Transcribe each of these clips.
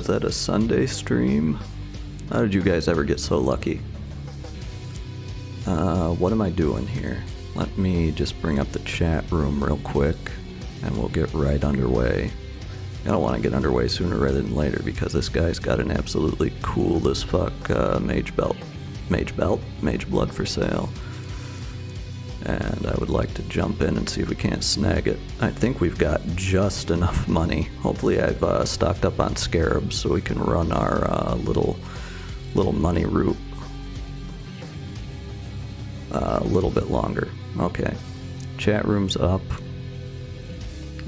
Was that a Sunday stream? How did you guys ever get so lucky? What am I doing here? Let me just bring up the chat room real quick, and we'll get right underway. I don't want to get underway sooner rather than later because this guy's got an absolutely cool as fuck Mageblood for sale. And I would like to jump in and see if we can't snag it. I think we've got just enough money. Hopefully I've stocked up on scarabs so we can run our little money route a little bit longer. Okay, chat room's up.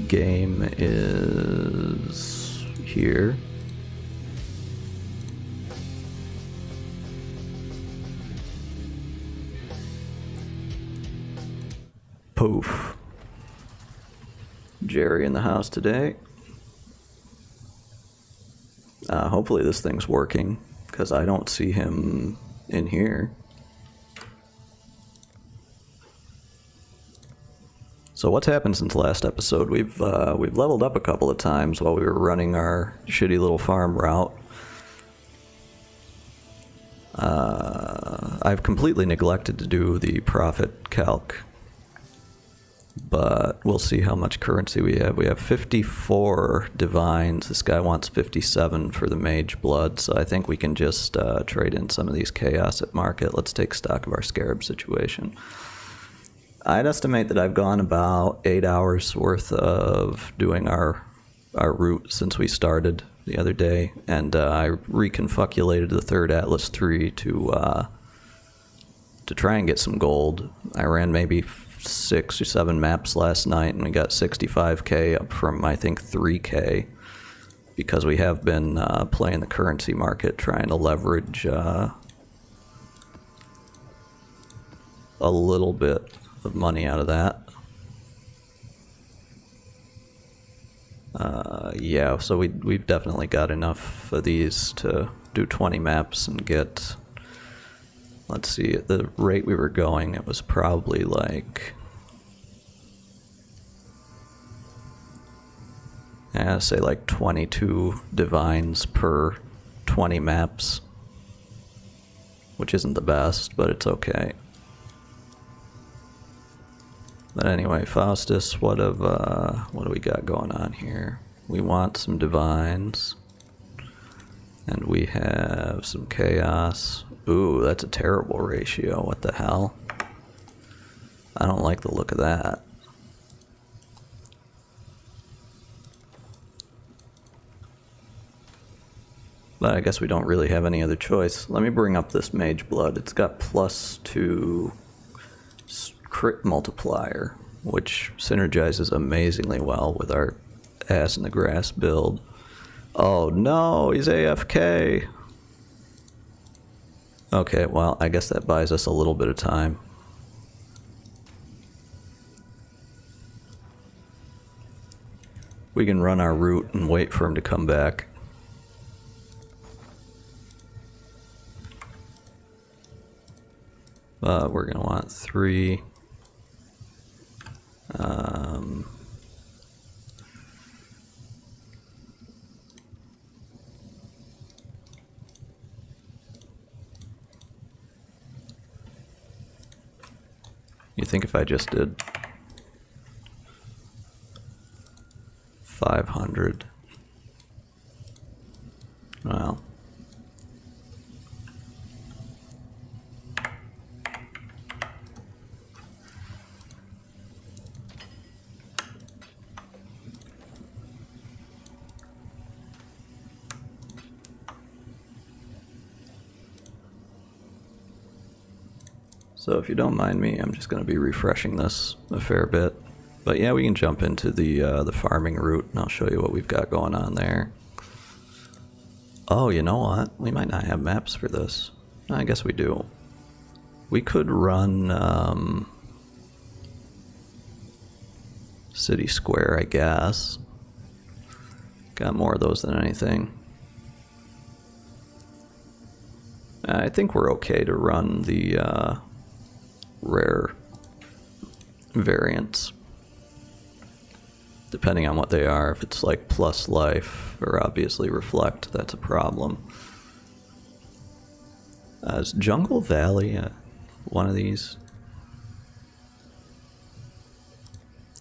Game is here. Poof. Jerry in the house today. Hopefully this thing's working, because I don't see him in here. So what's happened since last episode? We've leveled up a couple of times while we were running our shitty little farm route. I've completely neglected to do the profit calc, but we'll see how much currency we have. We have 54 divines. This guy wants 57 for the Mageblood, so I think we can just trade in some of these chaos at market. Let's take stock of our scarab situation. I'd estimate that I've gone about 8 hours worth of doing our route since we started the other day, and I reconfoculated the third Ep.3 to try and get some gold. I ran maybe 6 or 7 maps last night, and we got 65k up from I think 3k, because we have been playing the currency market, trying to leverage a little bit of money out of that. Yeah, so we've definitely got enough of these to do 20 maps and get, let's see, at the rate we were going, it was probably like, say like 22 divines per 20 maps, which isn't the best, but it's okay. But anyway, Faustus, what do we got going on here? We want some divines, and we have some chaos. Ooh, that's a terrible ratio. What the hell? I don't like the look of that. But I guess we don't really have any other choice. Let me bring up this Mageblood. It's got +2 crit multiplier, which synergizes amazingly well with our ass in the grass build. Oh no, he's AFK. Okay, well, I guess that buys us a little bit of time. We can run our route and wait for him to come back. But we're gonna want 3. You think if I just did 500, well, so if you don't mind me, I'm just going to be refreshing this a fair bit. But yeah, we can jump into the farming route, and I'll show you what we've got going on there. Oh, you know what? We might not have maps for this. I guess we do. We could run City Square, I guess. Got more of those than anything. I think we're okay to run the rare variants. depending on what they are. If it's like plus life or obviously reflect, that's a problem. Is Jungle Valley one of these?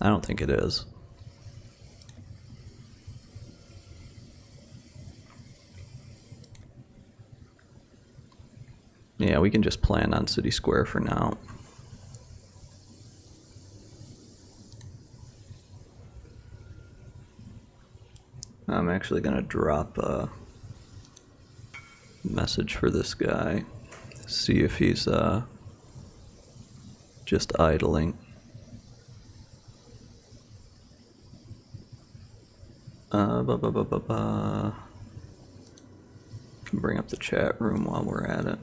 I don't think it is. Yeah, we can just plan on City Square for now. I'm actually gonna drop a message for this guy. See if he's just idling. Can bring up the chat room while we're at it.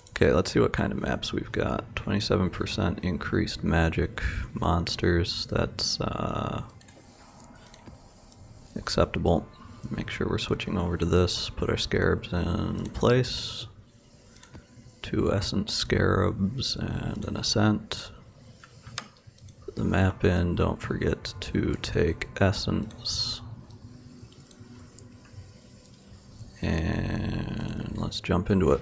Okay, let's see what kind of maps we've got. 27% increased magic monsters. That's acceptable. Make sure we're switching over to this. Put our scarabs in place. 2 essence scarabs and an ascent. Put the map in. Don't forget to take essence. And let's jump into it.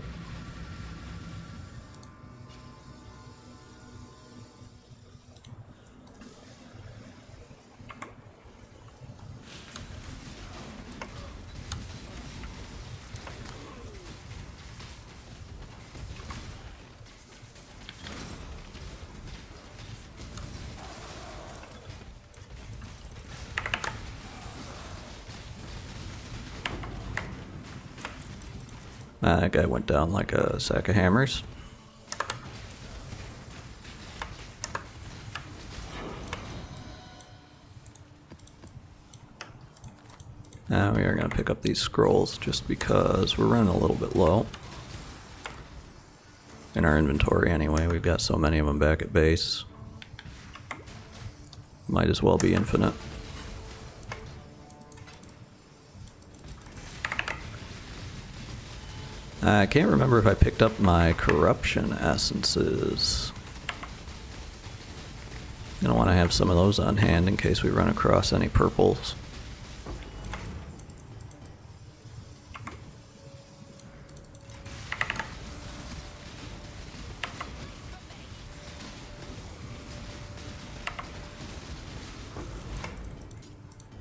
That guy went down like a sack of hammers. Now we are going to pick up these scrolls just because we're running a little bit low. In our inventory anyway, we've got so many of them back at base. Might as well be infinite. I can't remember if I picked up my corruption essences. I don't want to have some of those on hand in case we run across any purples.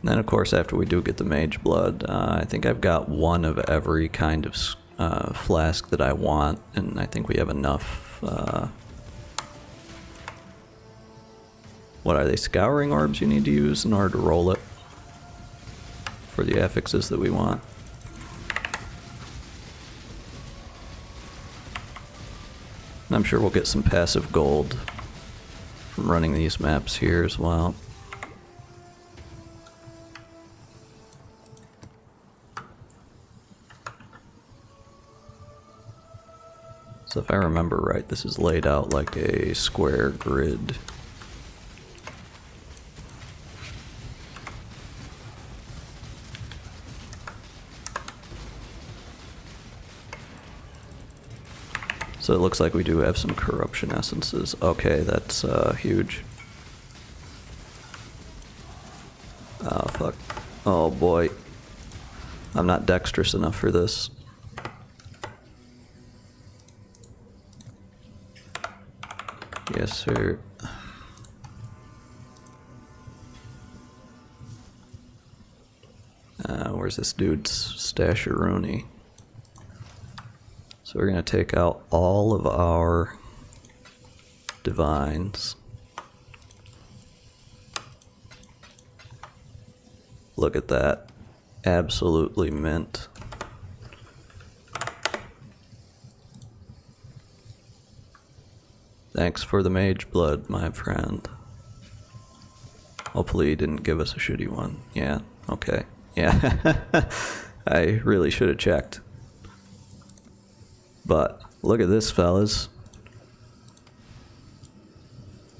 And then of course after we do get the Mageblood, I think I've got one of every kind of flask that I want, and I think we have enough. What are they, scouring orbs you need to use in order to roll it for the affixes that we want? And I'm sure we'll get some passive gold from running these maps here as well. So if I remember right, this is laid out like a square grid. So it looks like we do have some corruption essences. Okay, that's huge. Oh fuck. Oh boy. I'm not dexterous enough for this. Yes, sir. Where's this dude's stasheroonie? So we're going to take out all of our divines. Look at that. Absolutely mint. Thanks for the Mageblood, my friend. Hopefully he didn't give us a shitty one. Yeah, okay. Yeah, I really should have checked. But look at this, fellas.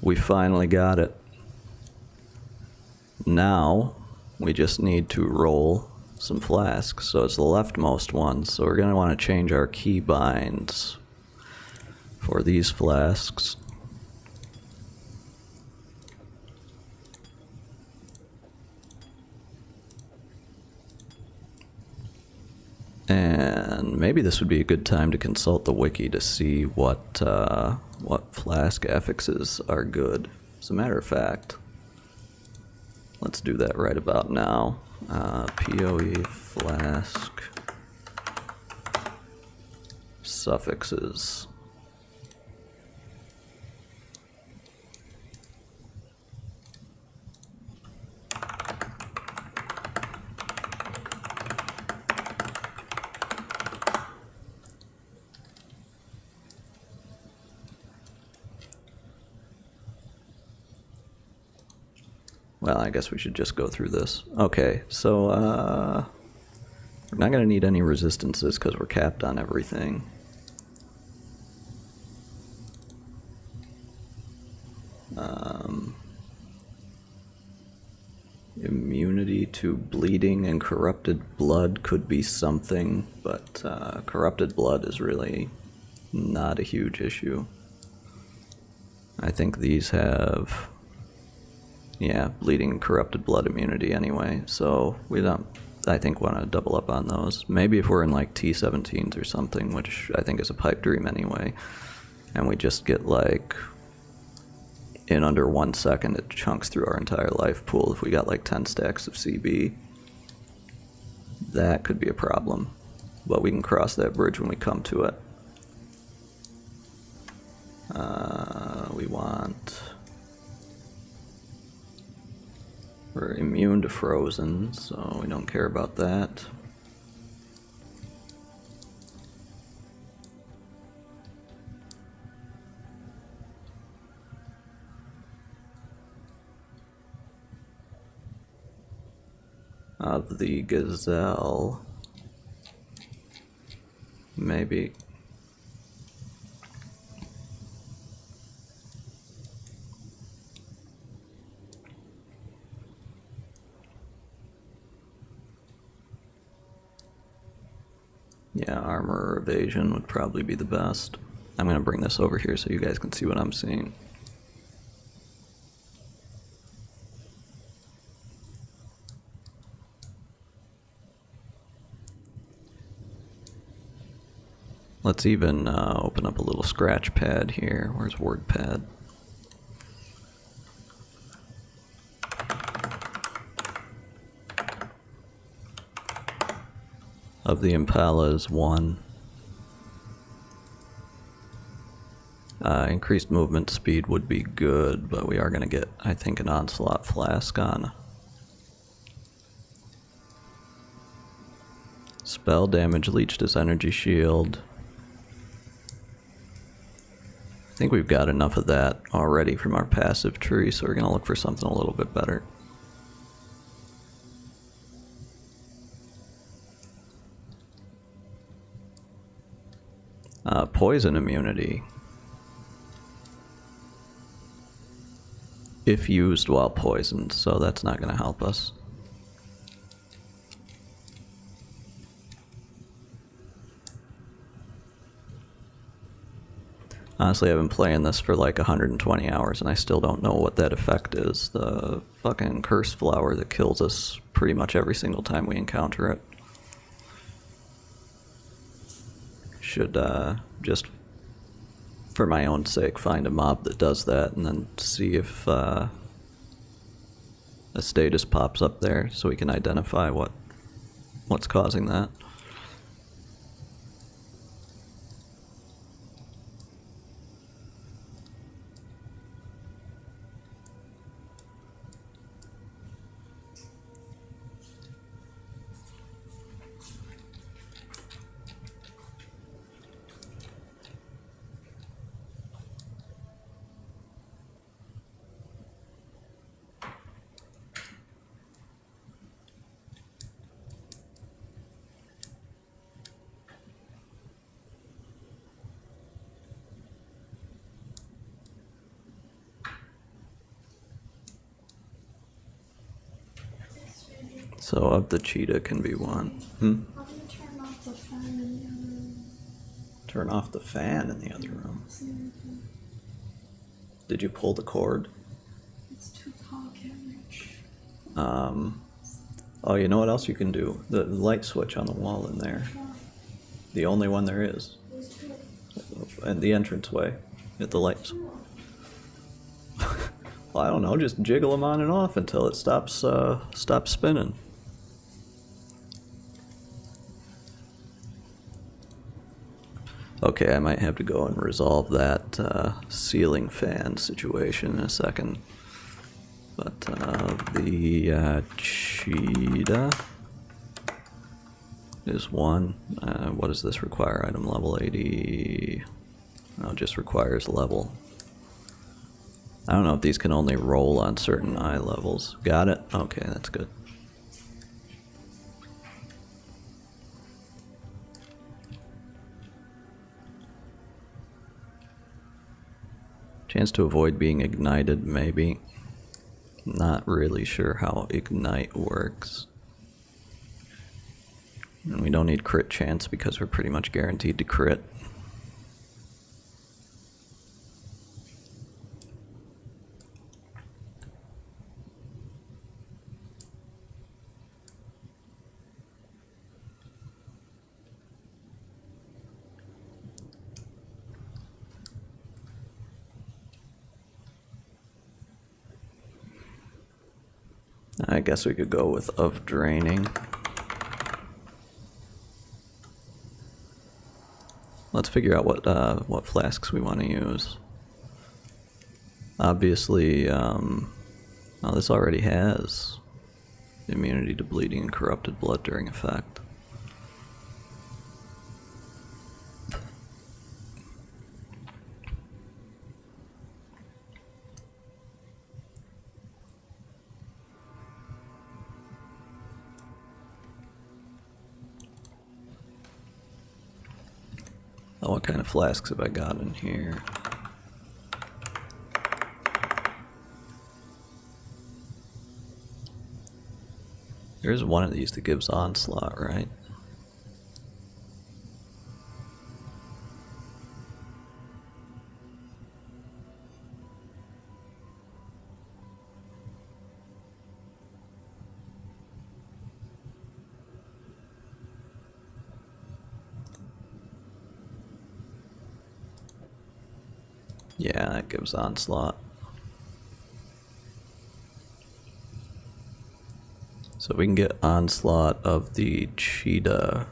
We finally got it. Now we just need to roll some flasks. So it's the leftmost one. So we're going to want to change our keybinds for these flasks. And maybe this would be a good time to consult the wiki to see what flask affixes are good. As a matter of fact, let's do that right about now. PoE flask suffixes. Well, I guess we should just go through this. Okay, so we're not going to need any resistances because we're capped on everything. Immunity to bleeding and corrupted blood could be something, but corrupted blood is really not a huge issue. I think these have, yeah, bleeding and corrupted blood immunity anyway, so we don't, I think, want to double up on those. Maybe if we're in like T17s or something, which I think is a pipe dream anyway, and we just get like, in under 1 second, it chunks through our entire life pool. If we got like 10 stacks of CB, that could be a problem, but we can cross that bridge when we come to it. We want, we're immune to frozen, so we don't care about that. Of the gazelle, maybe. Yeah, armor or evasion would probably be the best. I'm going to bring this over here so you guys can see what I'm seeing. Let's even open up a little scratch pad here. Where's WordPad? Of the Impalas, 1. Increased movement speed would be good, but we are going to get, I think, an Onslaught Flask on. Spell damage leached his energy shield. I think we've got enough of that already from our passive tree, so we're going to look for something a little bit better. Poison immunity. If used while poisoned, so that's not going to help us. Honestly, I've been playing this for like 120 hours and I still don't know what that effect is. The fucking curse flower that kills us pretty much every single time we encounter it. Should just for my own sake find a mob that does that and then see if a status pops up there so we can identify what's causing that. So of the cheetah can be 1. How do you turn off the fan in the other room? Turn off the fan in the other room. Did you pull the cord? It's too tall, can't reach. Oh, you know what else you can do? The light switch on the wall in there. The only one there is. And the entranceway at the lights. Well, I don't know, just jiggle them on and off until it stops spinning. Okay, I might have to go and resolve that ceiling fan situation in a second. But the cheetah is one. What does this require? Item level 80. No, it just requires level. I don't know if these can only roll on certain eye levels. Got it? Okay, that's good. Chance to avoid being ignited, maybe. Not really sure how ignite works. And we don't need crit chance because we're pretty much guaranteed to crit. I guess we could go with of draining. Let's figure out what flasks we want to use. Obviously, oh, this already has immunity to bleeding and corrupted blood during effect. Oh, what kind of flasks have I got in here? There's one of these that gives onslaught, right? Yeah, that gives onslaught. So we can get onslaught of the cheetah.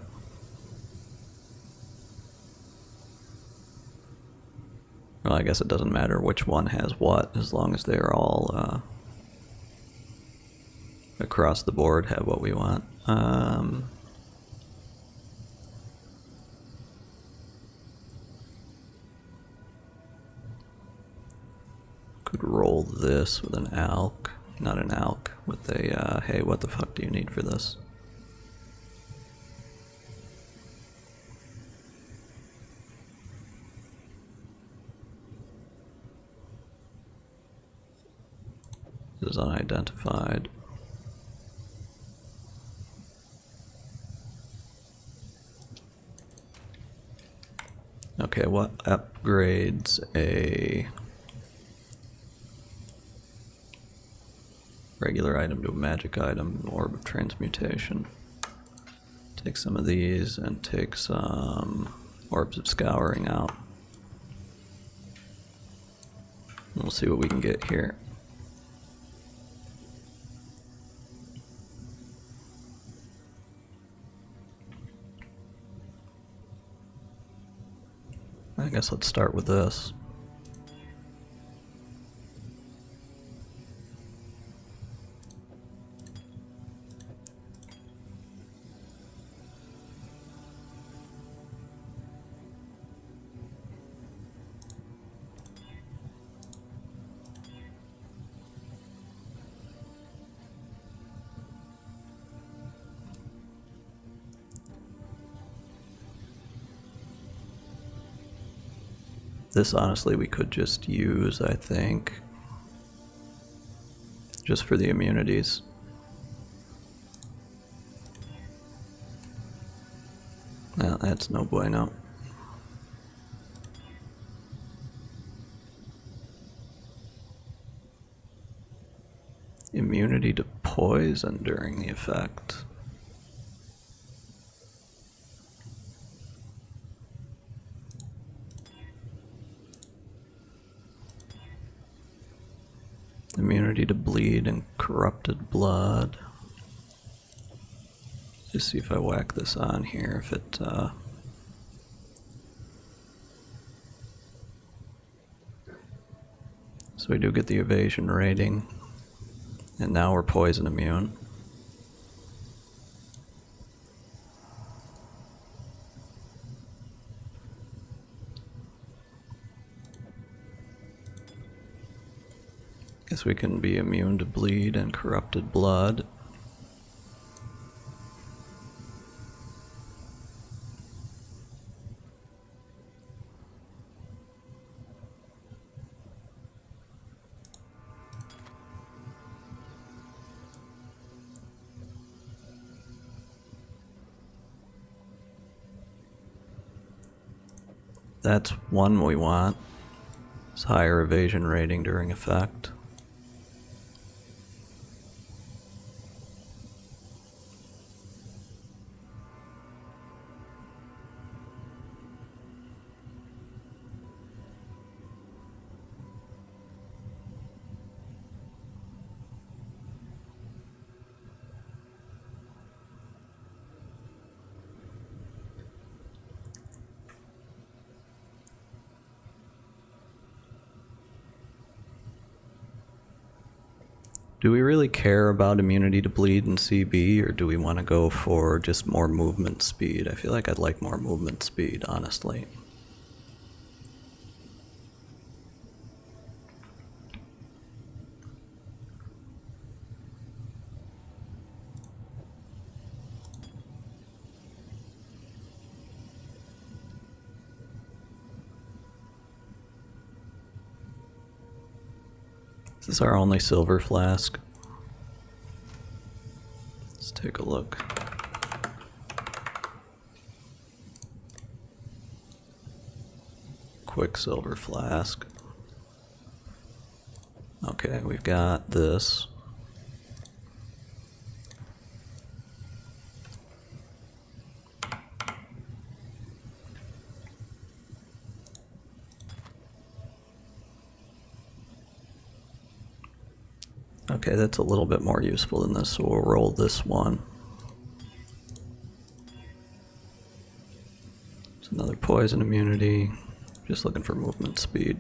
Well, I guess it doesn't matter which one has what, as long as they're all across the board have what we want. Could roll this with an alk. Not an alk, with a, hey, what the fuck do you need for this? This is unidentified. Okay, what upgrades a regular item to a magic item, orb of transmutation? Take some of these and take some orbs of scouring out. We'll see what we can get here. I guess let's start with this. This honestly we could just use, I think, just for the immunities. No, that's no bueno. Immunity to poison during the effect. Immunity to bleed and corrupted blood. Just see if I whack this on here, if it, So we do get the evasion rating, and now we're poison immune. Guess we can be immune to bleed and corrupted blood. That's one we want. It's higher evasion rating during effect. Do we really care about immunity to bleed in CB, or do we want to go for just more movement speed? I feel like I'd like more movement speed, honestly. This is our only silver flask. Let's take a look. Quicksilver flask. Okay, we've got this. Okay, that's a little bit more useful than this, so we'll roll this one. It's another poison immunity. Just looking for movement speed.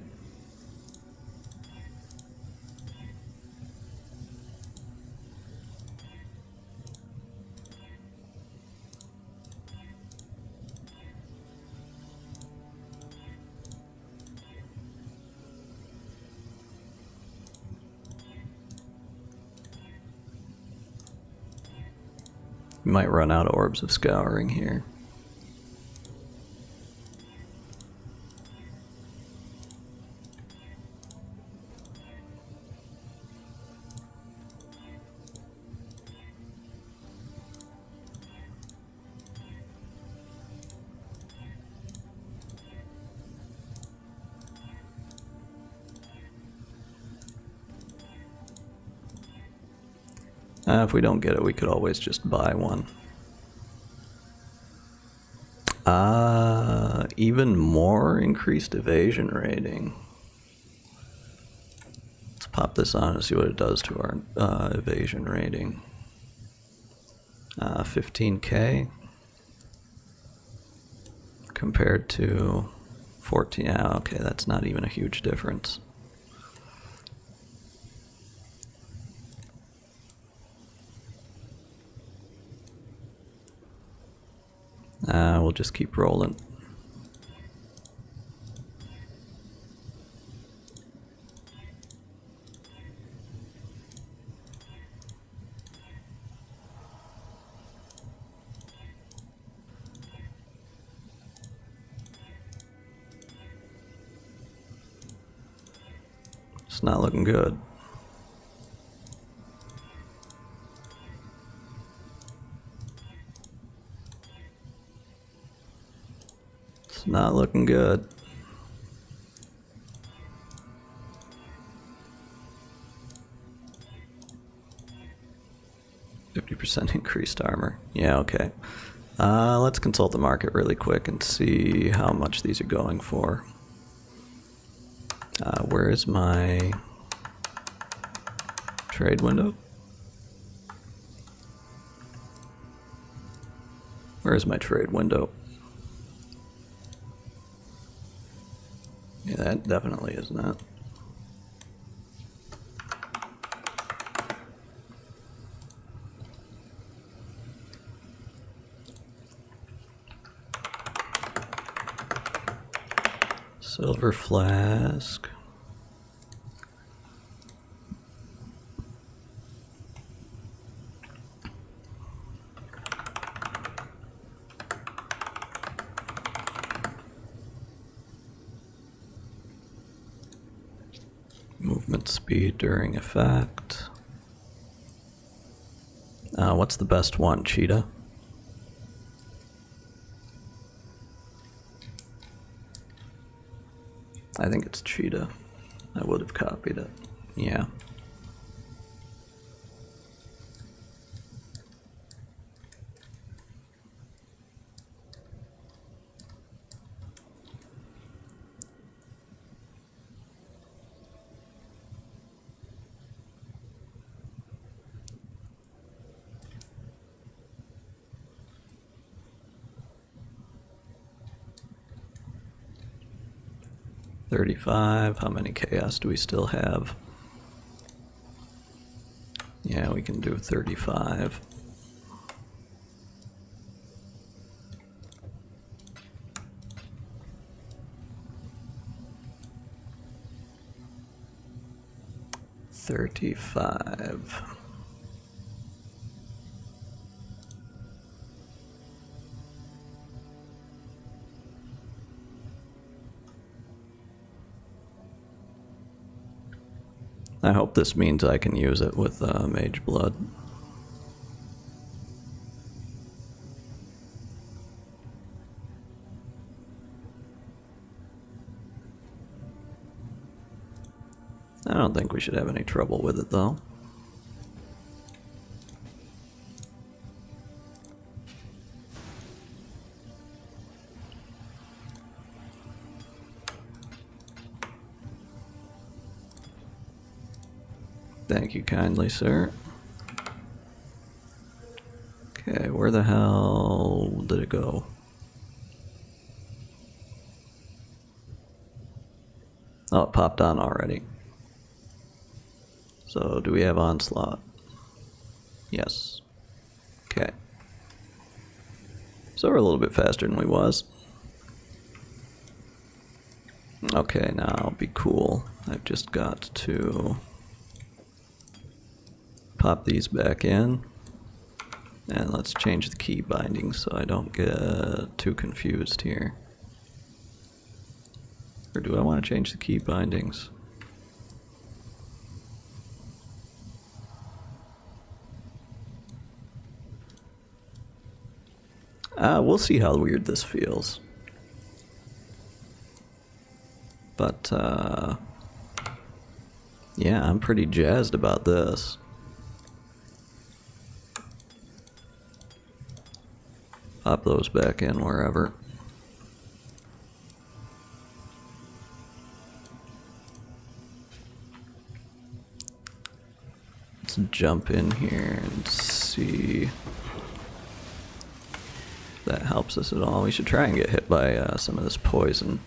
We might run out of orbs of scouring here. If we don't get it, we could always just buy one. Even more increased evasion rating. Let's pop this on and see what it does to our evasion rating. 15k compared to 14. Okay, that's not even a huge difference. We'll just keep rolling. It's not looking good. It's not looking good. %, increased armor. Yeah, okay. Let's consult the market really quick and see how much these are going for. Where is my Trade window? Where's my trade window? Yeah, that definitely is not. Silver flask. Movement speed during effect. What's the best one? Cheetah? I think it's cheetah. I would have copied it. Yeah. $35. How many chaos do we still have? Yeah, we can do 35. $35. I hope this means I can use it with Mageblood. I don't think we should have any trouble with it, though. Thank you kindly, sir. Okay, where the hell did it go? Oh, it popped on already. So, do we have onslaught? Yes. Okay. So we're a little bit faster than we was. Okay, now I'll be cool. I've just got to pop these back in. And let's change the key bindings so I don't get too confused here. Or do I want to change the key bindings? We'll see how weird this feels. But, yeah, I'm pretty jazzed about this. Pop those back in wherever. Let's jump in here and see if that helps us at all. We should try and get hit by some of this poison.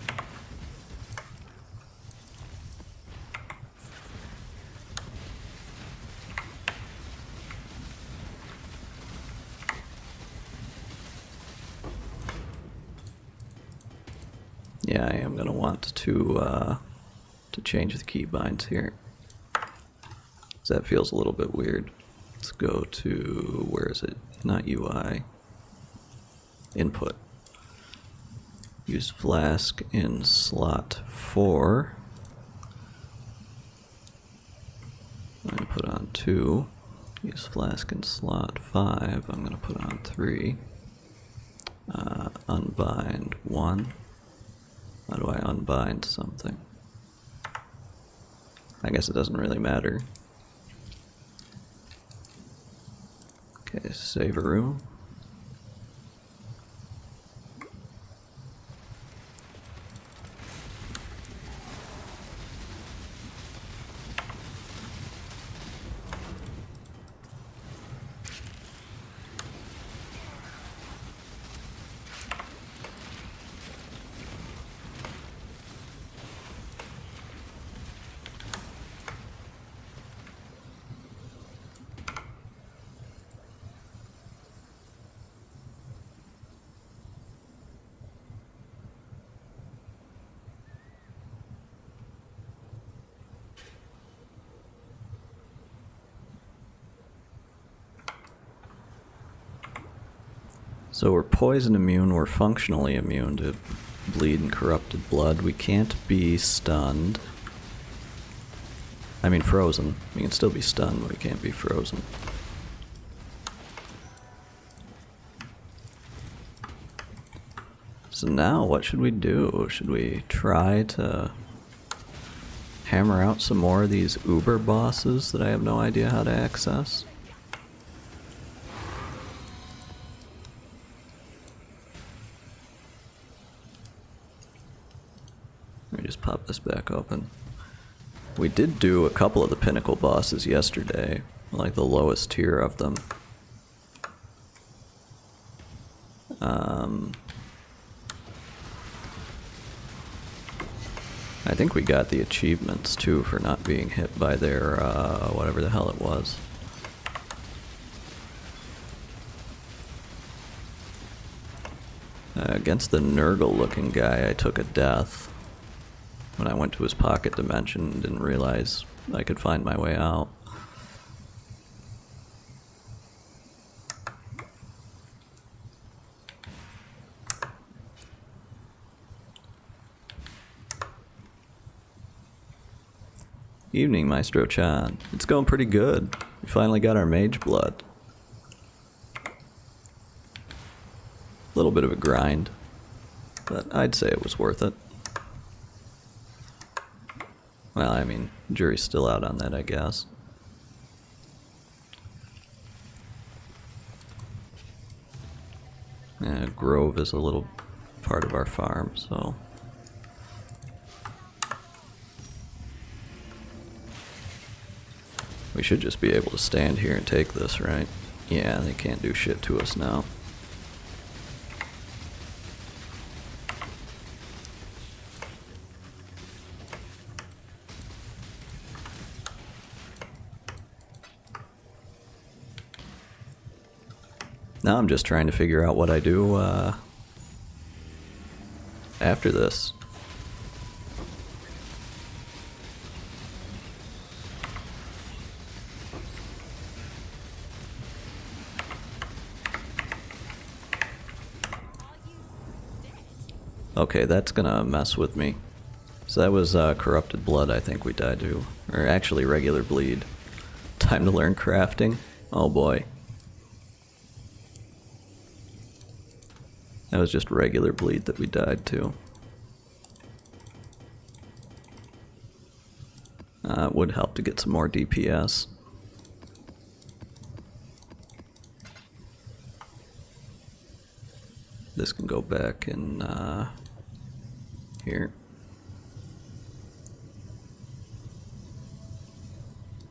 Yeah, I am gonna want to change the keybinds here. So that feels a little bit weird. Let's go to, where is it? Not UI. Input. Use flask in slot 4. I'm going to put on 2. Use flask in slot 5. I'm going to put on 3. Unbind 1. How do I unbind something? I guess it doesn't really matter. Okay, save a room. So we're poison immune, we're functionally immune to bleed and corrupted blood. We can't be stunned. I mean frozen. We can still be stunned, but we can't be frozen. So now what should we do? Should we try to hammer out some more of these Uber bosses that I have no idea how to access? Let me just pop this back open. We did do a couple of the pinnacle bosses yesterday, like the lowest tier of them. I think we got the achievements too for not being hit by their whatever the hell it was. Against the Nurgle looking guy I took a death when I went to his pocket dimension and didn't realize I could find my way out. Evening, Maestro-chan. It's going pretty good. We finally got our Mageblood. A little bit of a grind, but I'd say it was worth it. Well, I mean, jury's still out on that, I guess. Yeah, Grove is a little part of our farm, so... we should just be able to stand here and take this, right? Yeah, they can't do shit to us now. Now I'm just trying to figure out what I do after this. Okay, that's gonna mess with me. So that was corrupted blood I think we died to. Or actually regular bleed. Time to learn crafting. Oh boy. That was just regular bleed that we died to. It would help to get some more DPS. This can go back in here.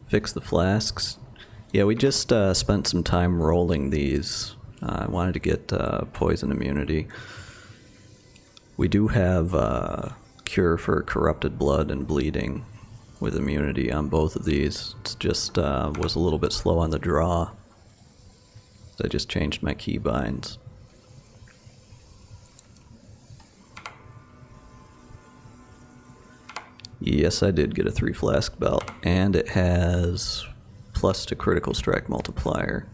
Fix the flasks. Yeah, we just spent some time rolling these. I wanted to get poison immunity. We do have cure for corrupted blood and bleeding with immunity on both of these. It's just was a little bit slow on the draw. So I just changed my keybinds. Yes, I did get a 3 flask belt, and it has plus to critical strike multiplier.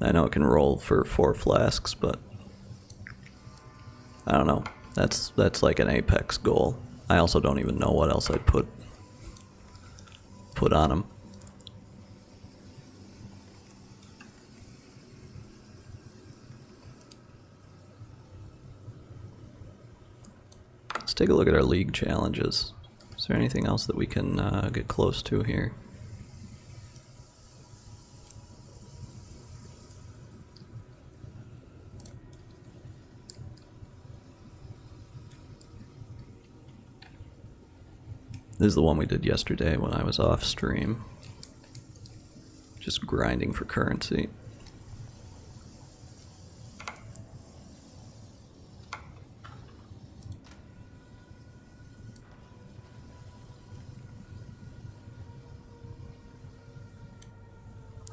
I know it can roll for 4 flasks, but I don't know. That's like an apex goal. I also don't even know what else I'd put on them. Let's take a look at our league challenges. Is there anything else that we can get close to here? This is the one we did yesterday when I was off stream. Just grinding for currency.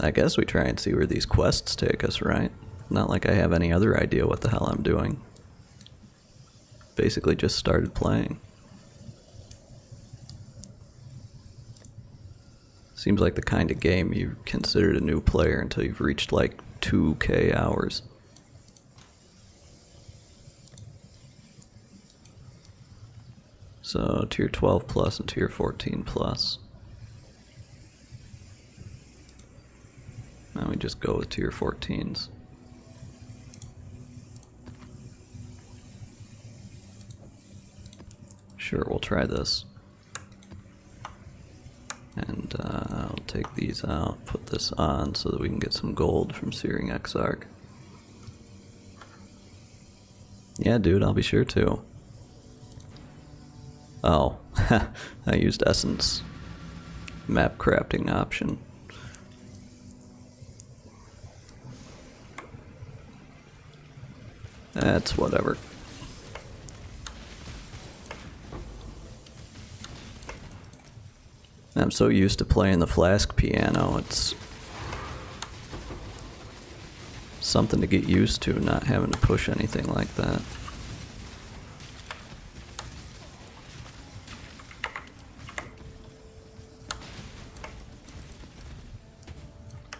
I guess we try and see where these quests take us, right? Not like I have any other idea what the hell I'm doing. Basically just started playing. Seems like the kind of game you considered a new player until you've reached like 2K hours. So tier 12 plus and tier 14 plus. Now we just go with tier 14s. Sure, we'll try this. And I'll take these out, put this on so that we can get some gold from Searing Exarch. Yeah, dude, I'll be sure to. Oh, I used Essence. Map crafting option. That's whatever. I'm so used to playing the flask piano, it's something to get used to, not having to push anything like that.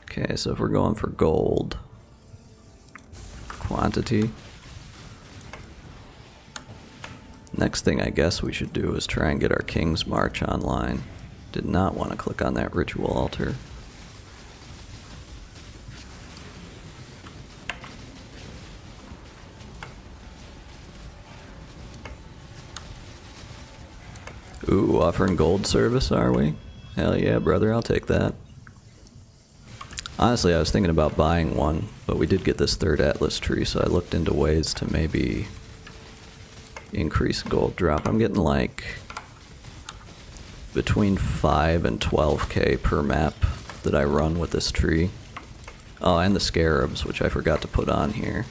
Okay, so if we're going for gold, quantity, next thing I guess we should do is try and get our King's March online. Did not want to click on that ritual altar. Ooh, offering gold service, are we? Hell yeah, brother, I'll take that. Honestly, I was thinking about buying one, but we did get this third Atlas tree, so I looked into ways to maybe increase gold drop. I'm getting like between 5 and 12k per map that I run with this tree. Oh, and the scarabs, which I forgot to put on here.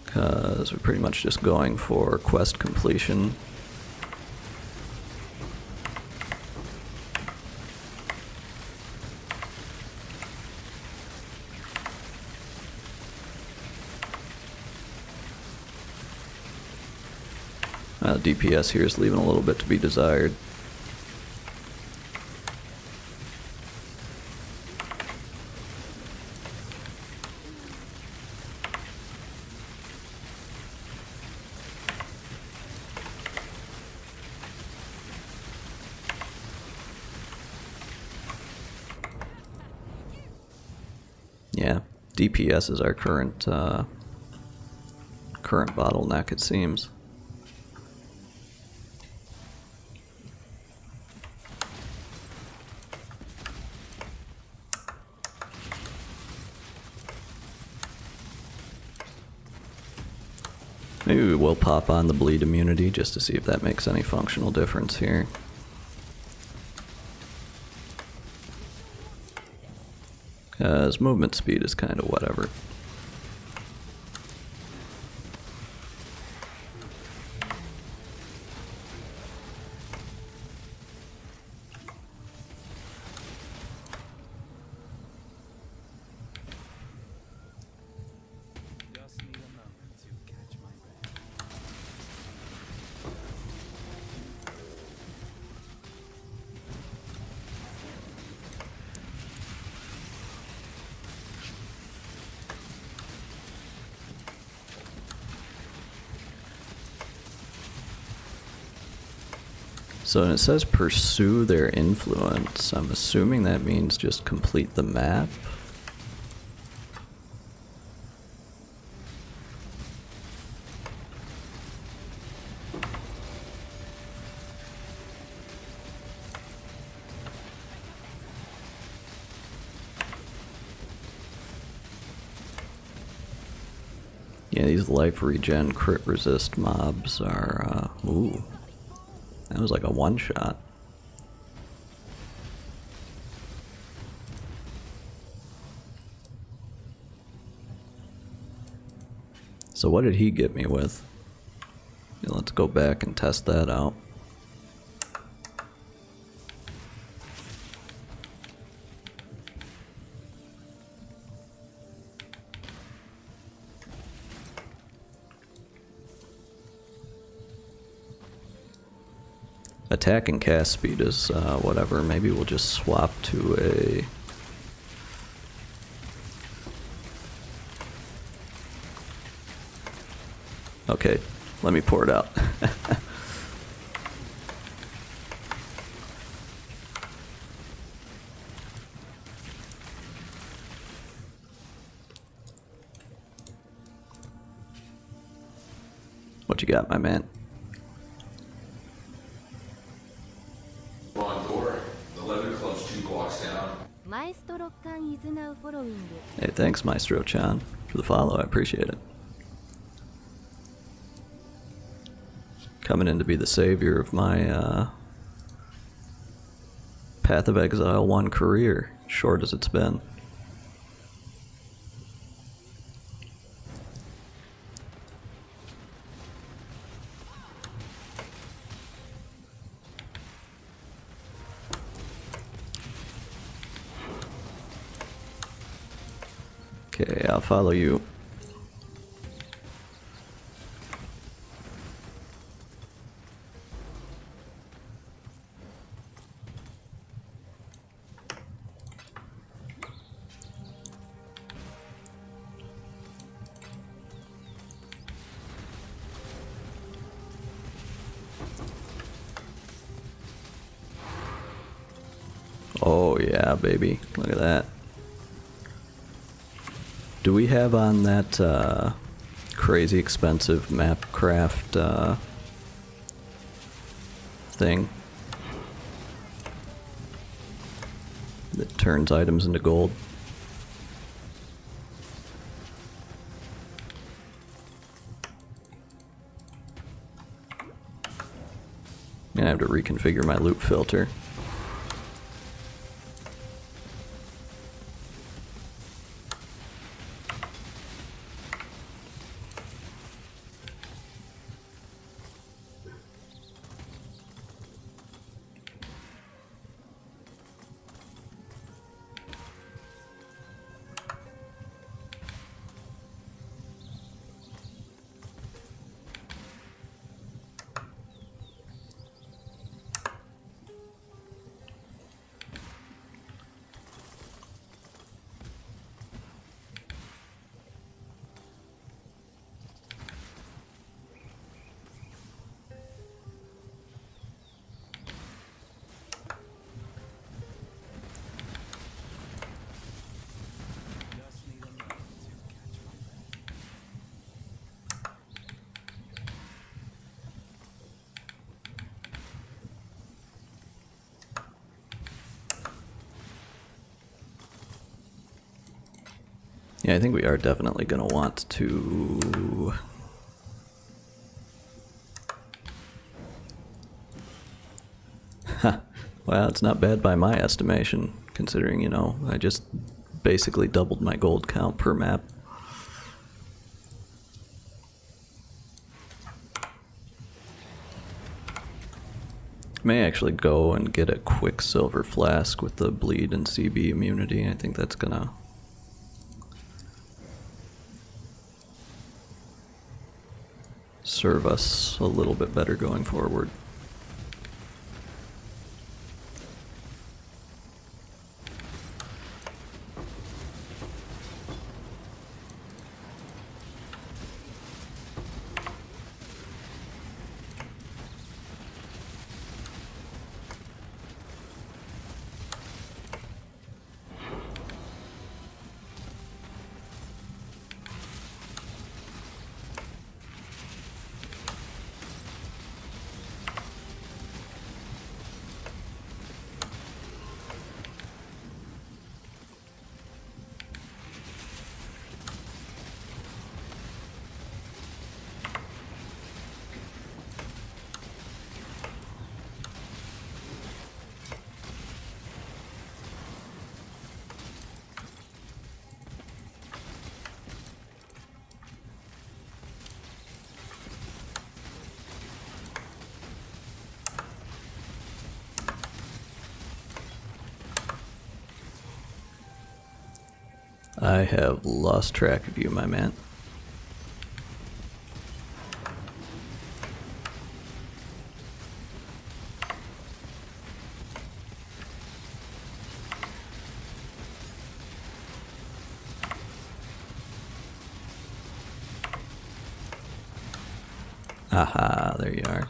Because we're pretty much just going for quest completion. DPS here is leaving a little bit to be desired. Yeah, DPS is our current bottleneck, it seems. Maybe we'll pop on the bleed immunity just to see if that makes any functional difference here. Because movement speed is kind of whatever. So when it says pursue their influence, I'm assuming that means just complete the map. Yeah, these life regen crit resist mobs are, ooh. That was like a one-shot. So what did he get me with? Yeah, let's go back and test that out. Attack and cast speed is whatever. Maybe we'll just swap to a... Okay, let me pour it out. What you got, my man? Wrong door. The leather club's 2 blocks down. Maestro Khan is now following. Hey, thanks, Maestro-chan, for the follow. I appreciate it. Coming in to be the savior of my Path of Exile 1 career, short as it's been. Okay, I'll follow you. Oh yeah, baby. Look at that. Do we have on that crazy expensive map craft thing that turns items into gold? I'm gonna have to reconfigure my loot filter. Yeah, I think we are definitely going to want to... Well, it's not bad by my estimation, considering, you know, I just basically doubled my gold count per map. May actually go and get a quick silver flask with the bleed and CB immunity. I think that's gonna... serve us a little bit better going forward. I have lost track of you, my man. Aha, there you are.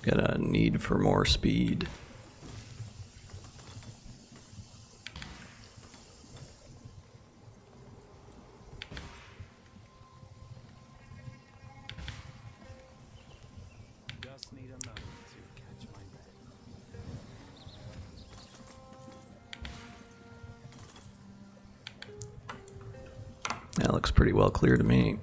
Got a need for more speed. Just need a moment to catch my breath. That looks pretty well clear to me.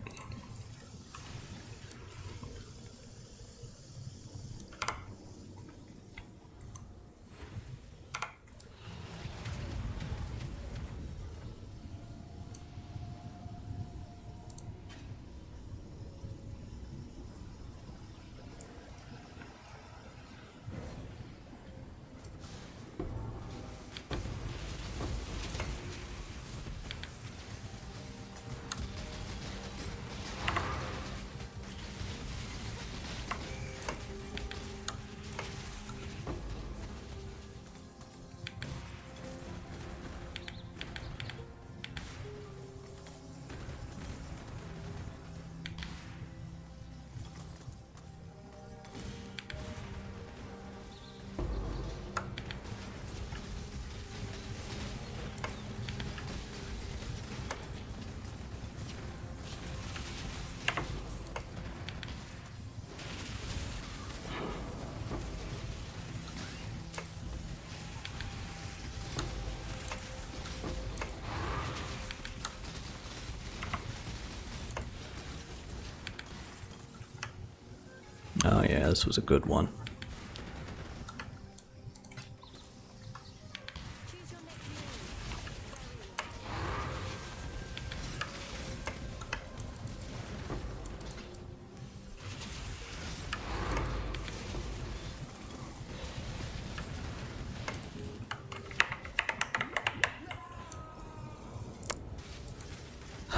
Oh yeah, this was a good one.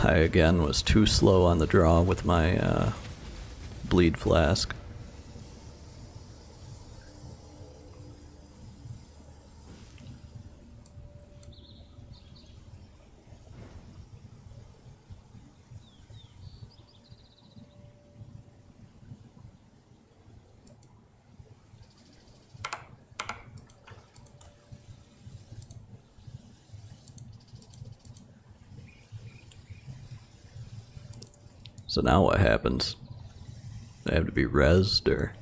I again was too slow on the draw with my bleed flask. So now what happens? They have to be rezzed, or?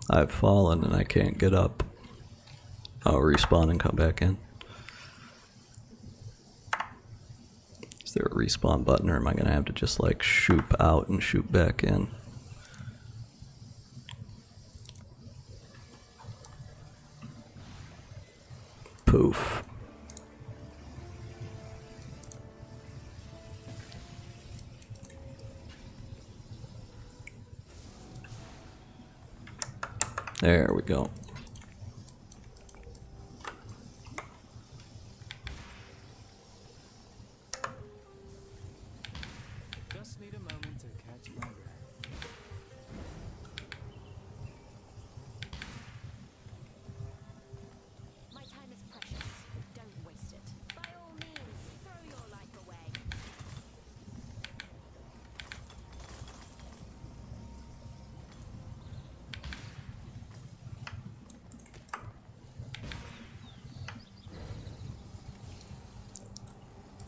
I've fallen and I can't get up. I'll respawn and come back in. Is there a respawn button, or am I gonna have to just like shoot out and shoot back in? Poof. There we go. Just need a moment to catch my breath. My time is precious. Don't waste it. By all means, throw your life away.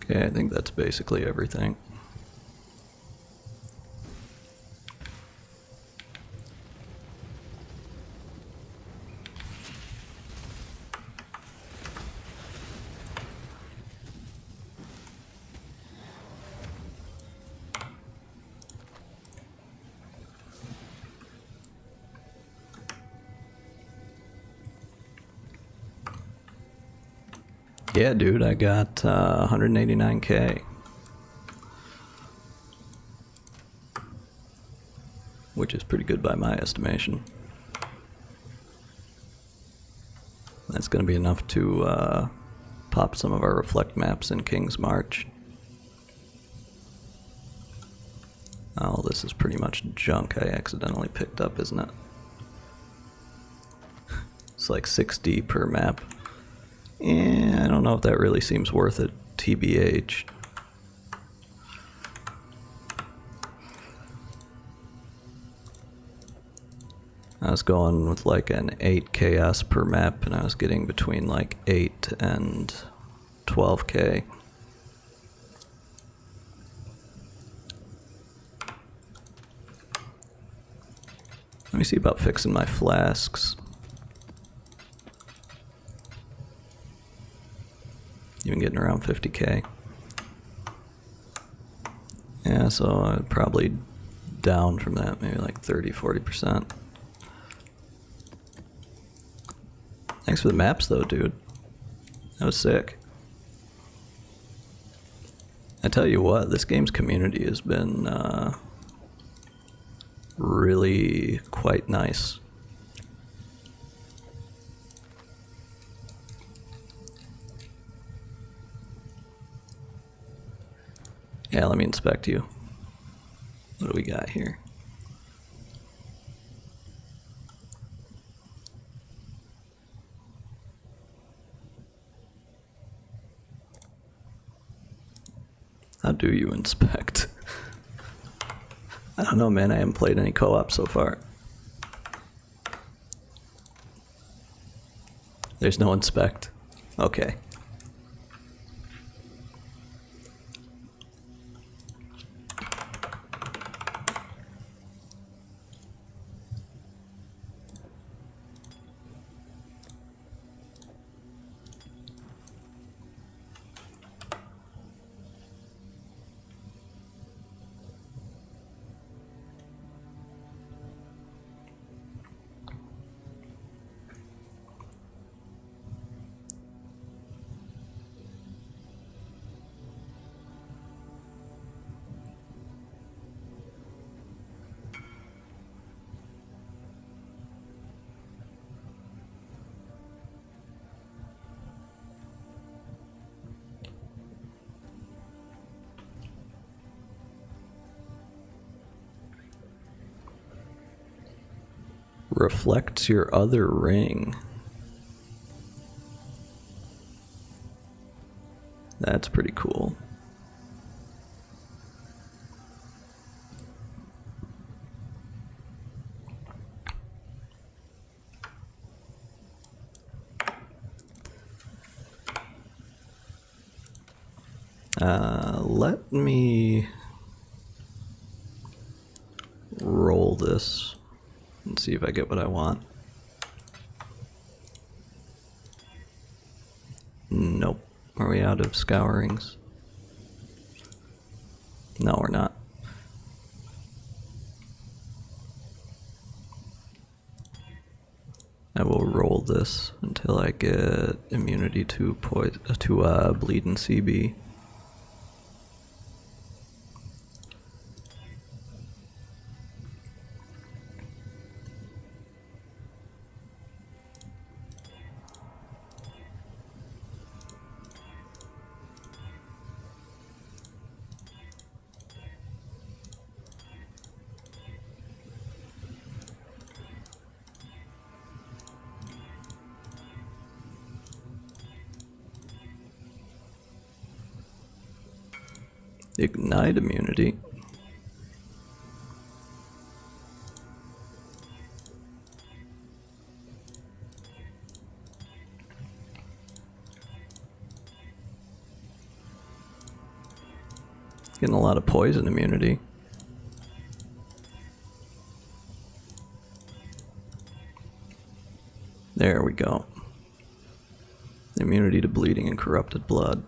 Okay, I think that's basically everything. Yeah, dude, I got 189k. Which is pretty good by my estimation. That's going to be enough to pop some of our reflect maps in King's March. Oh, this is pretty much junk I accidentally picked up, isn't it? It's like 6D per map. Yeah, I don't know if that really seems worth it, TBH. I was going with like an 8 KS per map, and I was getting between like 8 and 12k. Let me see about fixing my flasks. Even getting around 50k. Yeah, so probably down from that, maybe like 30-40%. Thanks for the maps though, dude. That was sick. I tell you what, this game's community has been really quite nice. Yeah, let me inspect you. What do we got here? How do you inspect? I don't know, man. I haven't played any co-op so far. There's no inspect. Okay. Reflects your other ring. That's pretty cool. Let me roll this and see if I get what I want. Nope. Are we out of scourings? No, we're not. I will roll this until I get immunity to bleed and CB. Ignite immunity. Getting a lot of poison immunity. There we go. Immunity to bleeding and corrupted blood.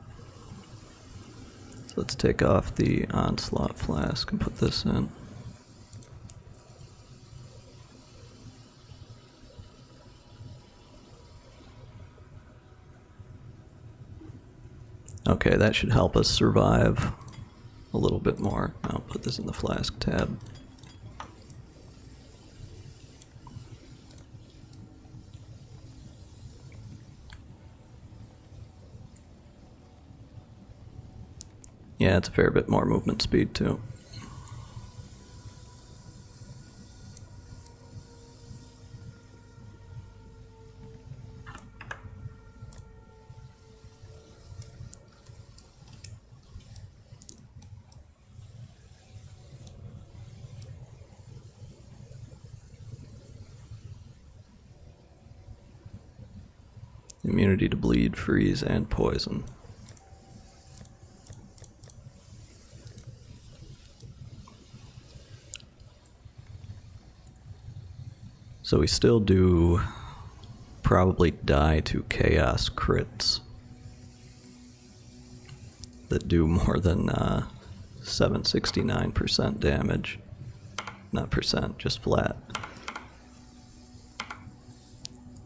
So let's take off the onslaught flask and put this in. Okay, that should help us survive a little bit more. I'll put this in the flask tab. Yeah, it's a fair bit more movement speed too. Immunity to bleed, freeze, and poison. So we still do probably die to chaos crits that do more than 769% damage. Not percent, just flat.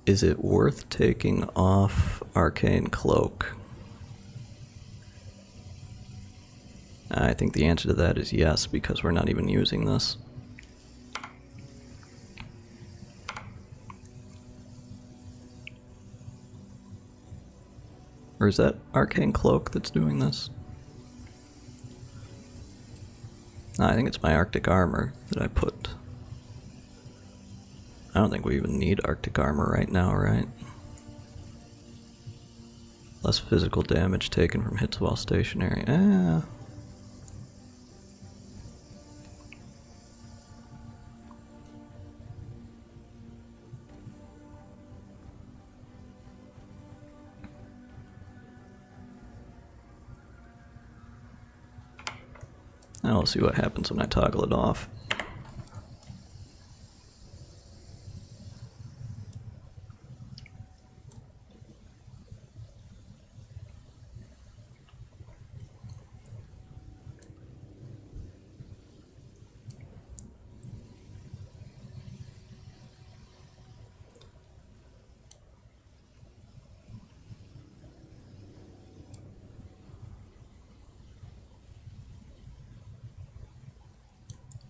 Is it worth taking off Arcane Cloak? I think the answer to that is yes, because we're not even using this. Or is that Arcane Cloak that's doing this? No, I think it's my Arctic Armor that I put. I don't think we even need Arctic Armor right now, right? Less physical damage taken from hits while stationary. Now we'll see what happens when I toggle it off.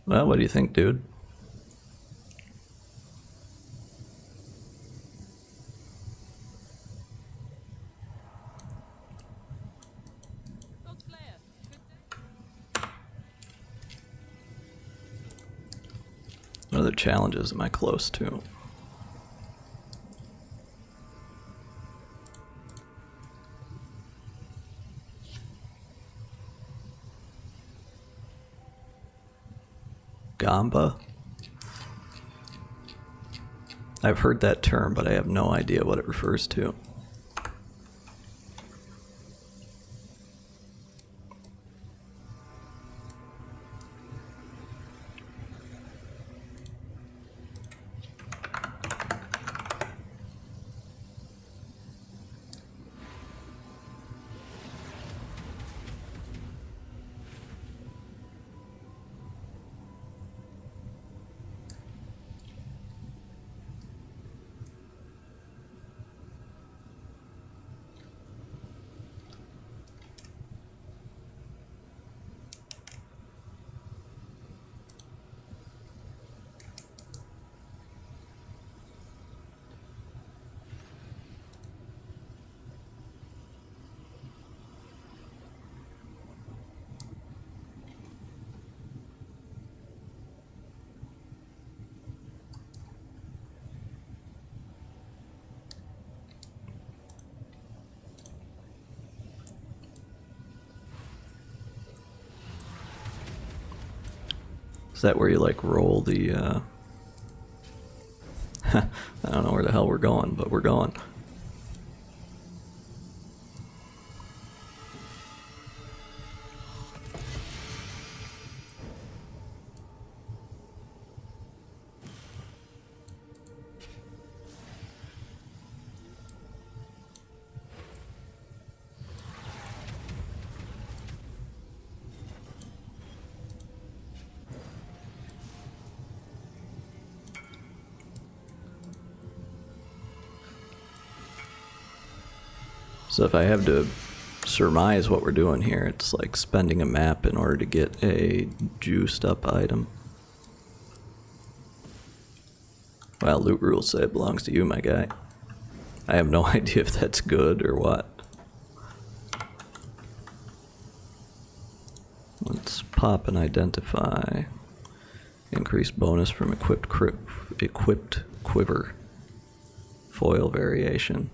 Well, what do you think, dude? What other challenges am I close to? Gamba? I've heard that term, but I have no idea what it refers to. Is that where you like roll the I don't know where the hell we're going, but we're going. So if I have to surmise what we're doing here. It's like spending a map in order to get a juiced up item. Well, loot rules say it belongs to you, my guy. I have no idea if that's good or what. Let's pop and identify. Increased bonus from equipped quiver. Foil variation.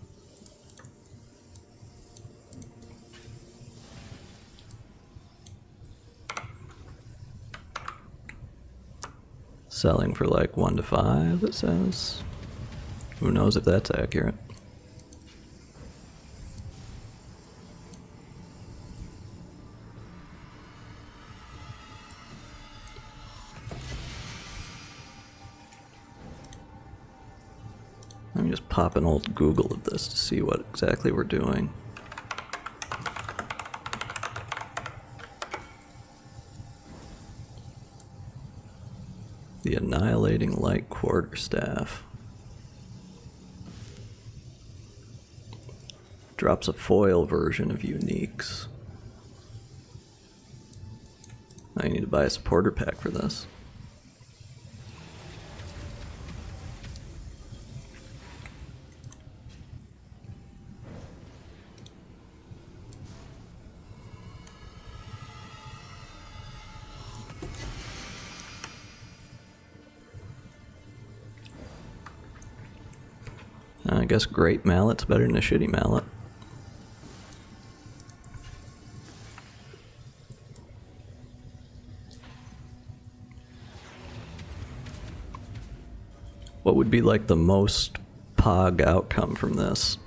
Selling for like 1 to 5, it says. Who knows if that's accurate. Let me just pop an old Google of this to see what exactly we're doing. The Annihilating Light Quarterstaff. Drops a foil version of uniques. I need to buy a supporter pack for this. I guess great mallet's better than a shitty mallet. What would be like the most pog outcome from this?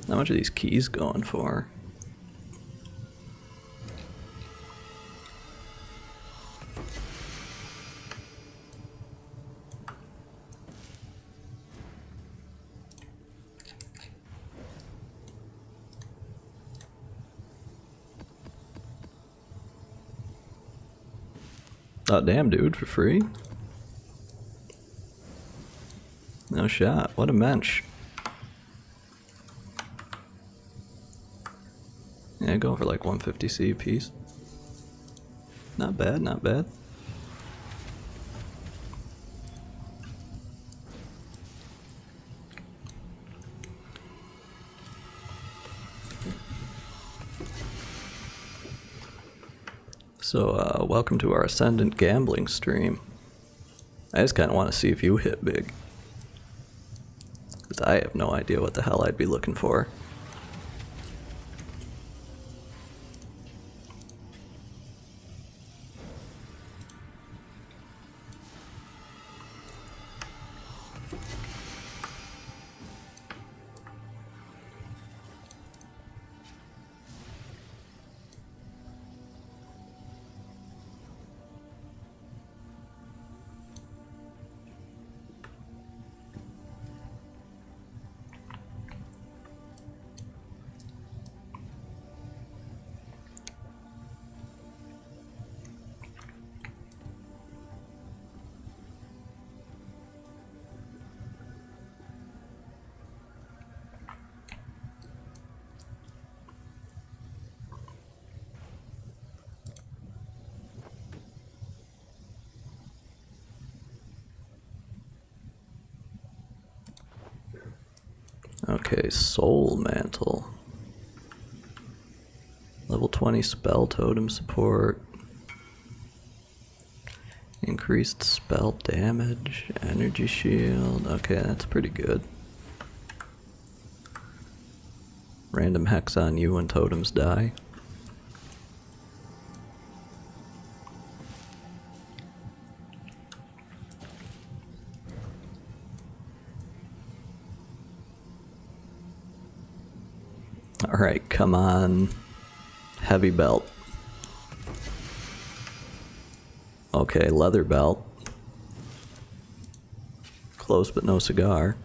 How much are these keys going for? Oh damn, dude, for free? No shot. What a mensch. Yeah, going for like 150C a piece. Not bad, not bad. So, welcome to our Ascendant gambling stream. I just kind of want to see if you hit big. Because I have no idea what the hell I'd be looking for. Okay, Soul Mantle. Level 20 Spell Totem support. Increased spell damage, energy shield. Okay, that's pretty good. Random hex on you when totems die. Alright, come on. Heavy belt. Okay, leather belt. Close but no cigar.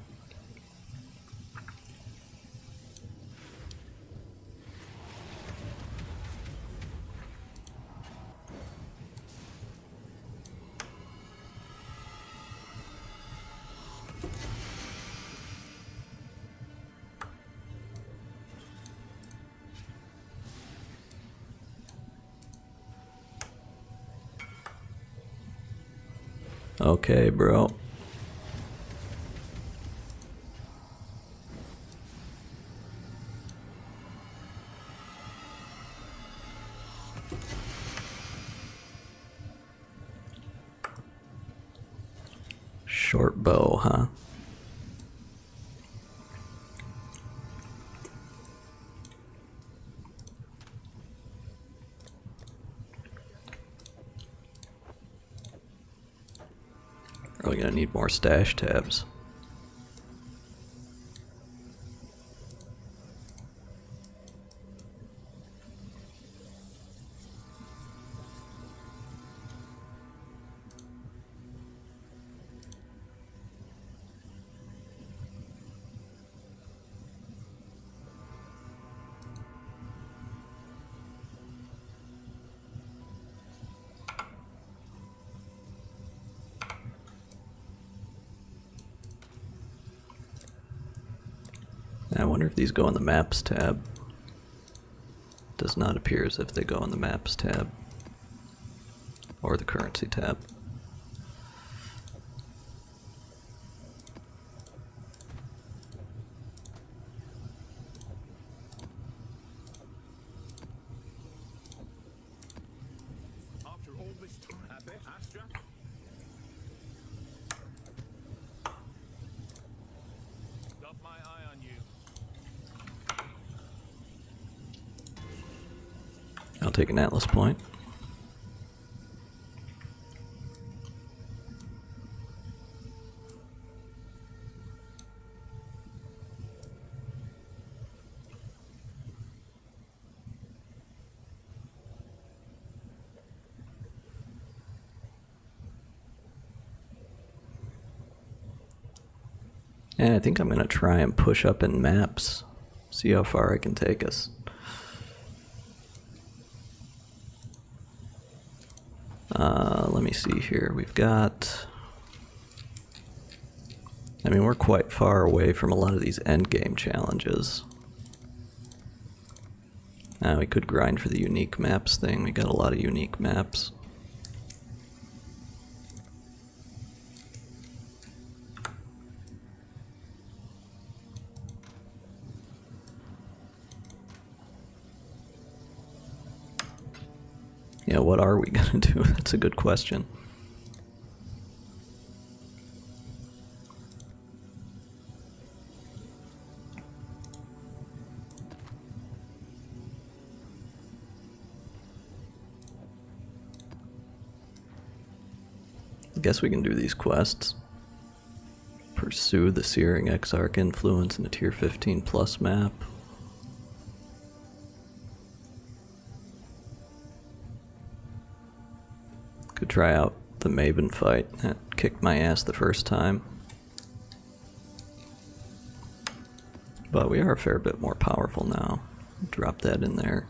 Okay, bro. Short bow, huh? Probably gonna need more stash tabs. I wonder if these go in the Maps tab. Does not appear as if they go in the Maps tab. Or the Currency tab. After all this time, I bet, Astra. Got my eye on you. I'll take an Atlas point. And I think I'm gonna try and push up in maps. See how far I can take us. Let me see here. We've got... I mean, we're quite far away from a lot of these endgame challenges. We could grind for the unique maps thing. We got a lot of unique maps. Yeah, what are we gonna do? That's a good question. I guess we can do these quests. Pursue the Searing Exarch influence in a tier 15 plus map. Could try out the Maven fight. That kicked my ass the first time. But we are a fair bit more powerful now. Drop that in there.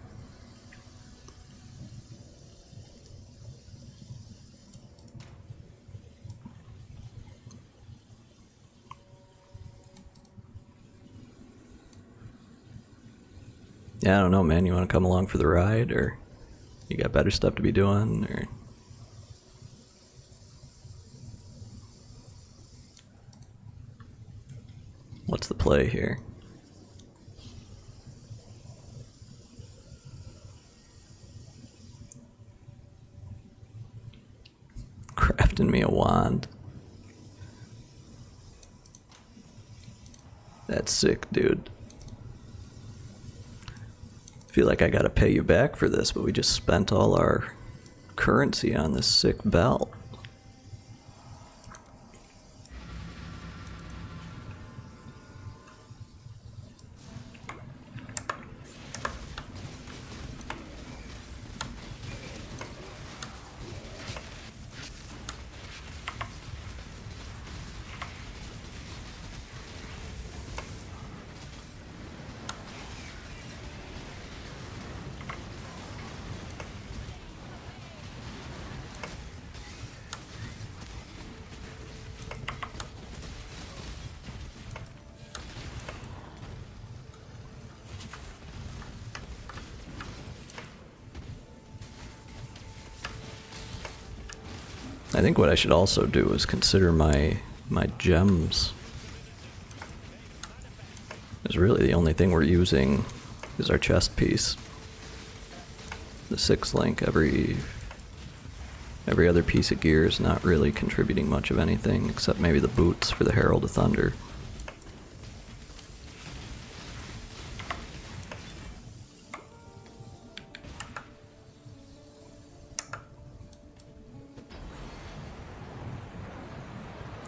Yeah, I don't know, man. You want to come along for the ride, or you got better stuff to be doing, or... What's the play here? Crafting me a wand. That's sick, dude. Feel like I gotta pay you back for this, but we just spent all our currency on this sick belt. I think what I should also do is consider my gems. Because really the only thing we're using is our chest piece. The 6 link, every other piece of gear is not really contributing much of anything, except maybe the boots for the Herald of Thunder.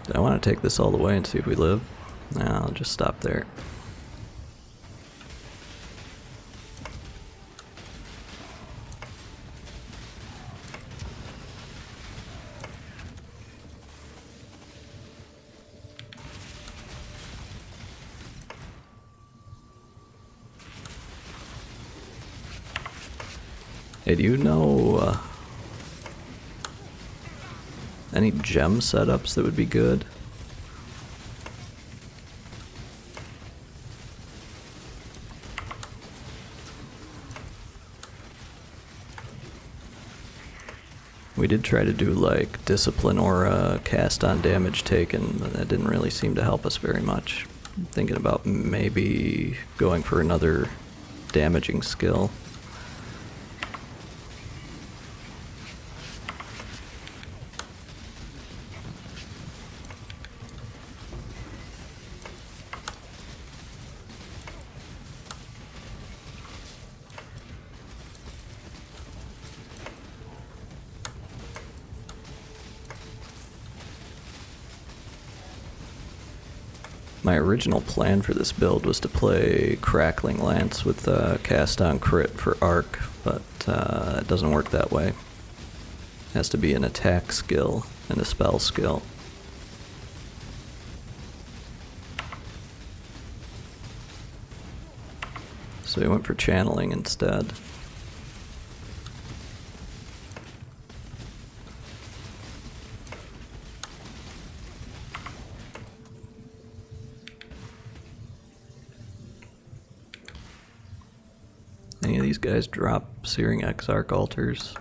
Do I want to take this all the way and see if we live? No, I'll just stop there. Hey, do you know any gem setups that would be good? We did try to do like discipline or cast on damage taken, but that didn't really seem to help us very much. I'm thinking about maybe going for another damaging skill. My original plan for this build was to play Crackling Lance with cast on crit for arc, but it doesn't work that way. It has to be an attack skill and a spell skill. So we went for channeling instead. Any of these guys drop Searing Exarch altars?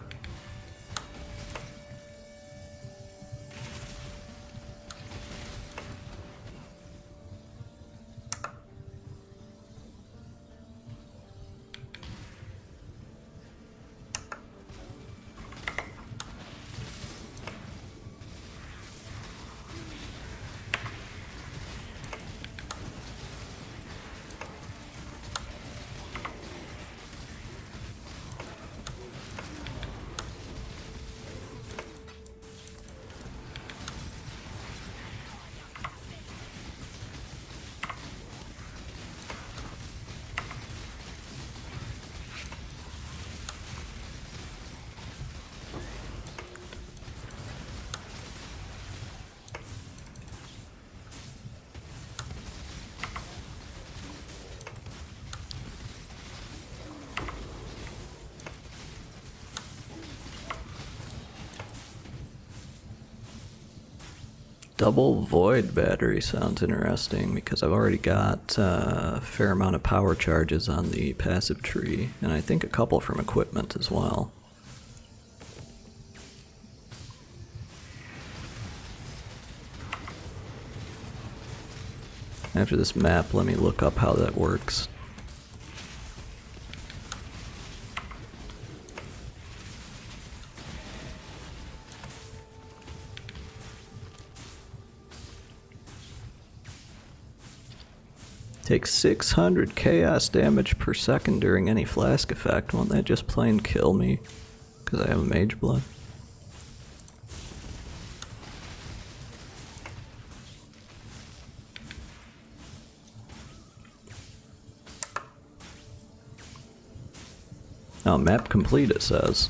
Double Void Battery sounds interesting because I've already got a fair amount of power charges on the passive tree, and I think a couple from equipment as well. After this map, let me look up how that works. Takes 600 chaos damage per second during any flask effect. Won't that just plain kill me? Because I have a Mageblood? Oh, map complete it says.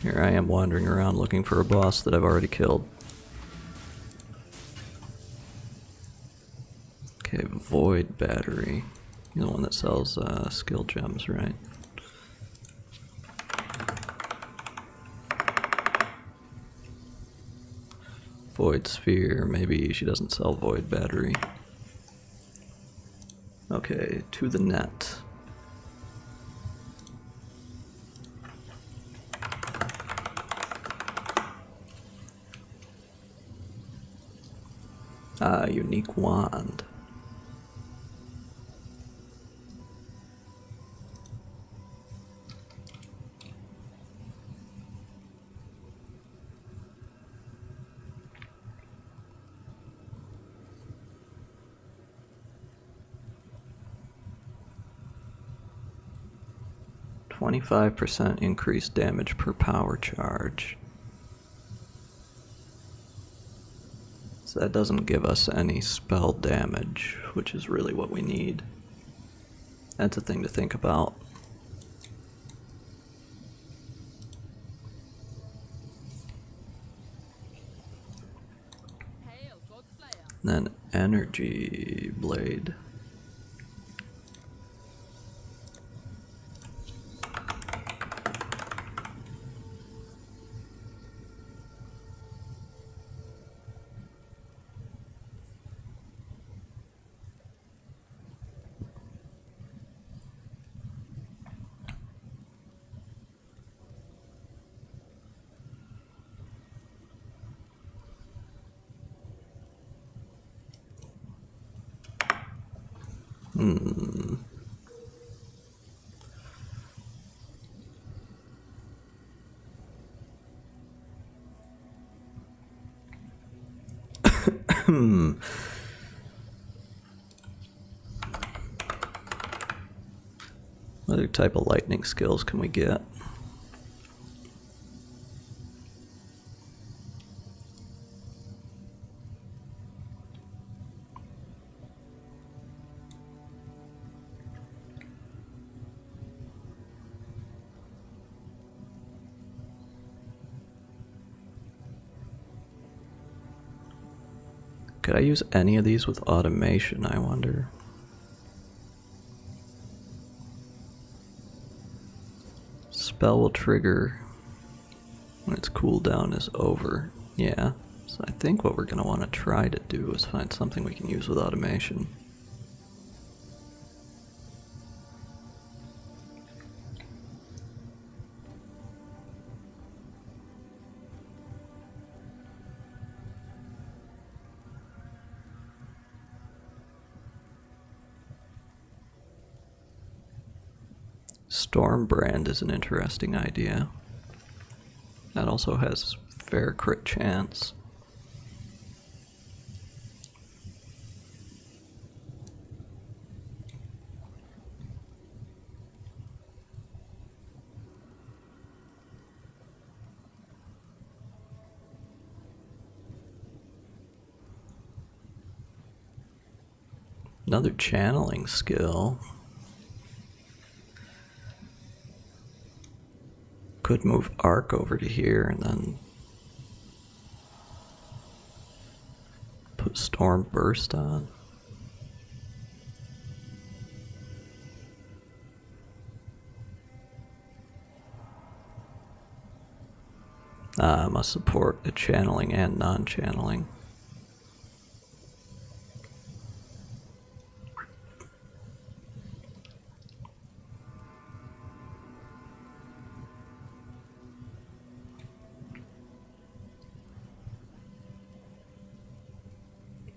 Here I am wandering around looking for a boss that I've already killed. Okay, Void Battery. You're the one that sells skill gems, right? Void Sphere. Maybe she doesn't sell Void Battery. Okay, to the net. Unique wand. %25 increased damage per power charge. So that doesn't give us any spell damage, which is really what we need. That's a thing to think about. Hail, Godslayer. Then energy blade. What other type of lightning skills can we get? Could I use any of these with automation, I wonder? Spell will trigger when its cooldown is over. Yeah, so I think what we're going to want to try to do is find something we can use with automation. Stormbrand is an interesting idea. That also has fair crit chance. Another channeling skill. Could move Arc over to here and then put Storm Burst on. Must support the channeling and non-channeling.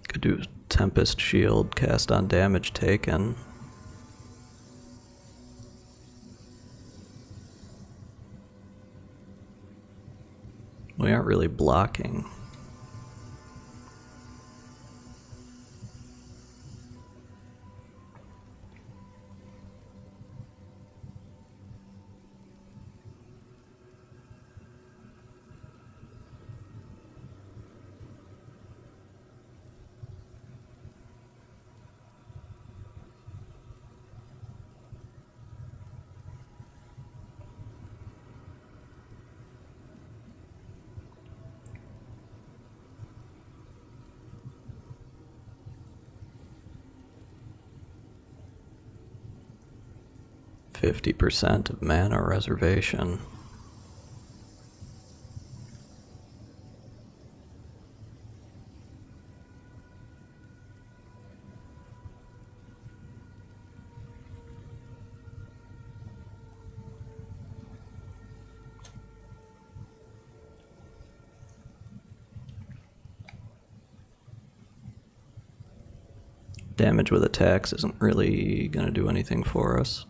Could do Tempest Shield, cast on damage taken. We aren't really blocking. %50 of mana reservation. Damage with attacks isn't really going to do anything for us.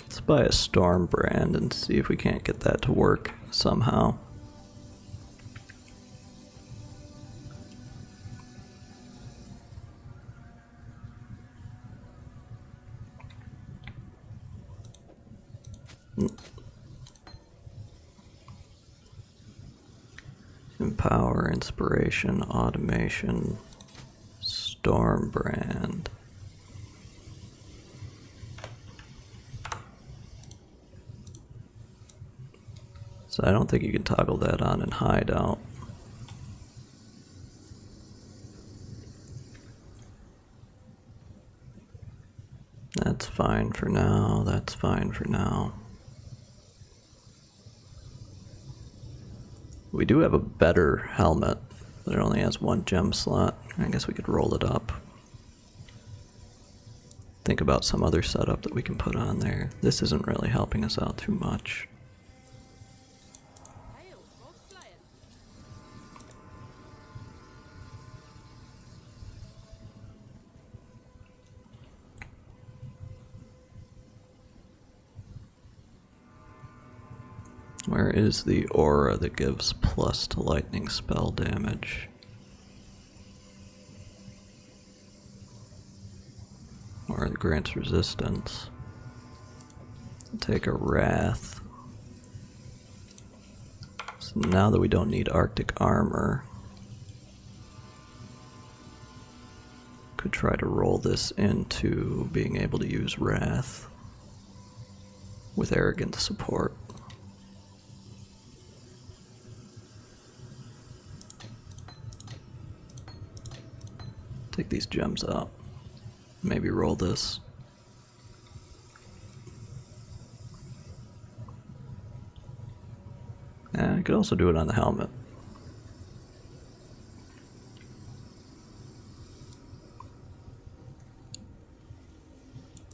Let's buy a storm brand and see if we can't get that to work somehow. Empower, inspiration, automation, storm brand. So I don't think you can toggle that on in hideout. That's fine for now, that's fine for now. We do have a better helmet, but it only has one gem slot. I guess we could roll it up. Think about some other setup that we can put on there. This isn't really helping us out too much. Hail, frog flying. Where is the aura that gives plus to lightning spell damage? Or it grants resistance. Take a wrath. So now that we don't need Arctic armor, could try to roll this into being able to use wrath with arrogant support. Take these gems out. Maybe roll this. I could also do it on the helmet.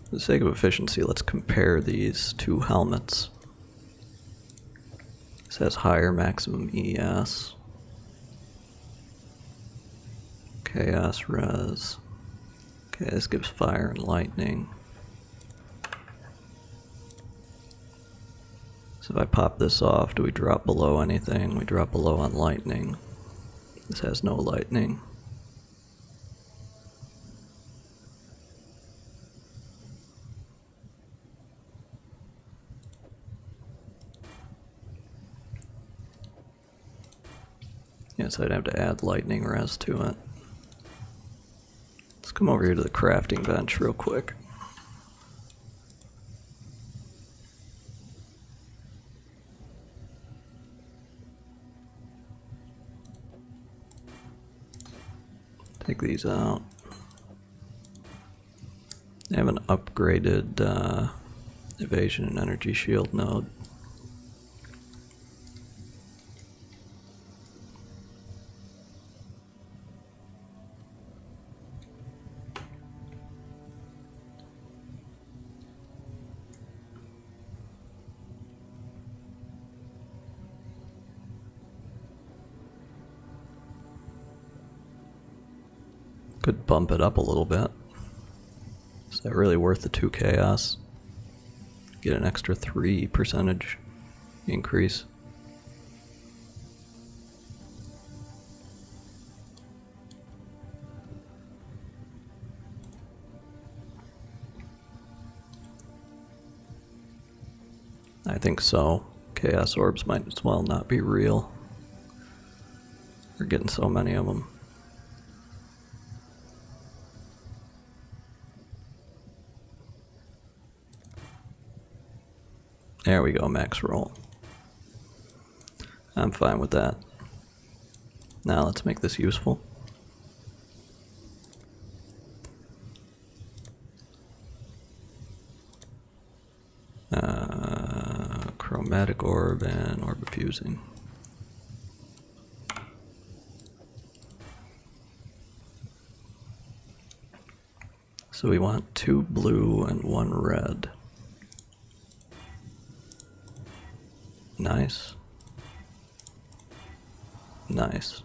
For the sake of efficiency, let's compare these two helmets. This has higher maximum ES. Chaos res. Okay, this gives fire and lightning. So if I pop this off, do we drop below anything? We drop below on lightning. This has no lightning. Yes, I'd have to add lightning res to it. Let's come over here to the crafting bench real quick. Take these out. They have an upgraded evasion and energy shield node. Could bump it up a little bit. Is that really worth the 2 chaos? Get an extra 3% increase. I think so. Chaos orbs might as well not be real. We're getting so many of them. There we go, max roll. I'm fine with that. Now let's make this useful. Chromatic orb and orb of fusing. So we want 2 blue and 1 red. Nice. Nice.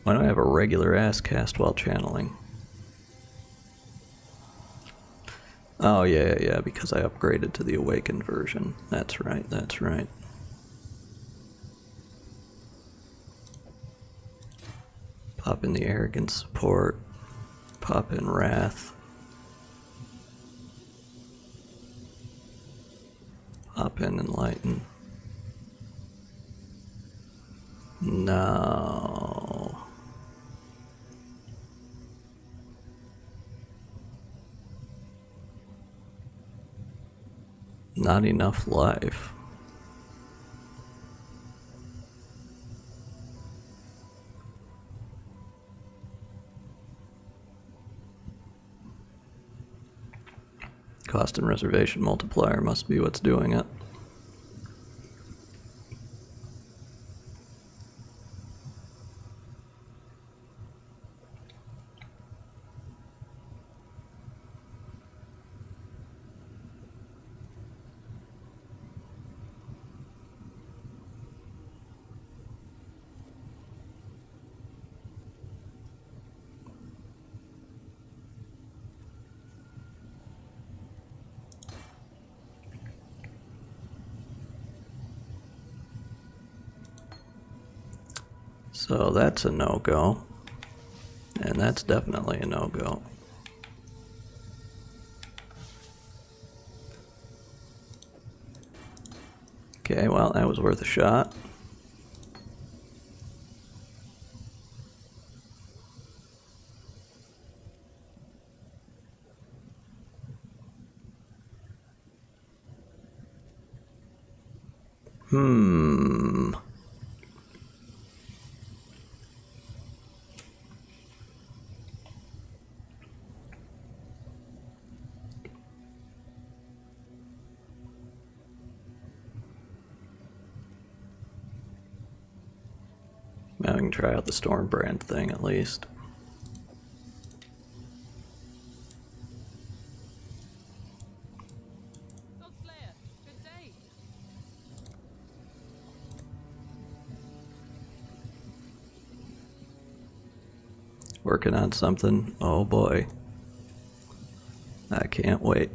Why do I have a regular ass cast while channeling? Oh yeah, because I upgraded to the awakened version. That's right, that's right. Pop in the arrogant support. Pop in wrath. Pop in enlighten. No. Not enough life. Cost and reservation multiplier must be what's doing it. So that's a no-go. And that's definitely a no-go. Okay, well, that was worth a shot. Now we can try out the Stormbrand thing at least. Godslayer, good day. Working on something. Oh boy. I can't wait.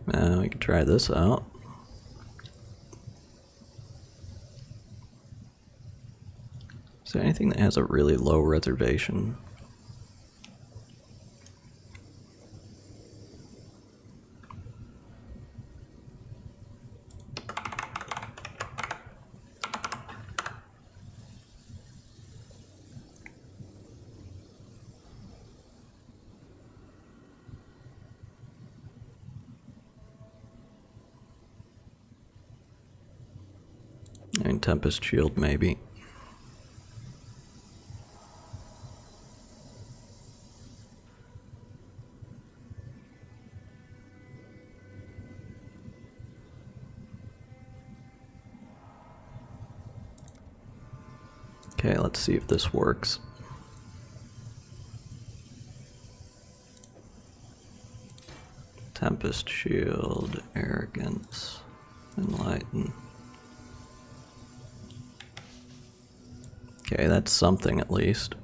Now we can try this out. Is there anything that has a really low reservation? I mean, Tempest Shield, maybe. Okay, let's see if this works. Tempest Shield, Arrogance, Enlighten. Okay, that's something at least.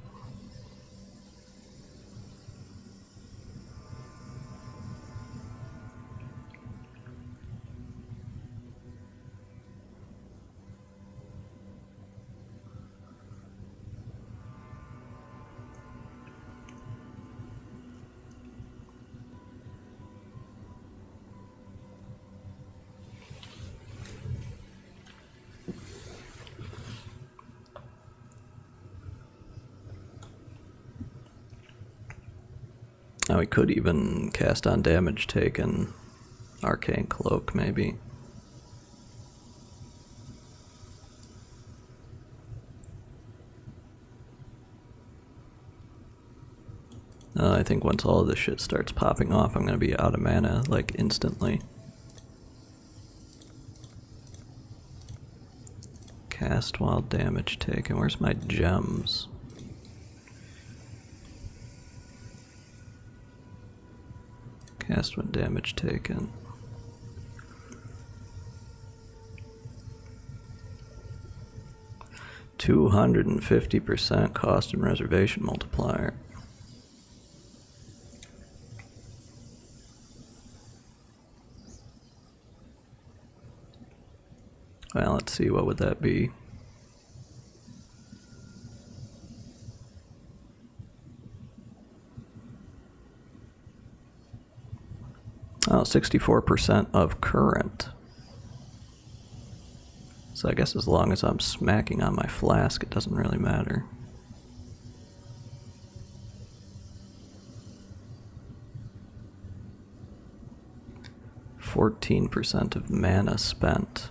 Now we could even cast on damage taken. Arcane Cloak, maybe. I think once all of this shit starts popping off, I'm gonna be out of mana, like, instantly. Cast while damage taken. Where's my gems? Cast when damage taken. $250% cost and reservation multiplier. Well, let's see, what would that be? Oh, 64% of current. So I guess as long as I'm smacking on my flask, it doesn't really matter. %14 of mana spent.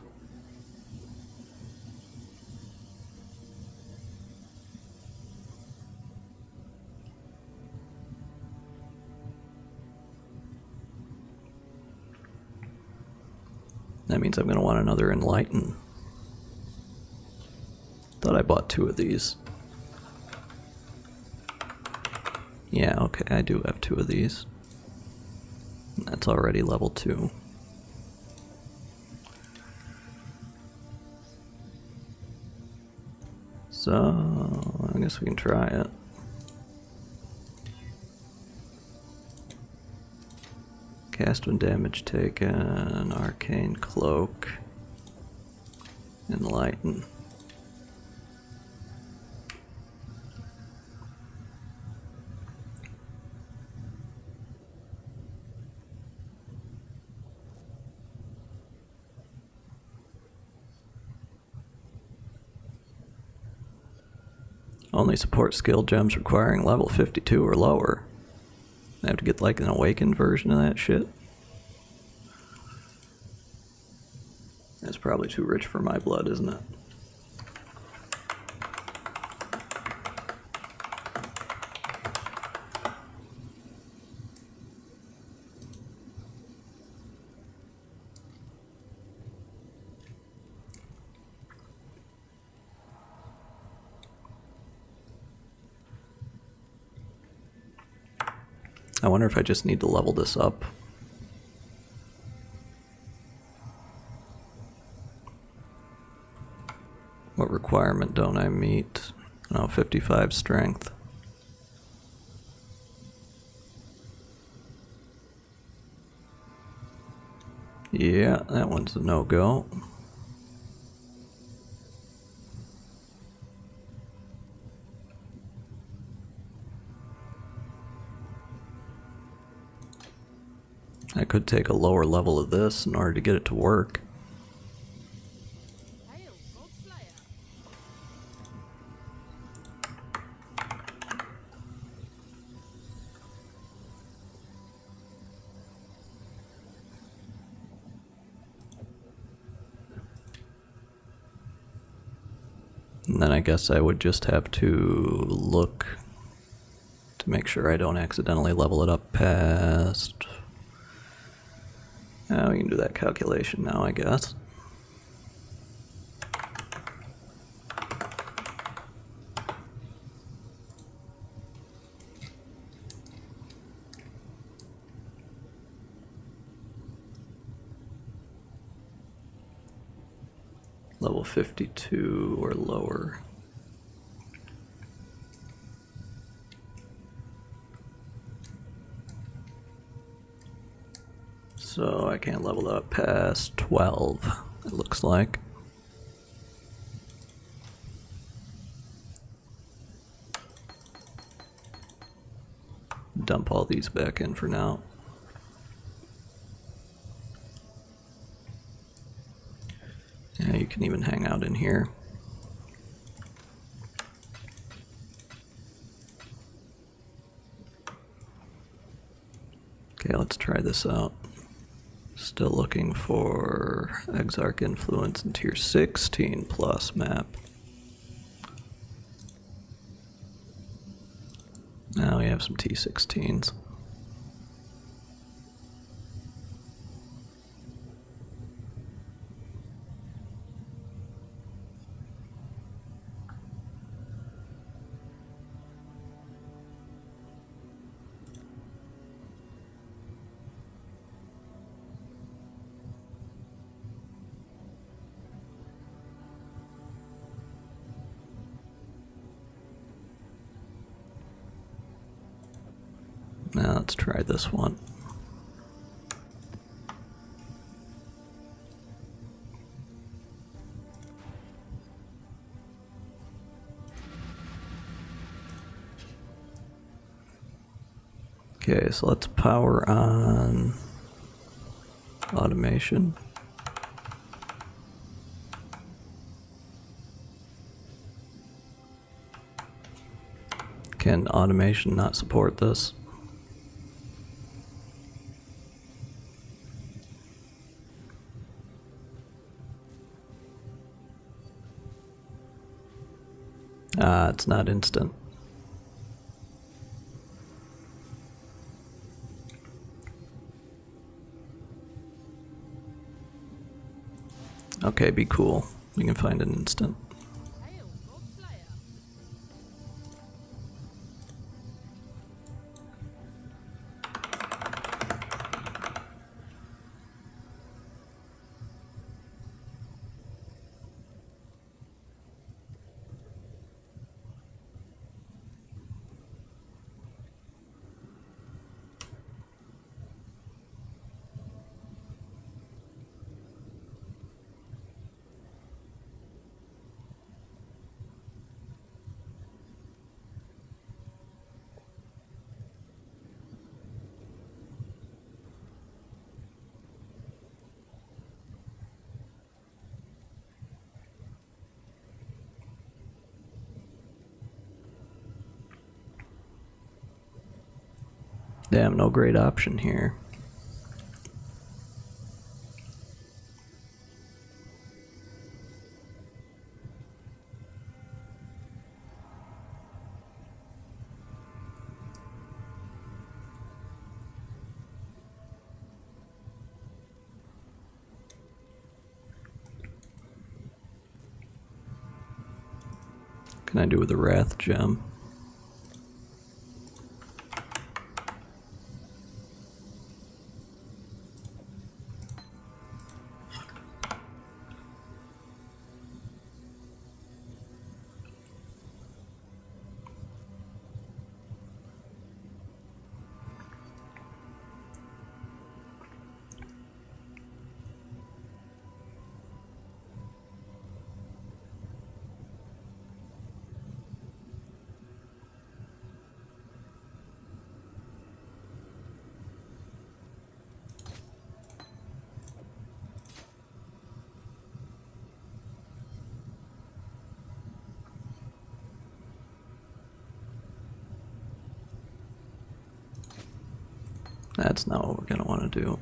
That means I'm going to want another Enlighten. Thought I bought 2 of these. Yeah, okay, I do have 2 of these. That's already level 2. So, I guess we can try it. Cast when damage taken, Arcane Cloak, Enlighten. Only support skill gems requiring level 52 or lower. I have to get like an awakened version of that shit. That's probably too rich for my blood, isn't it? I wonder if I just need to level this up. What requirement don't I meet? Oh, 55 strength. Yeah, that one's a no-go. I could take a lower level of this in order to get it to work. Hail, Godslayer. And then I guess I would just have to look to make sure I don't accidentally level it up past... Oh, we can do that calculation now, I guess. Level 52 or lower. So I can't level up past 12, it looks like. Dump all these back in for now. Yeah, you can even hang out in here. Okay, let's try this out. Still looking for Exarch Influence in Tier 16 plus map. Now we have some T16s. Now let's try this one. Okay, so let's power on automation. Can automation not support this? It's not instant. Okay, be cool. We can find an instant. Hail, God Slayer. Damn, no great option here. What can I do with the Wrath Gem? That's not what we're going to want to do.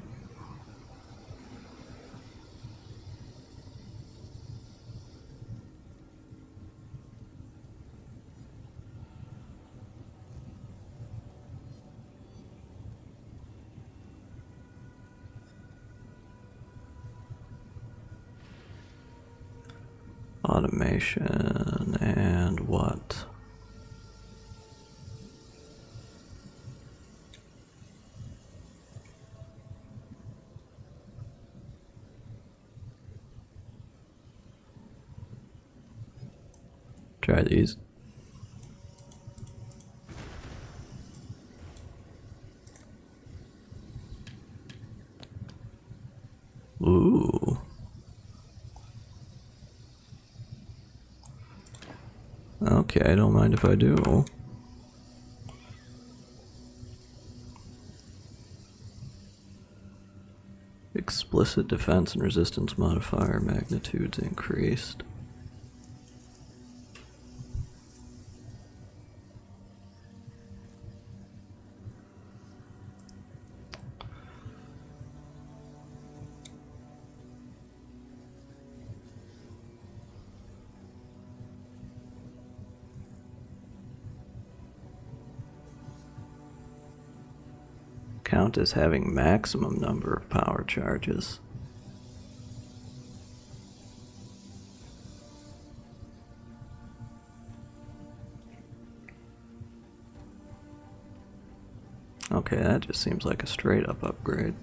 Automation and what? Try these. Ooh. Okay, I don't mind if I do. Explicit defense and resistance modifier magnitudes increased. Count as having maximum number of power charges. Okay, that just seems like a straight up upgrade.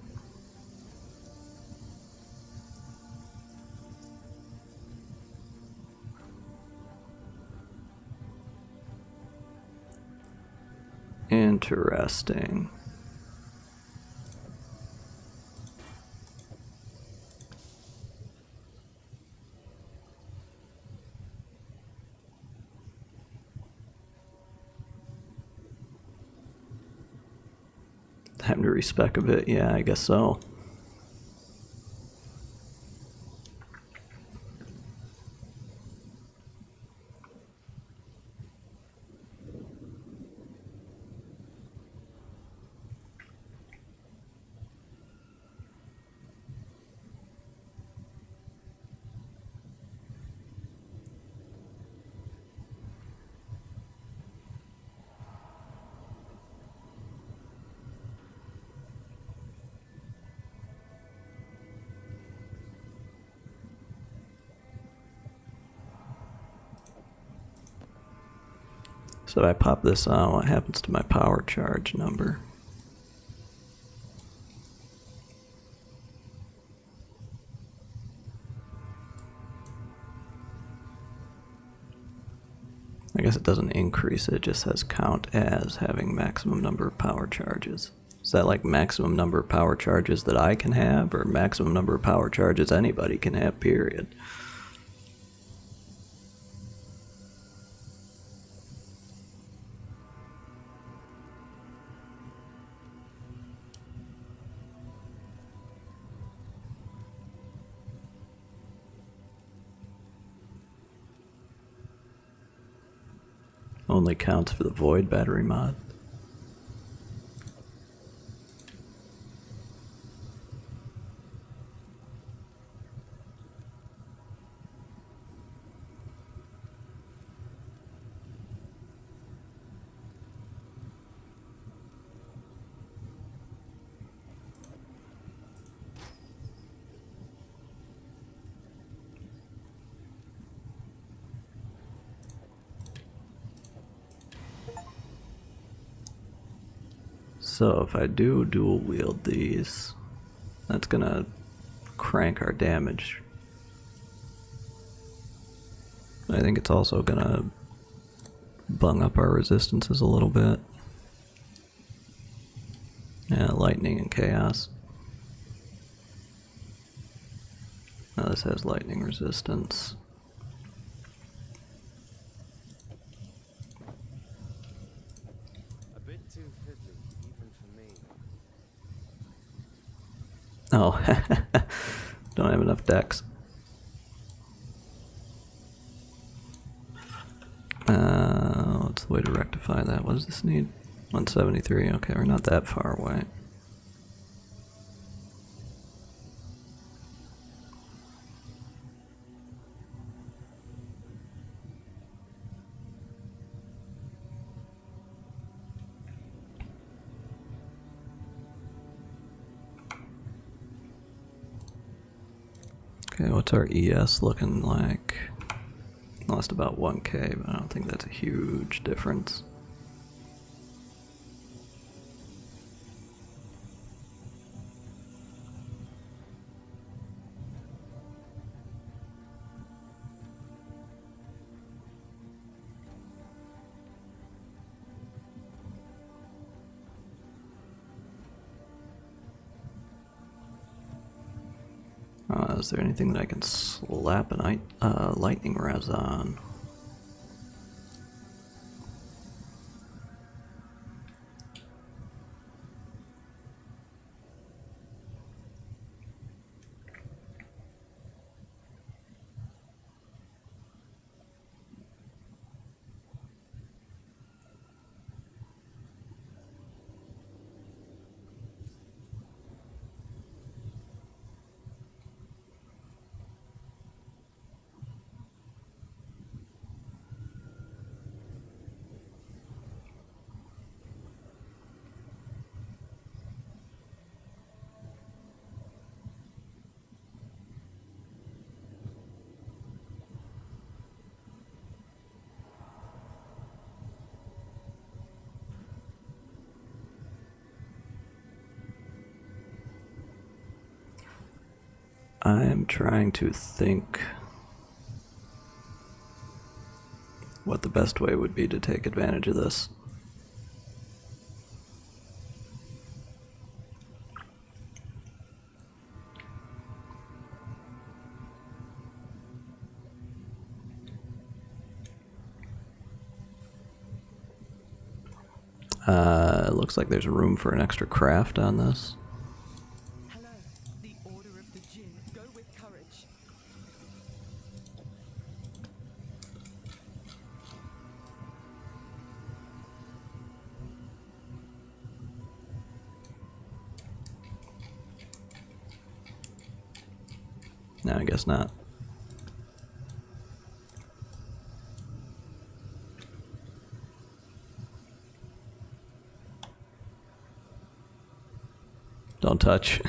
Interesting. Time to respec a bit, yeah, I guess so. So if I pop this on, what happens to my power charge number? I guess it doesn't increase, it just says count as having maximum number of power charges. Is that like maximum number of power charges that I can have, or maximum number of power charges anybody can have, period? Only counts for the void battery mod. So if I do dual wield these, that's gonna crank our damage. I think it's also gonna bung up our resistances a little bit. Yeah, lightning and chaos. Now this has lightning resistance. A bit too fiddly, even for me. Oh, don't have enough decks. What's the way to rectify that? What does this need? 173, okay, we're not that far away. Okay, what's our ES looking like? Lost about 1k, but I don't think that's a huge difference. Is there anything that I can slap a lightning res on? I'm trying to think what the best way would be to take advantage of this. It looks like there's room for an extra craft on this. Hello, the Order of the Jinn. Go with courage. No, I guess not. Don't touch.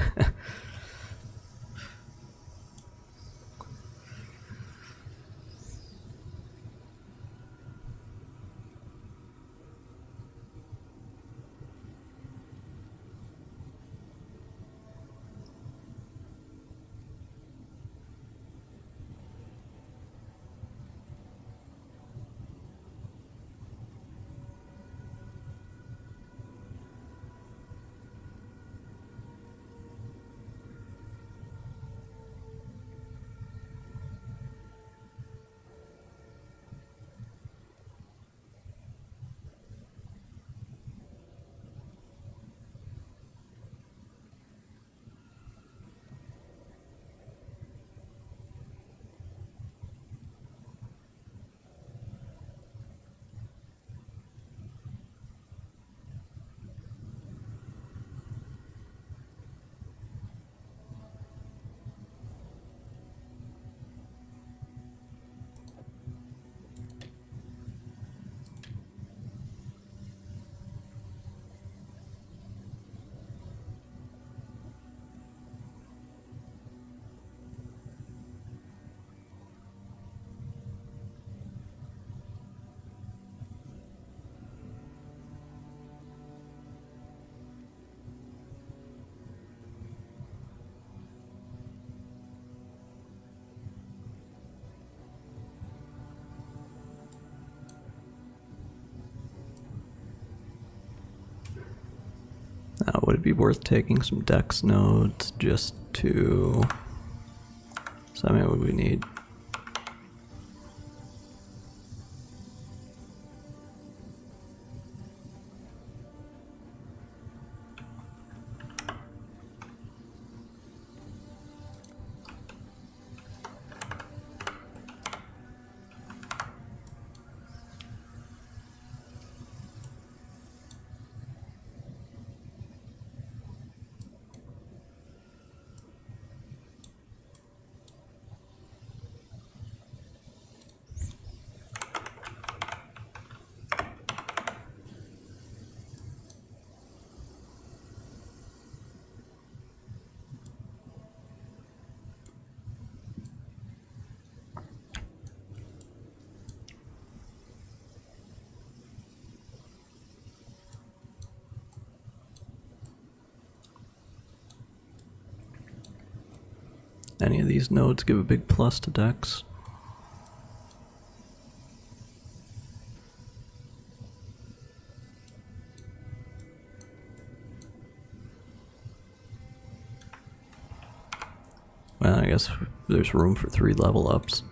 Would it be worth taking some dex nodes just to... So how many would we need? Any of these nodes give a big plus to Dex. Well, I guess there's room for 3 level ups.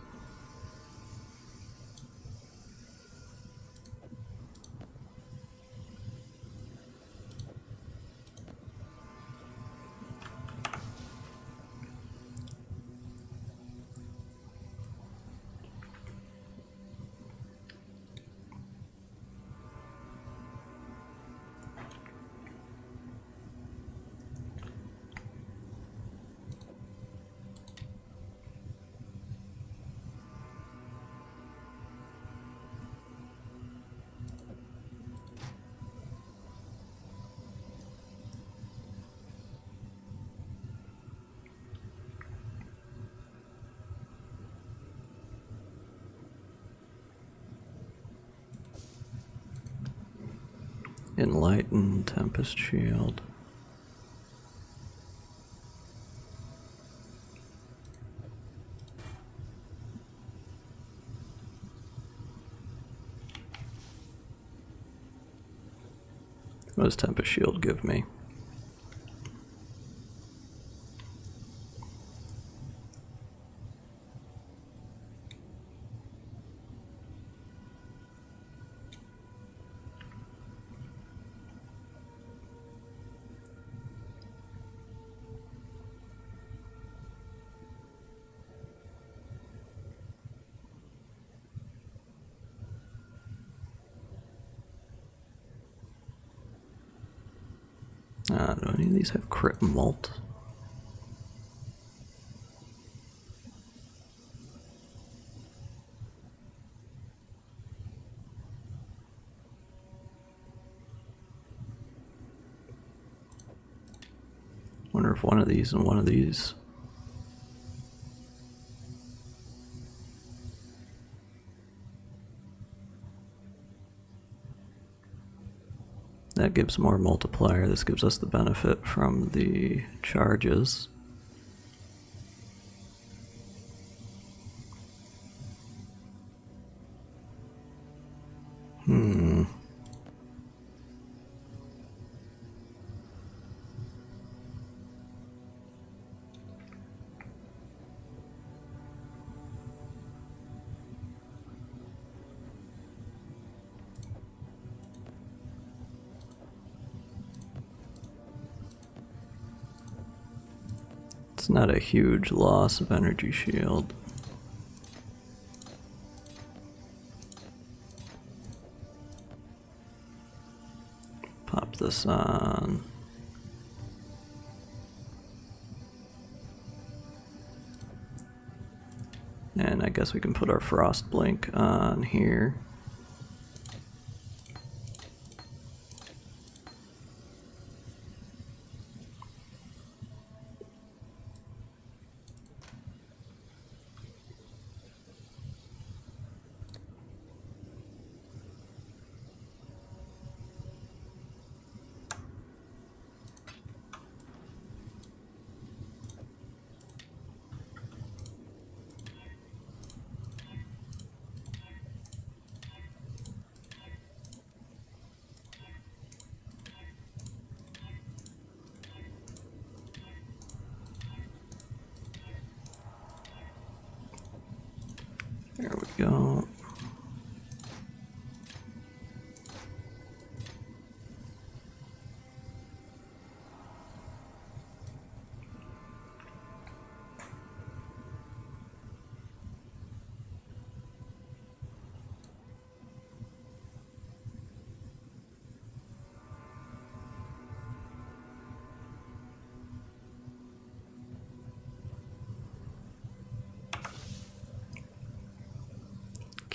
Enlighten, Tempest Shield. What does Tempest Shield give me? Do any of these have crit mult? Wonder if one of these and one of these. That gives more multiplier. This gives us the benefit from the charges. It's not a huge loss of energy shield. Pop this on. And I guess we can put our Frost Blink on here. There we go.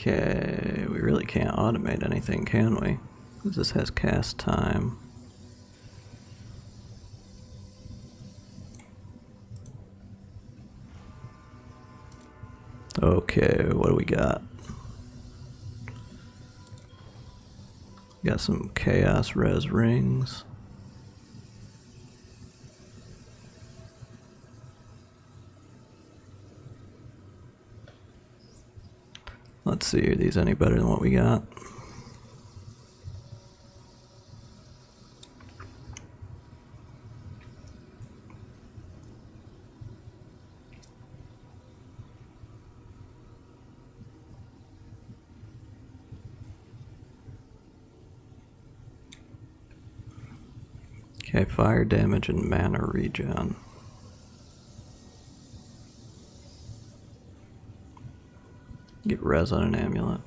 Okay, we really can't automate anything, can we? Because this has cast time. Okay, what do we got? Got some Chaos Res rings. Let's see, are these any better than what we got? Okay, fire damage and mana regen. Get res on an amulet.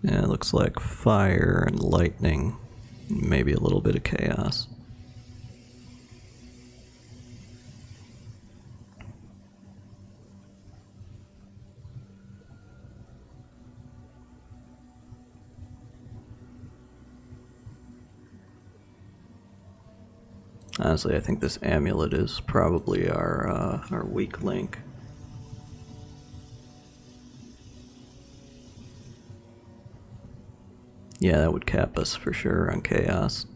Yeah, it looks like fire and lightning, maybe a little bit of chaos. Honestly, I think this amulet is probably our weak link. Yeah, that would cap us for sure on chaos.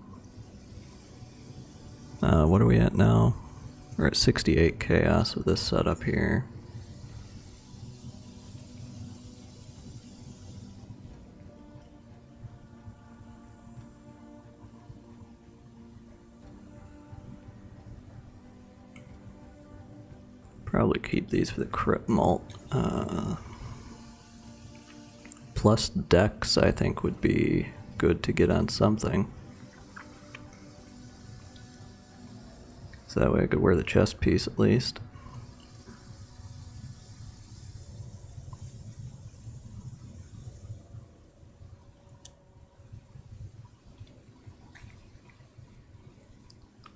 What are we at now? We're at 68 chaos with this setup here. Probably keep these for the crit mult. Plus dex, I think, would be good to get on something. So that way I could wear the chest piece at least.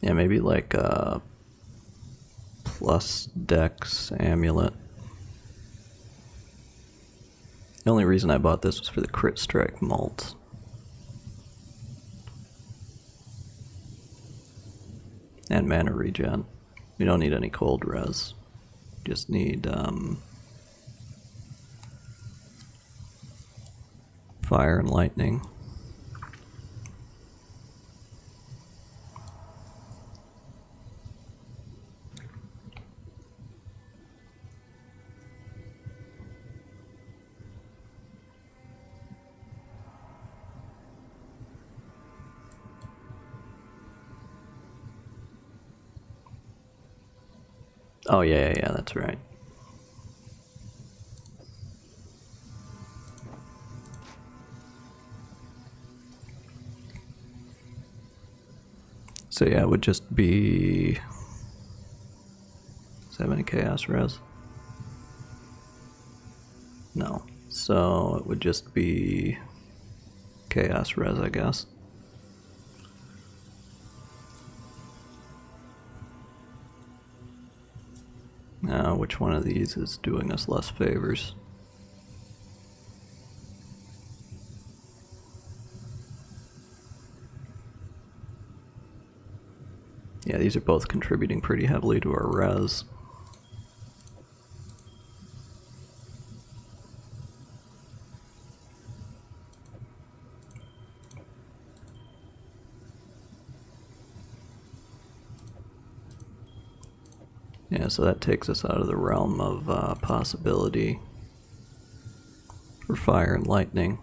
Yeah, maybe like a plus dex amulet. The only reason I bought this was for the crit strike mult. And mana regen. We don't need any cold res. Just need fire and lightning. Oh yeah, that's right. So yeah, it would just be... Does it have any chaos res? No. So it would just be chaos res, I guess. Now, which one of these is doing us less favors? Yeah, these are both contributing pretty heavily to our res. Yeah, so that takes us out of the realm of possibility for fire and lightning.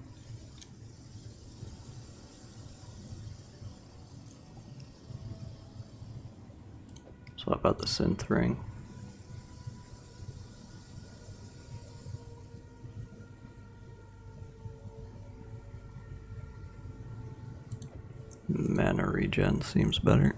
Swap out the synth ring. Mana regen seems better.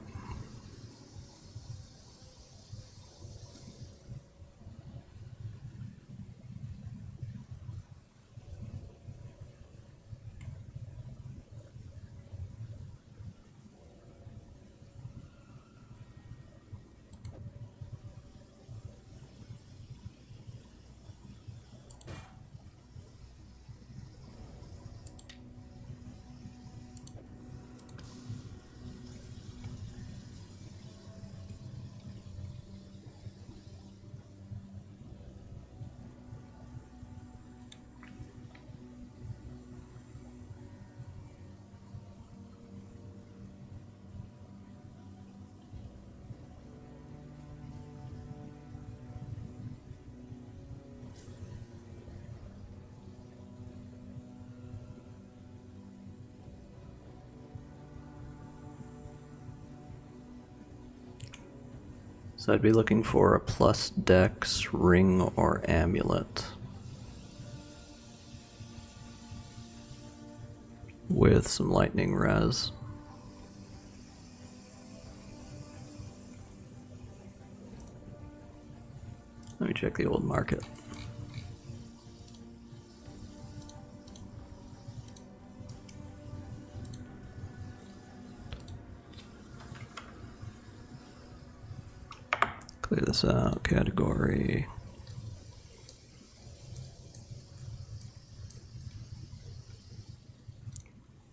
So I'd be looking for a plus dex, ring, or amulet. With some lightning res. Let me check the old market. Clear this out, category.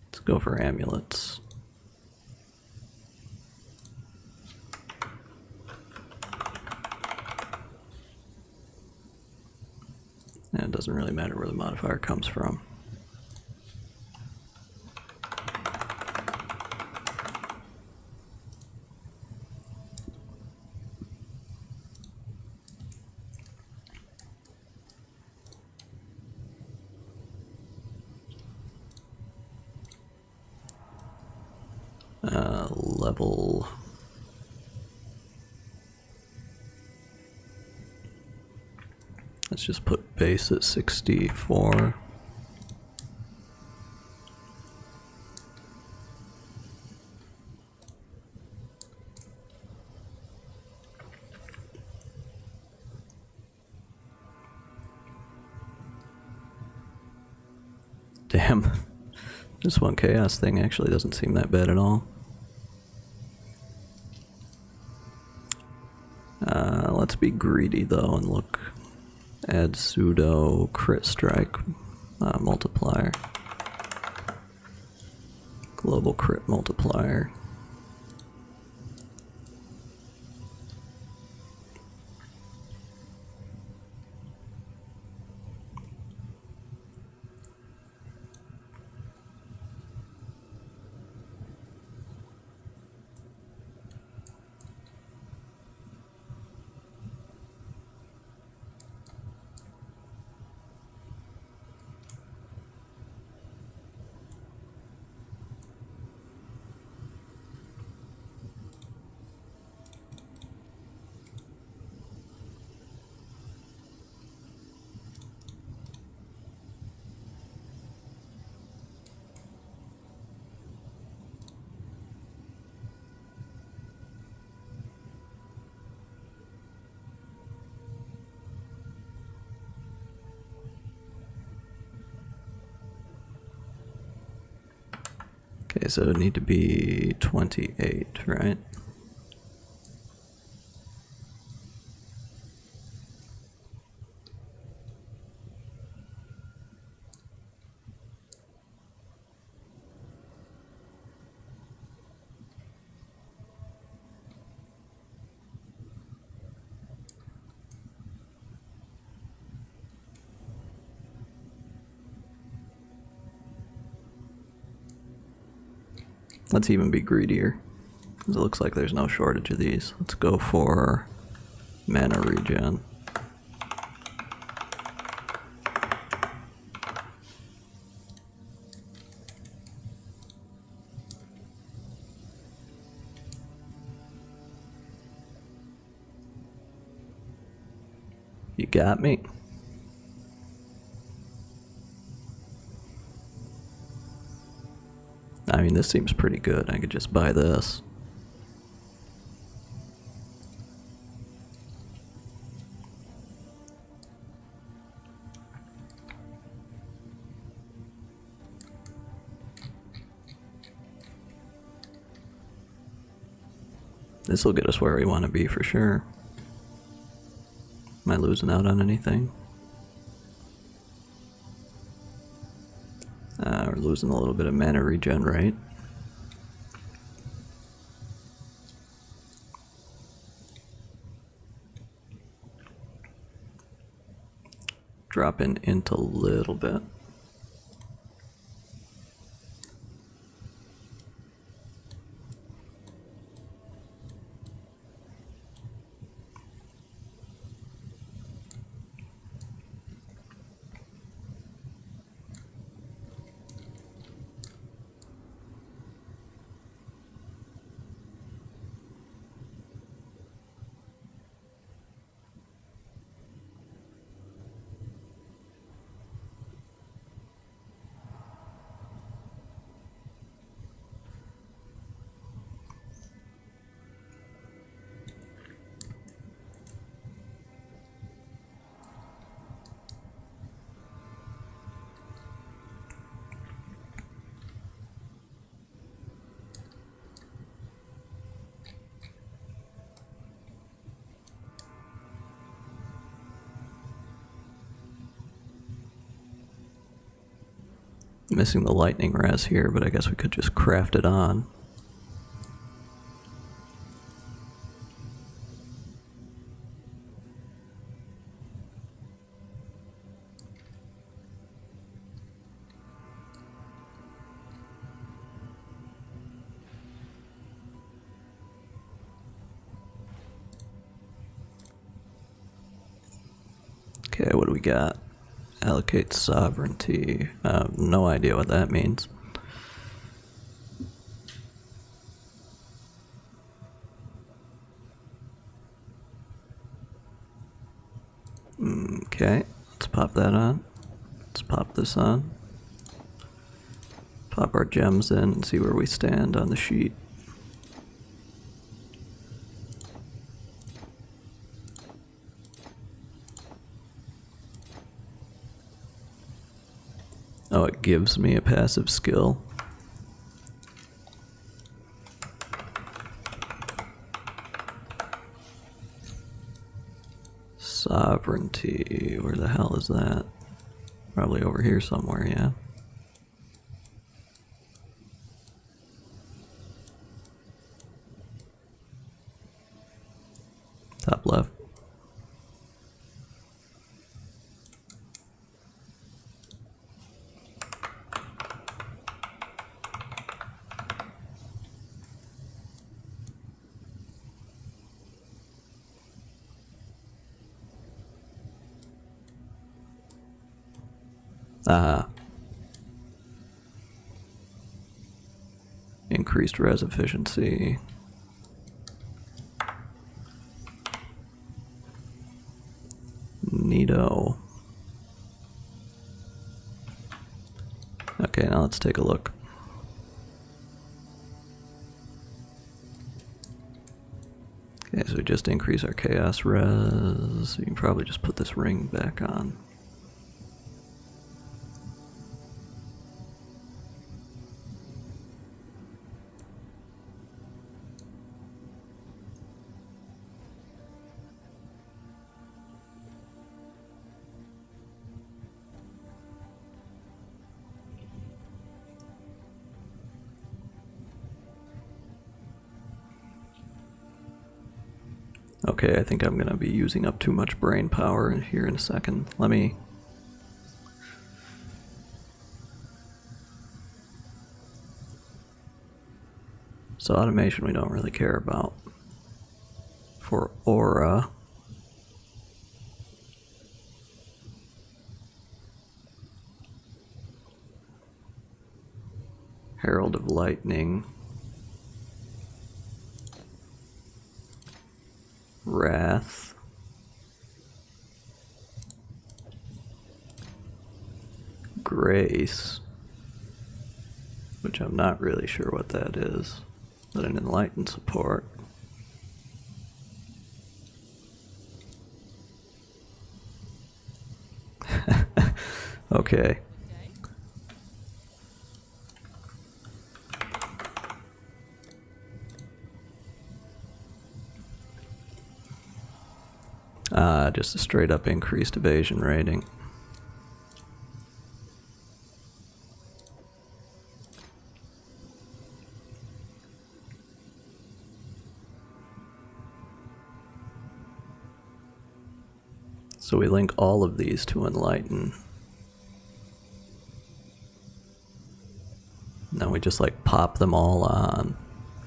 Let's go for amulets. And it doesn't really matter where the modifier comes from. Level. Let's just put base at 64. Damn. This one chaos thing actually doesn't seem that bad at all. Let's be greedy though and look. Add pseudo crit strike multiplier. Global crit multiplier. Okay, so it would need to be 28, right? Let's even be greedier, because it looks like there's no shortage of these. Let's go for mana regen. You got me. I mean, this seems pretty good. I could just buy this. This will get us where we want to be for sure. Am I losing out on anything? We're losing a little bit of mana regen, right? Dropping into a little bit. Missing the lightning res here, but I guess we could just craft it on. Okay, what do we got? Allocate sovereignty. No idea what that means. Okay, let's pop that on. Let's pop this on. Pop our gems in and see where we stand on the sheet. Oh, it gives me a passive skill. Sovereignty, where the hell is that? Probably over here somewhere, yeah. Top left. Increased res efficiency. Neato. Okay, now let's take a look. Okay, so we just increase our chaos res. You can probably just put this ring back on. Okay, I think I'm gonna be using up too much brain power here in a second. Let me... So automation we don't really care about. For aura... Herald of Lightning... Wrath. Grace. Which I'm not really sure what that is. But an enlightened support. Okay. Just a straight up increased evasion rating. So we link all of these to enlighten. Now we just like pop them all on,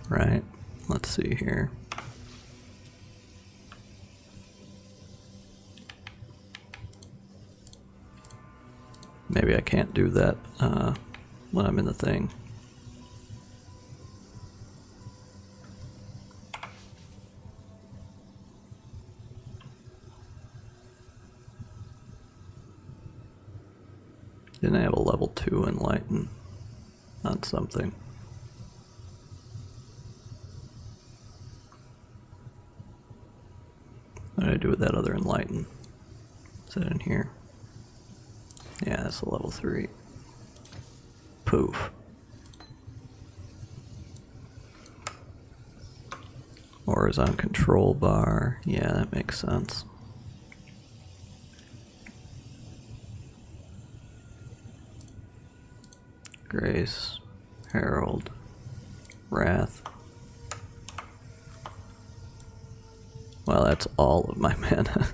right? Let's see here. Maybe I can't do that when I'm in the thing. Didn't I have a level 2 enlighten on something? What did I do with that other enlighten? Is that in here? Yeah, that's a level 3. Poof. Horizon control bar. Yeah, that makes sense. Grace, Herald, Wrath. Well, that's all of my mana.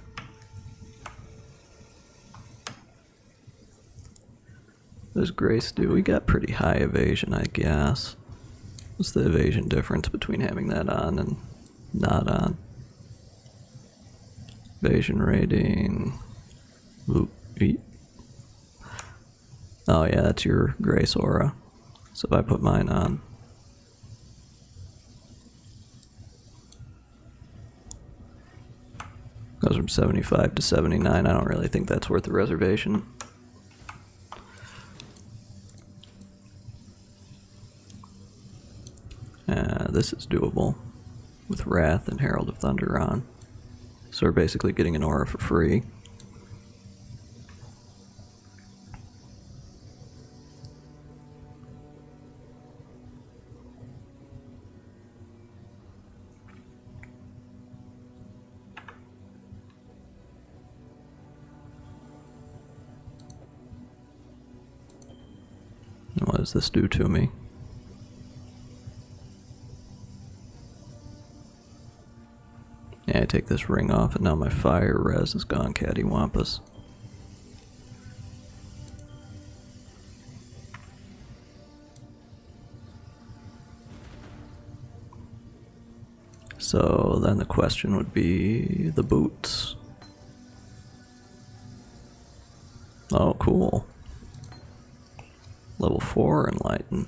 What does Grace do? We got pretty high evasion, I guess. What's the evasion difference between having that on and not on? Evasion rating. Ooh, eat. Oh yeah, that's your Grace aura. So if I put mine on. Goes from 75 to 79. I don't really think that's worth the reservation. This is doable with Wrath and Herald of Thunder on. So we're basically getting an aura for free. What does this do to me? Yeah, I take this ring off and now my fire res is gone cattywampus. So then the question would be the boots. Oh, cool. Level 4 Enlighten.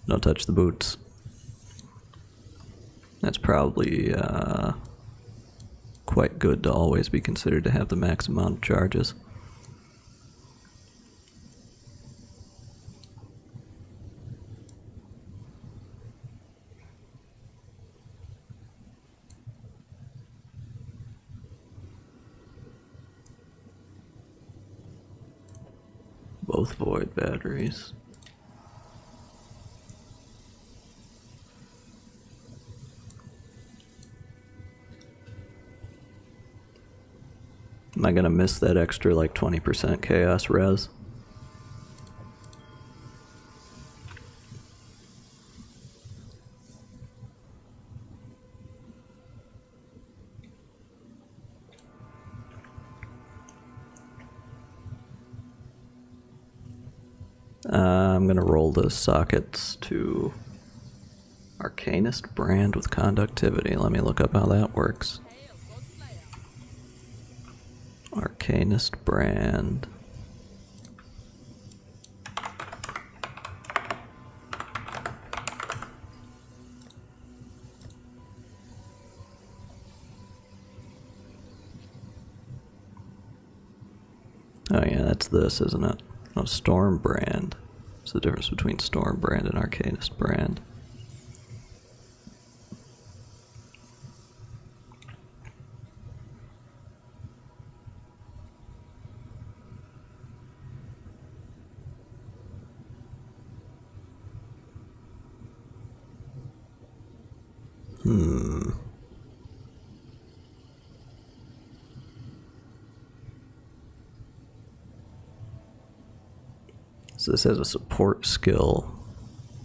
Don't touch the boots. That's probably quite good to always be considered to have the max amount of charges. Both void batteries. Am I gonna miss that extra like 20% chaos res? I'm gonna roll the sockets to Arcanist Brand with Conductivity. Let me look up how that works. Arcanist Brand. Oh yeah, that's this, isn't it? Oh, Storm Brand. What's the difference between Storm Brand and Arcanist Brand? So this has a support skill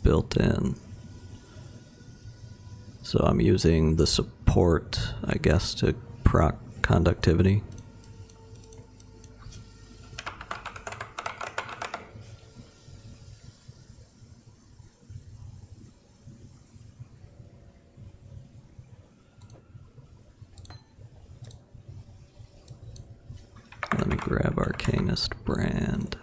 built in. So I'm using the support, I guess, to proc conductivity. Let me grab Arcanist Brand.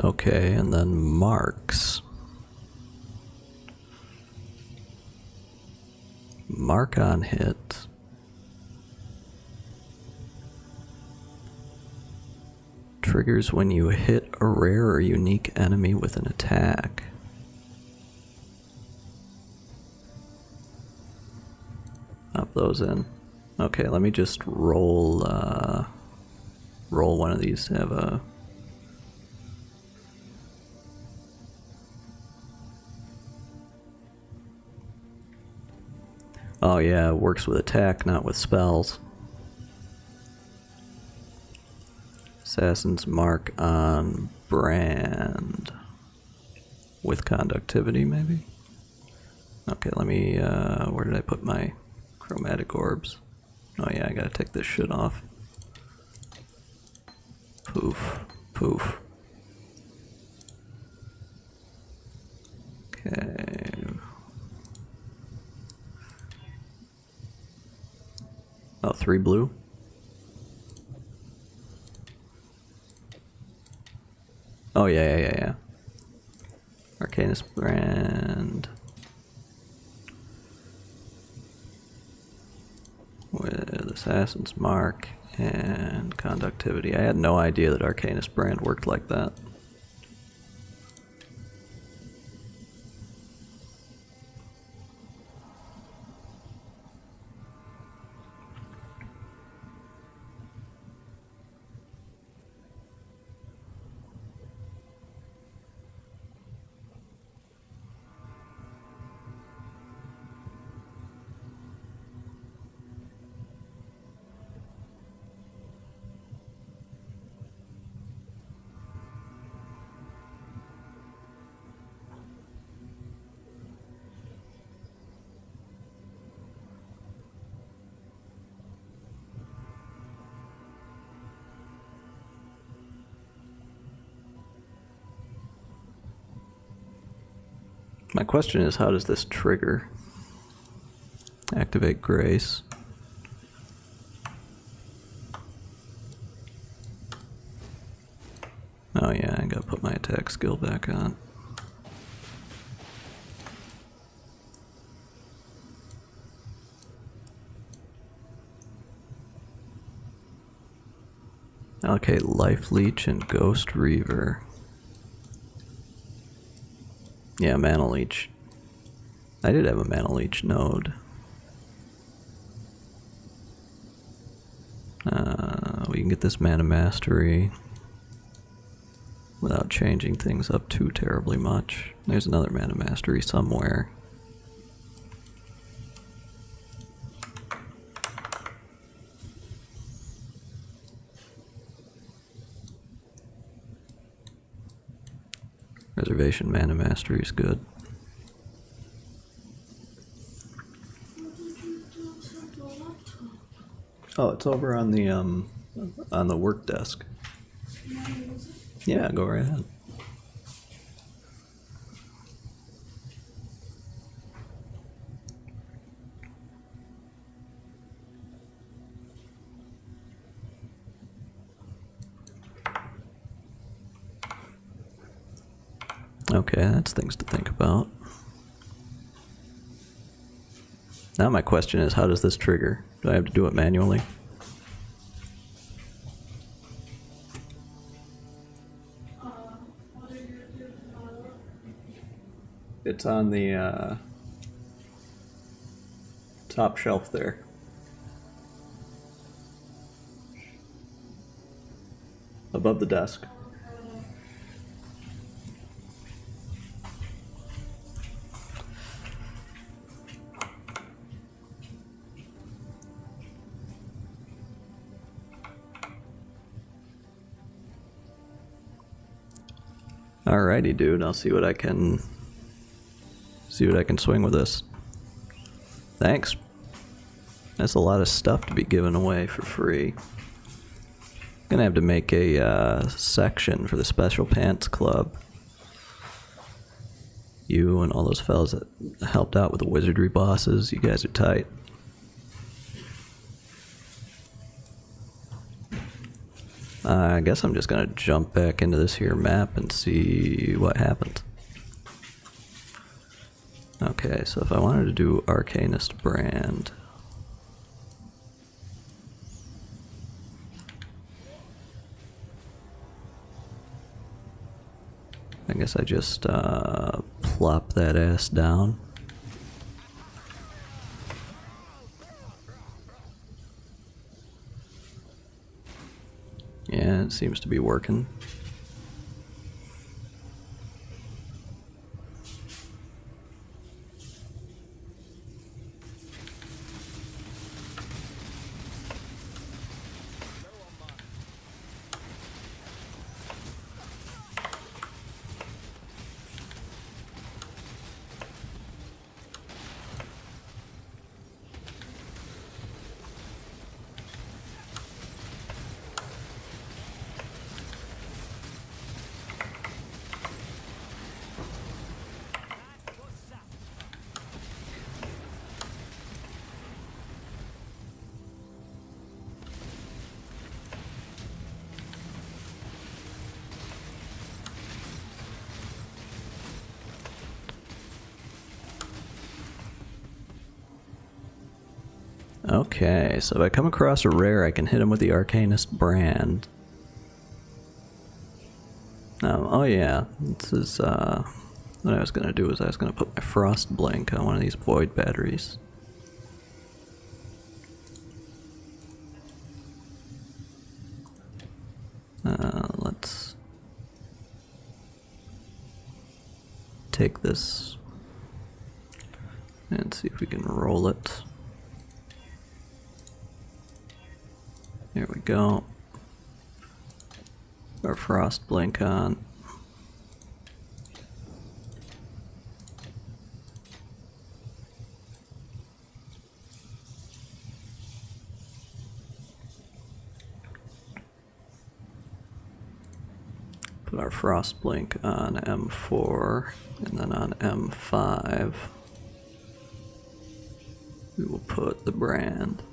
Okay, and then marks. mark on hit. Triggers when you hit a rare or unique enemy with an attack. Up those in. Okay, let me just roll roll one of these to have a... Oh yeah, it works with attack, not with spells. Assassin's Mark on brand. With conductivity, maybe? Okay, let me, where did I put my chromatic orbs? Oh yeah, I gotta take this shit off. Poof, poof. Okay. Oh, 3 blue? Oh yeah. Arcanus brand. With Assassin's Mark and conductivity. I had no idea that Arcanus brand worked like that. My question is, how does this trigger? Activate Grace. Oh yeah, I gotta put my attack skill back on. Allocate Life Leech and Ghost Reaver. Yeah, Mana Leech. I did have a Mana Leech node. We can get this Mana Mastery without changing things up too terribly much. There's another Mana Mastery somewhere. Reservation Mana Mastery is good. Oh, it's over on the work desk. Yeah, go right ahead. Okay, that's things to think about. Now my question is, how does this trigger? Do I have to do it manually? It's on the top shelf there. Above the desk. Alrighty, dude. I'll see what I can swing with this. Thanks. That's a lot of stuff to be given away for free. Gonna have to make a section for the Special Pants Club. You and all those fellas that helped out with the wizardry bosses, you guys are tight. I guess I'm just gonna jump back into this here map and see what happens. Okay, so if I wanted to do Arcanist Brand, I guess I just plop that ass down. Yeah, it seems to be working. Okay, so if I come across a rare, I can hit him with the Arcanist Brand. Oh yeah, this is, what I was gonna do is I was gonna put my Frost Blink on one of these Void Batteries. Let's take this and see if we can roll it. There we go. Our Frost Blink on. Put our Frost Blink on M4, and then on M5 we will put the brand.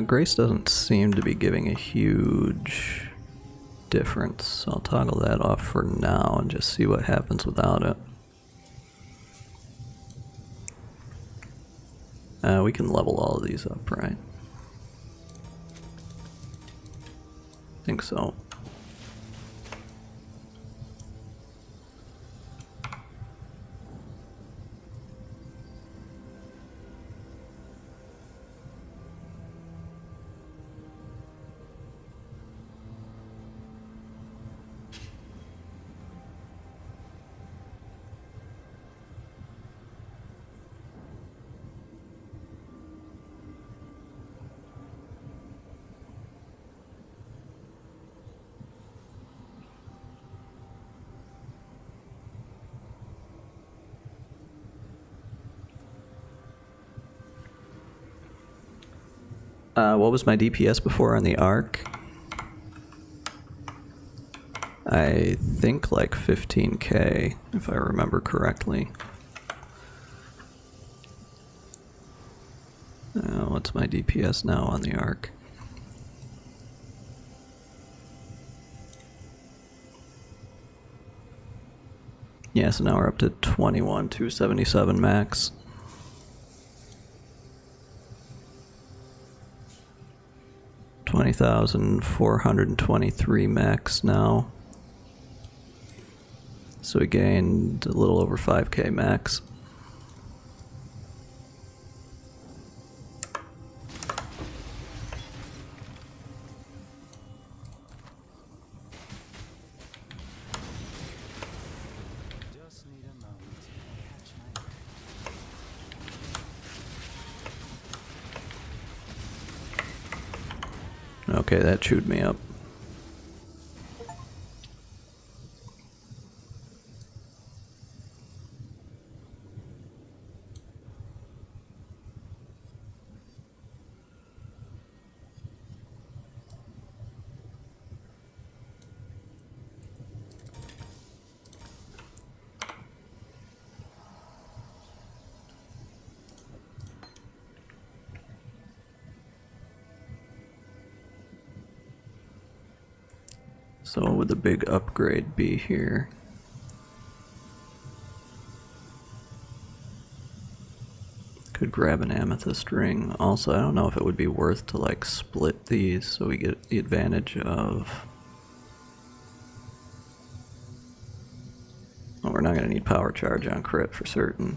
Grace doesn't seem to be giving a huge difference, so I'll toggle that off for now and just see what happens without it. We can level all of these up, right? I think so. What was my DPS before on the Arc? I think like 15k, if I remember correctly. What's my DPS now on the Arc? Yeah, so now we're up to 21,277 max. $20,423 max now. So we gained a little over 5k max. Just need a moment to catch my breath. Okay, that chewed me up. So what would the big upgrade be here? Could grab an amethyst ring. Also, I don't know if it would be worth to like split these so we get the advantage of... Well, we're not going to need power charge on crit for certain.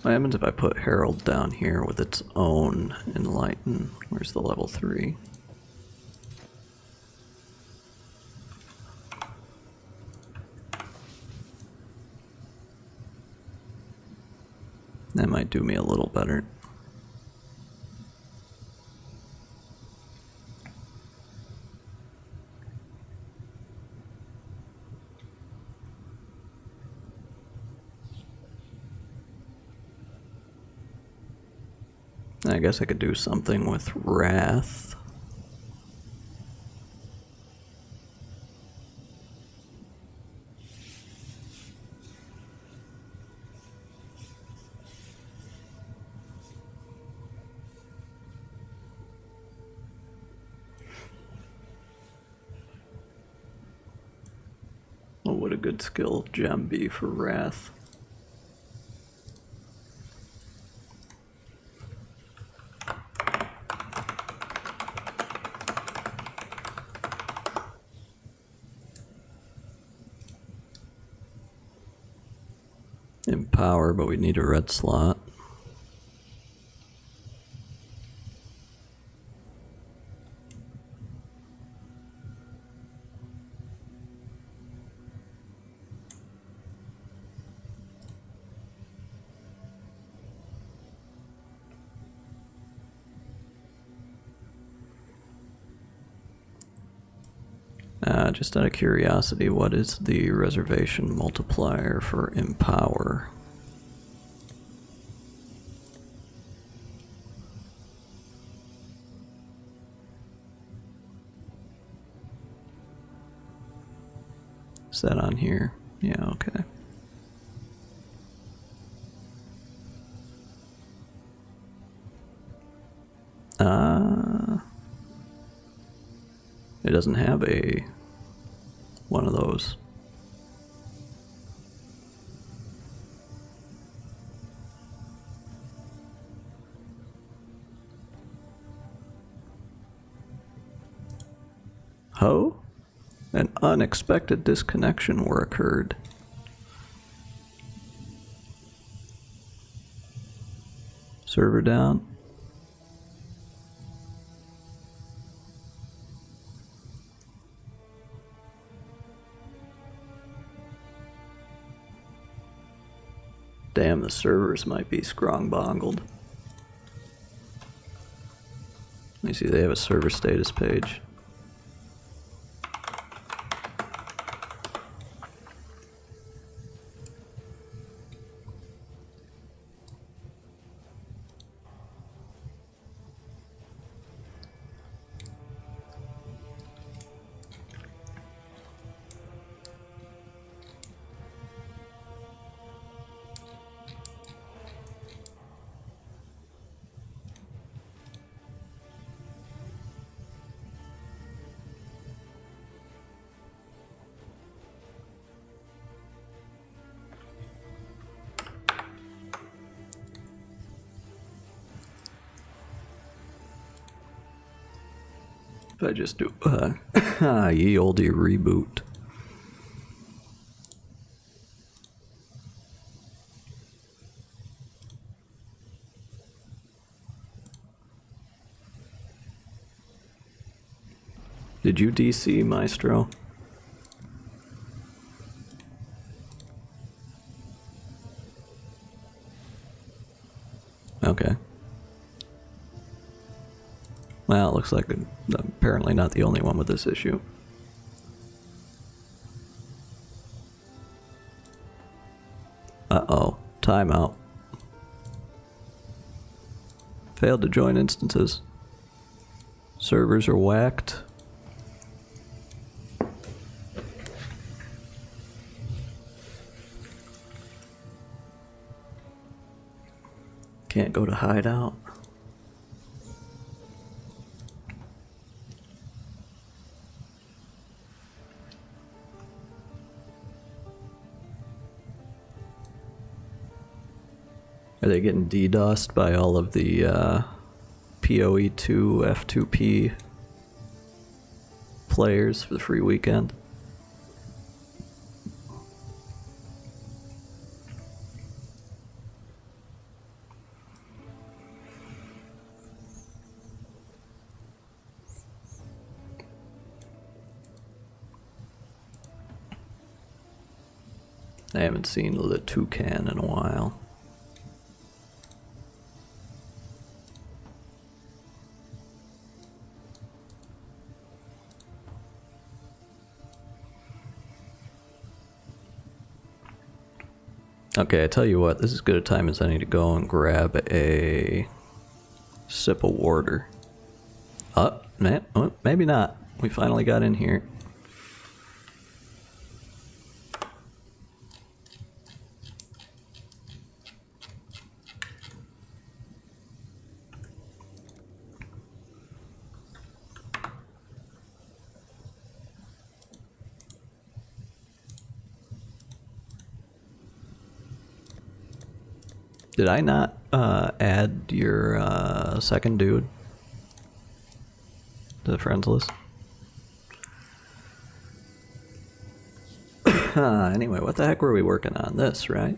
What happens if I put Herald down here with its own Enlighten? Where's the level 3? That might do me a little better. I guess I could do something with Wrath. What would a good skill gem be for Wrath? Empower, but we need a red slot. Just out of curiosity, what is the reservation multiplier for Empower? Is that on here? Yeah, okay. It doesn't have a one of those. Ho? An unexpected disconnection were occurred. Server down. Damn, the servers might be strong-bongled. Let me see, they have a server status page. If I just do ye olde reboot. Did you DC, Maestro? Okay. Well, it looks like I'm apparently not the only one with this issue. Uh-oh. Timeout. Failed to join instances. Servers are whacked. Can't go to hideout. Are they getting DDoSed by all of the PoE 2 F2P players for the free weekend? I haven't seen the toucan in a while. Okay, I tell you what, this is as good a time as any to go and grab a sip of water. Oh, man, oh, maybe not. We finally got in here. Did I not add your second dude to the friends list? Anyway, what the heck were we working on? This, right?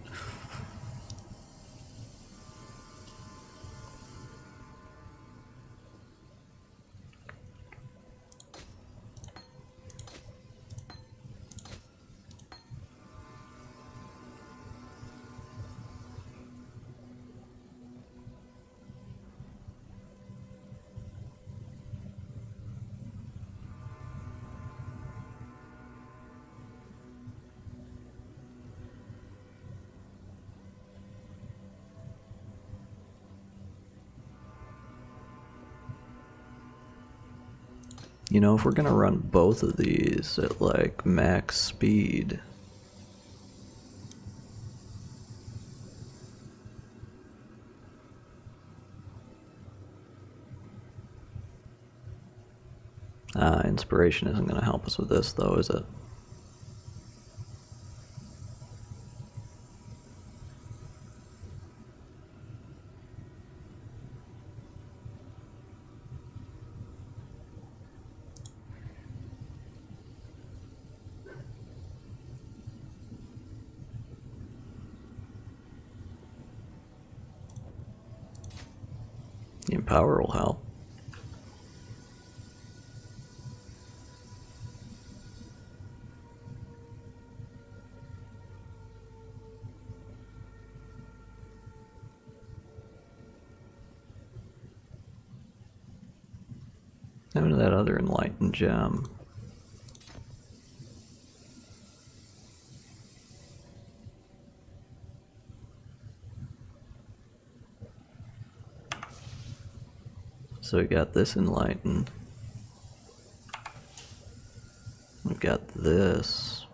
You know, if we're gonna run both of these at like max speed, inspiration isn't gonna help us with this though, is it? The empower will help. How to that other enlightened gem? So we got this enlightened. We've got this.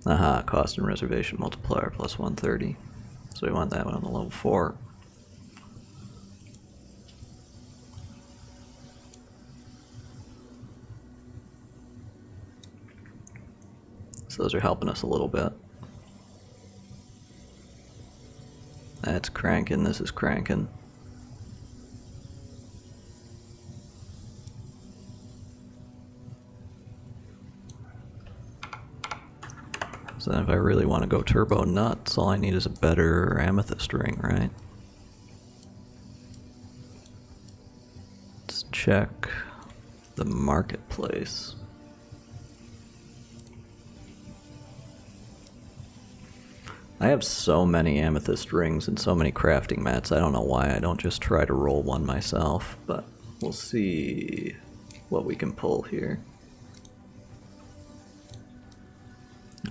Aha, cost and reservation multiplier plus 130. So we want that one on the level 4. So those are helping us a little bit. That's cranking, this is cranking. So then if I really want to go turbo nuts, all I need is a better amethyst ring, right? Let's check the marketplace. I have so many amethyst rings and so many crafting mats, I don't know why I don't just try to roll one myself, but we'll see what we can pull here.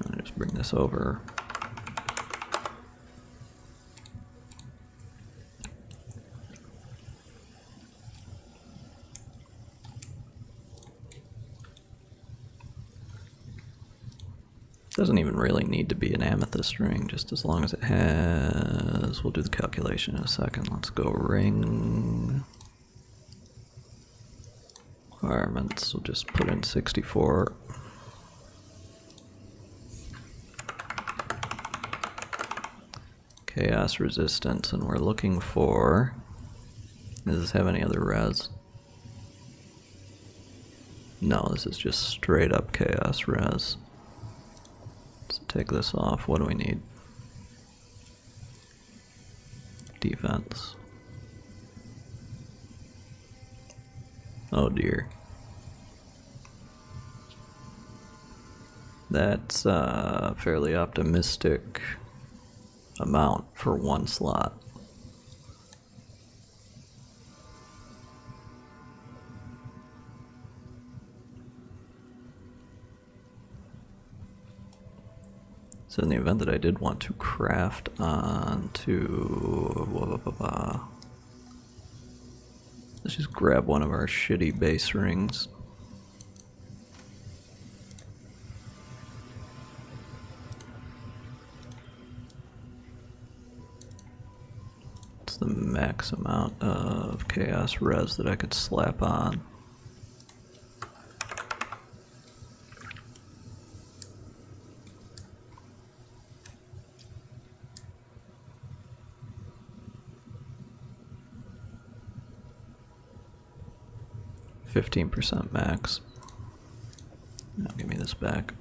I'll just bring this over. Doesn't even really need to be an amethyst ring, just as long as it has... We'll do the calculation in a second. Let's go ring... Requirements, we'll just put in 64. Chaos resistance, and we're looking for... Does this have any other res? No, this is just straight up chaos res. Let's take this off. What do we need? Defense. Oh dear. That's a fairly optimistic amount for one slot. So in the event that I did want to craft onto... Let's just grab one of our shitty base rings. It's the max amount of chaos res that I could slap on. %, max. Now give me this back.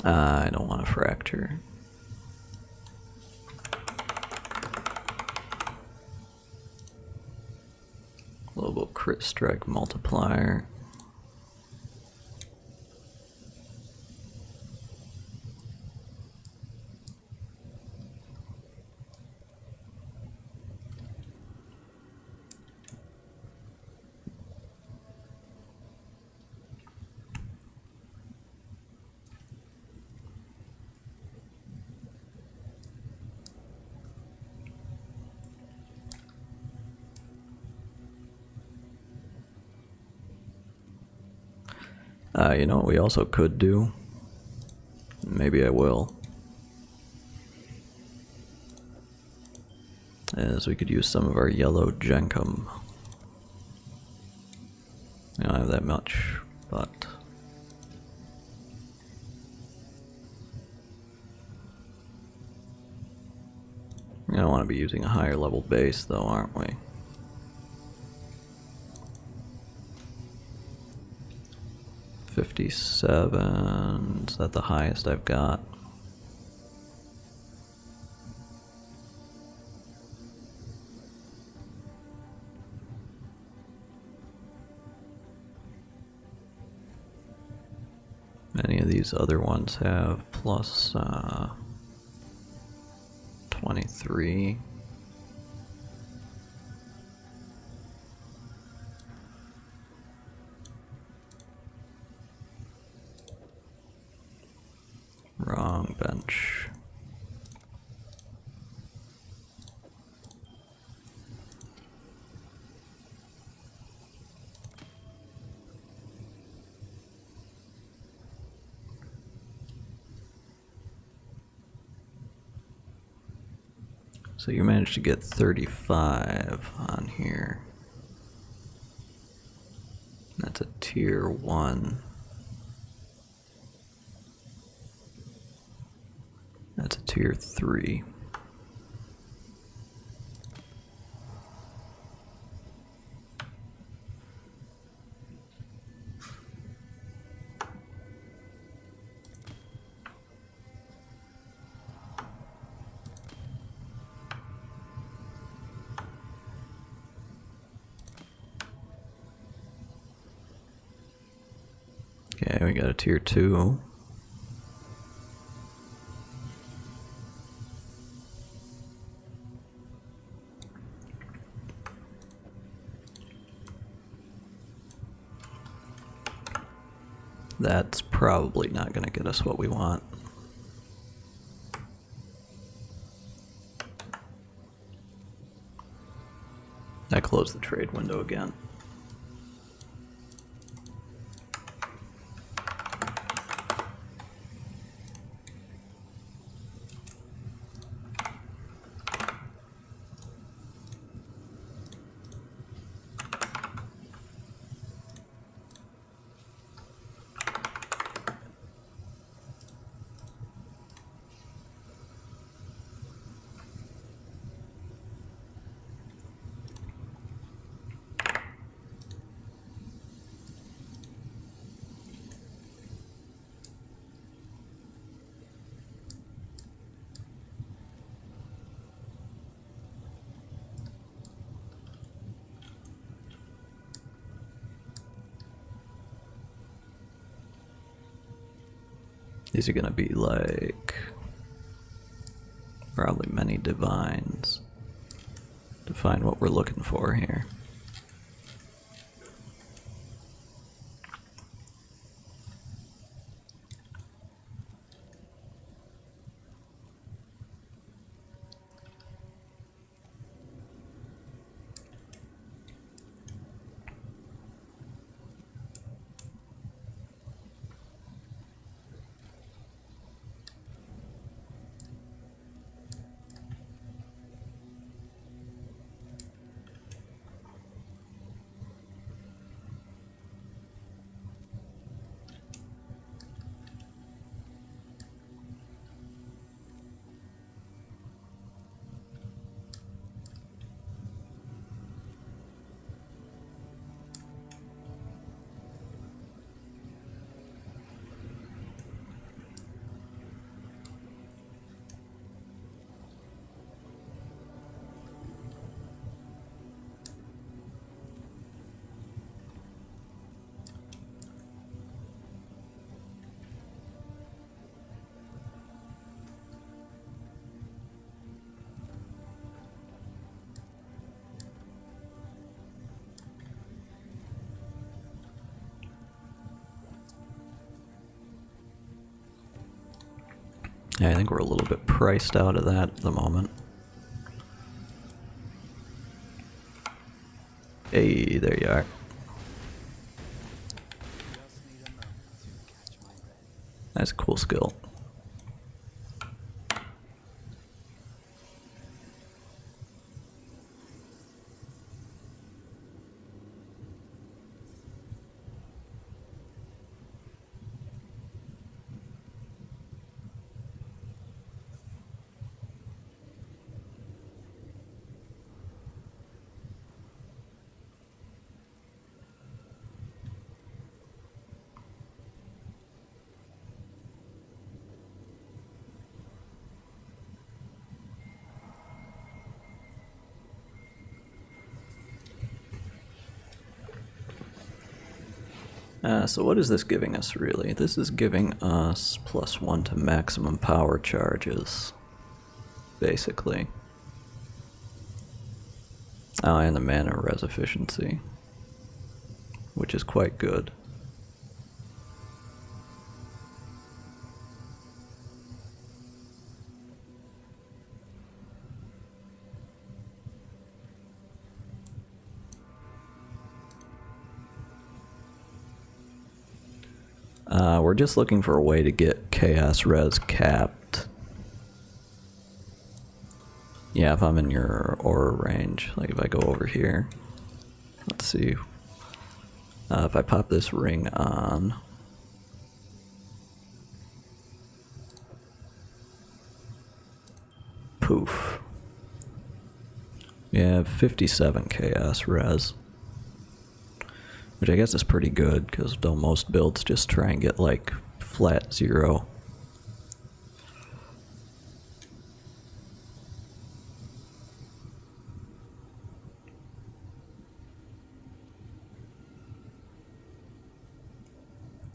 I don't want a fracture. Global crit strike multiplier. You know what we also could do? Maybe I will. Is we could use some of our yellow jenkum. I don't have that much, but... We don't want to be using a higher level base though, aren't we? 57, is that the highest I've got? Many of these other ones have plus 23. Wrong bench. So you managed to get 35 on here. That's a tier 1. That's a tier 3. Okay, we got a tier 2. That's probably not going to get us what we want. I closed the trade window again. These are gonna be like probably many divines to find what we're looking for here. Yeah, I think we're a little bit priced out of that at the moment. Hey, there you are. Just need a moment to catch my breath. That's a cool skill. So what is this giving us, really? This is giving us +1 to maximum power charges, basically. Oh, and the mana res efficiency, which is quite good. We're just looking for a way to get chaos res capped. Yeah, if I'm in your aura range, like if I go over here, let's see. If I pop this ring on, poof. Yeah, 57 chaos res. Which I guess is pretty good, because though most builds just try and get like flat 0.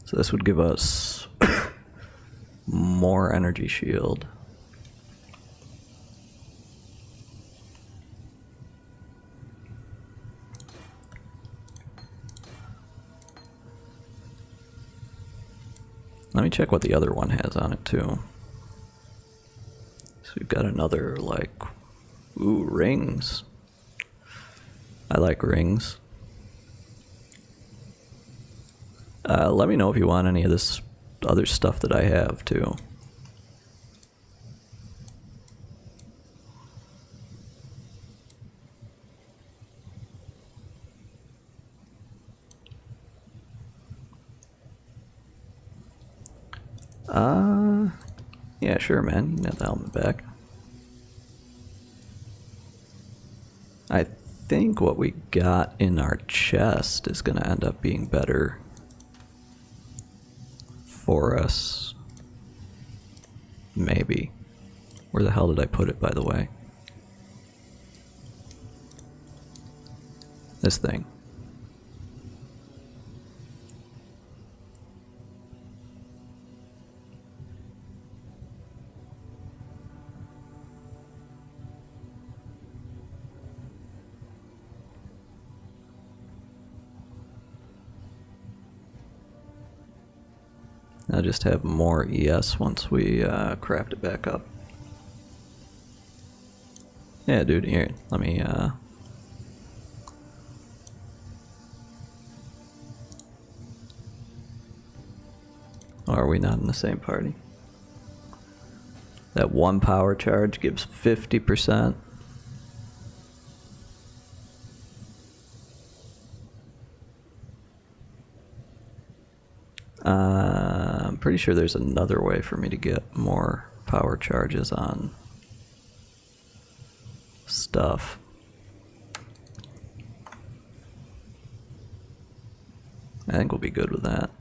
So this would give us more energy shield. Let me check what the other one has on it too. So we've got another, like, ooh, rings. I like rings. Let me know if you want any of this other stuff that I have too. Yeah, sure, man. You can have the helmet back. I think what we got in our chest is going to end up being better for us. Maybe. Where the hell did I put it, by the way? This thing. I'll just have more ES once we craft it back up. Yeah, dude, here, let me, Oh, are we not in the same party? That one power charge gives 50%. I'm pretty sure there's another way for me to get more power charges on stuff. I think we'll be good with that.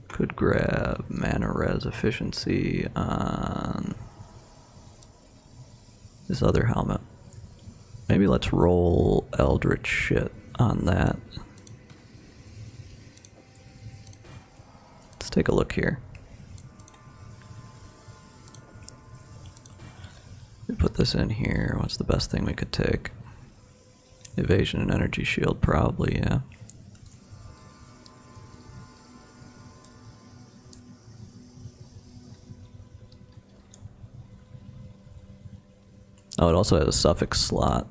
Could grab mana res efficiency on this other helmet. Maybe let's roll Eldritch shit on that. Let's take a look here. We put this in here. What's the best thing we could take? Evasion and energy shield, probably, yeah. Oh, it also has a suffix slot.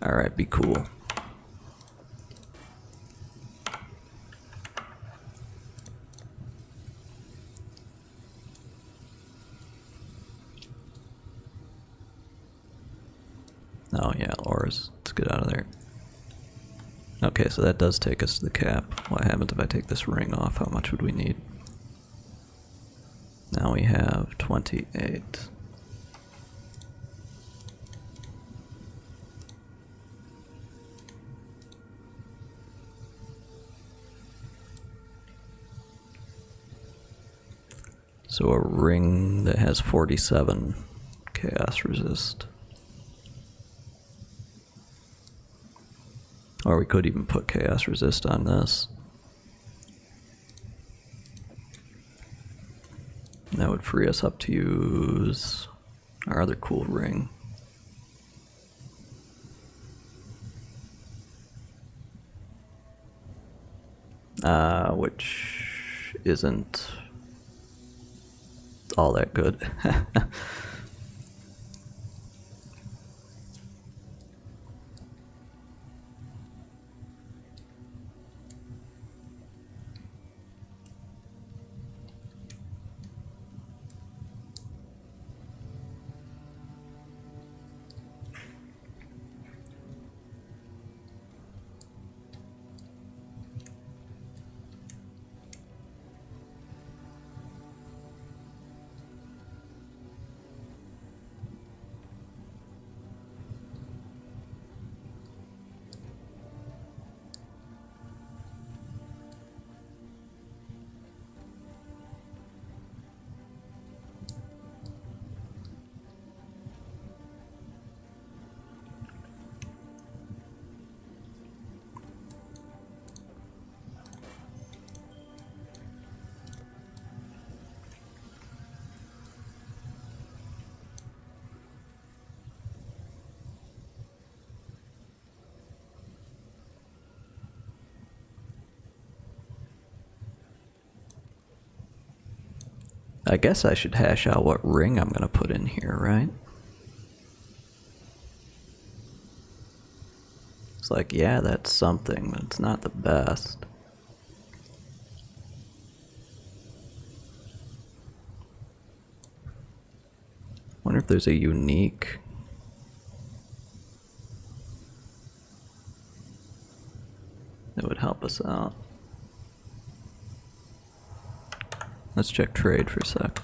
Alright, be cool. Oh yeah, ores. Let's get out of there. Okay, so that does take us to the cap. What happens if I take this ring off? How much would we need? Now we have 28. So a ring that has 47 chaos resist. Or we could even put chaos resist on this. That would free us up to use our other cool ring. Which isn't all that good. I guess I should hash out what ring I'm gonna put in here, right? It's like, yeah, that's something, but it's not the best. Wonder if there's a unique. That would help us out. Let's check trade for a sec.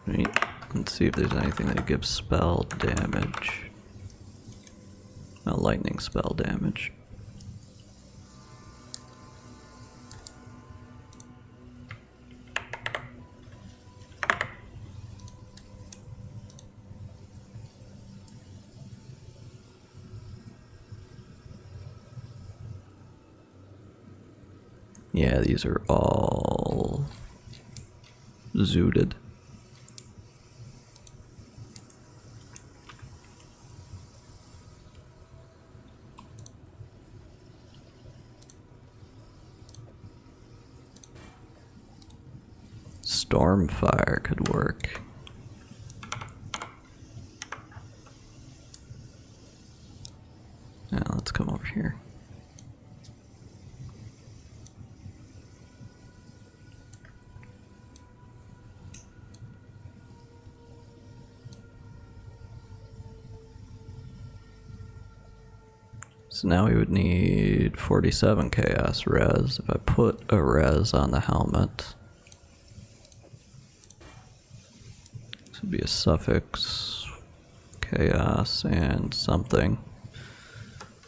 Right. Let's see if there's anything that gives spell damage. No, lightning spell damage. Yeah, these are all zooted. Stormfire could work. Now let's come over here. So now we would need 47 chaos res. If I put a res on the helmet, this would be a suffix, chaos, and something.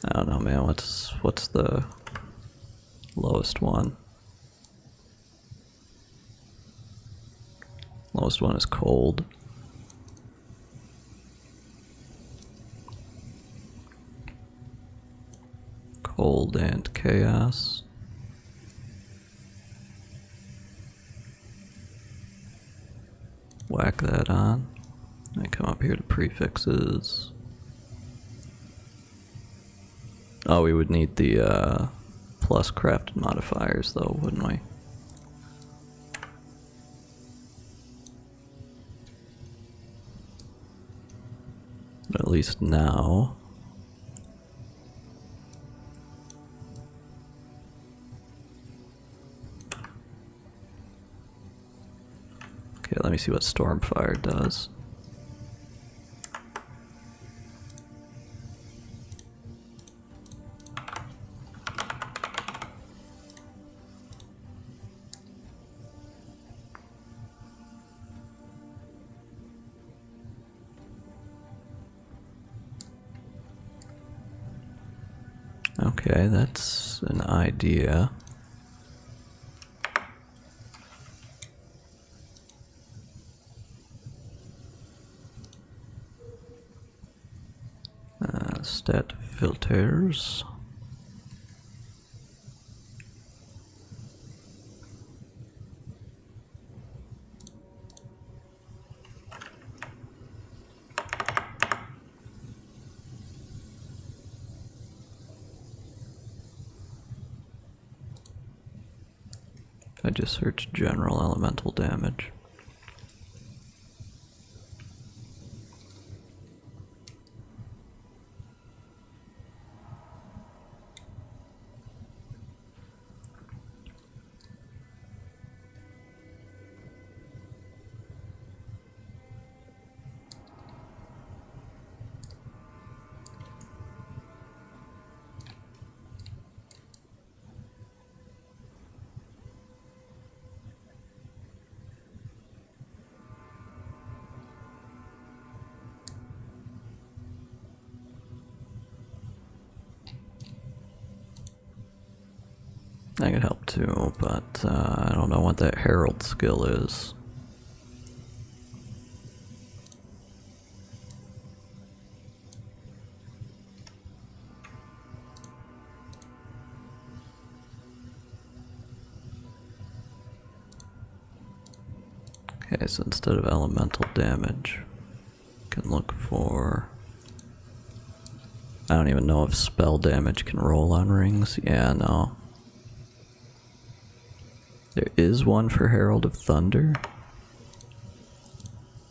I don't know, man. What's the lowest one? Lowest one is cold. Cold and chaos. Whack that on. And come up here to prefixes. Oh, we would need the plus crafted modifiers though, wouldn't we? But at least now. Okay, let me see what Stormfire does. Okay, that's an idea. Stat filters. I just searched general elemental damage. That could help too, but I don't know what that Herald skill is. Okay, so instead of elemental damage, can look for... I don't even know if spell damage can roll on rings. Yeah, no. There is one for Herald of Thunder.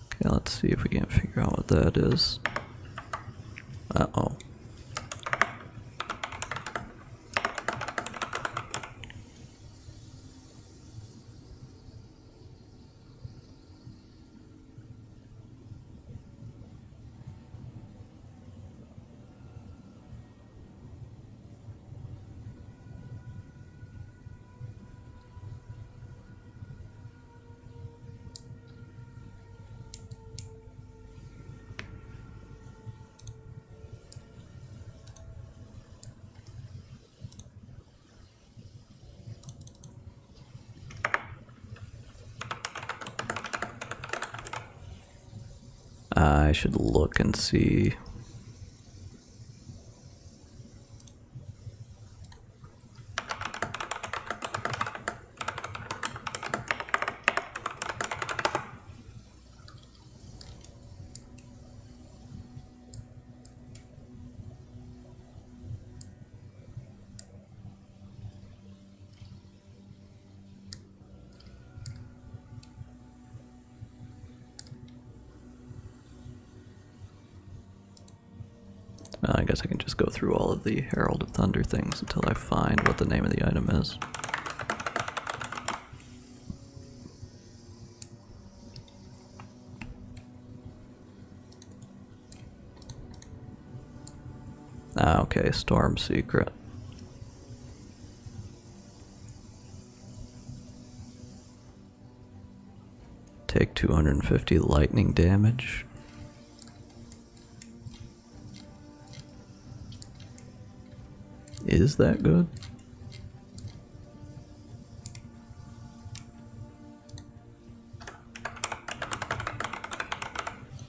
Okay, let's see if we can figure out what that is. Uh-oh. I should look and see. I guess I can just go through all of the Herald of Thunder things until I find what the name of the item is. Ah, okay, Storm Secret. Take 250 lightning damage. Is that good?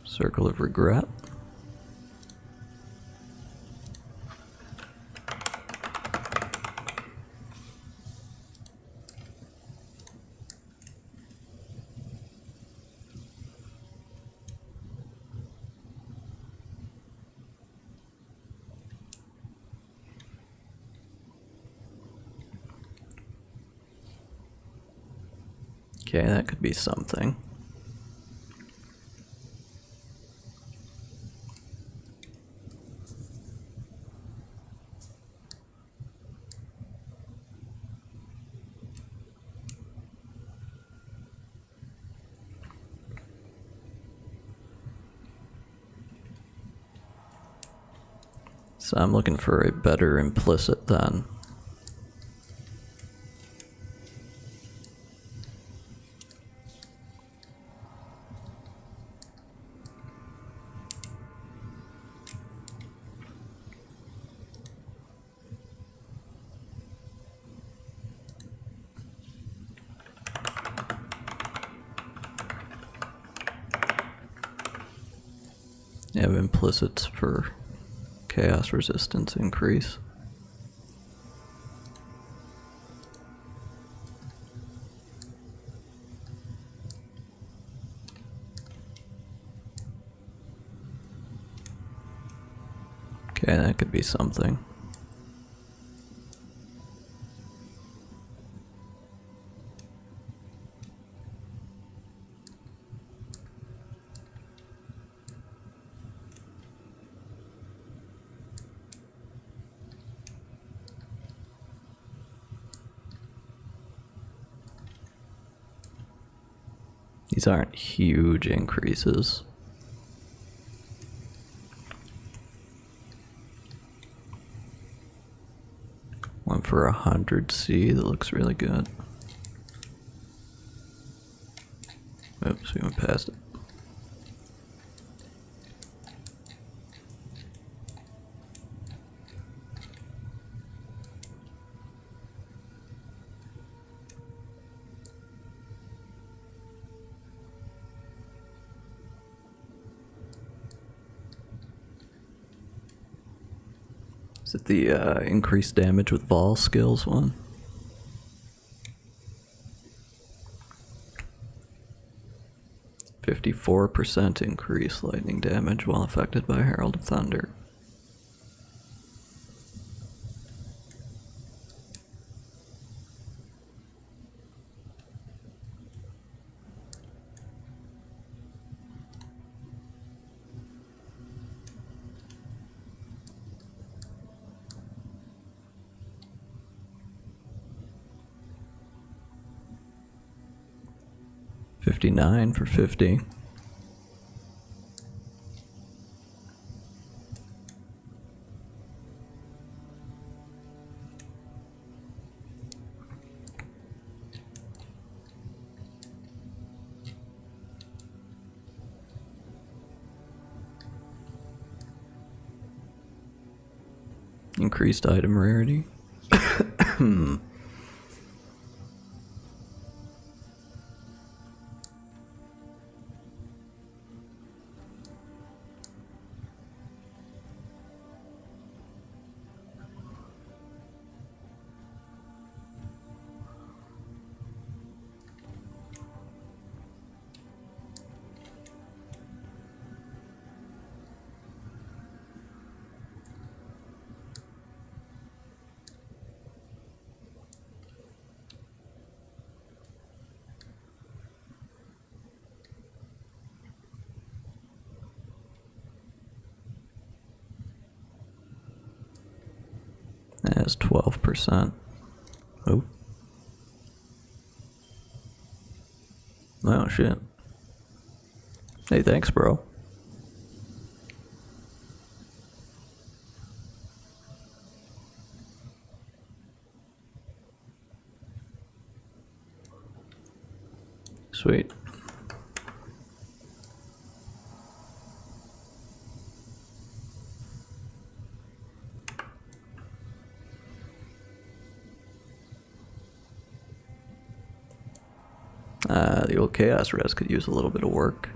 Circle of Regret. Okay, that could be something. So I'm looking for a better implicit then. You have implicits for chaos resistance increase. Okay, that could be something. These aren't huge increases. Went for 100C, that looks really good. Oops, we went past it. Is it the increased damage with Vol skills one? %54 increase lightning damage while affected by Herald of Thunder. $59 for 50. Increased item rarity. That's 12%. Oh. Oh shit. Hey, thanks, bro. Sweet. The old Chaos Res could use a little bit of work.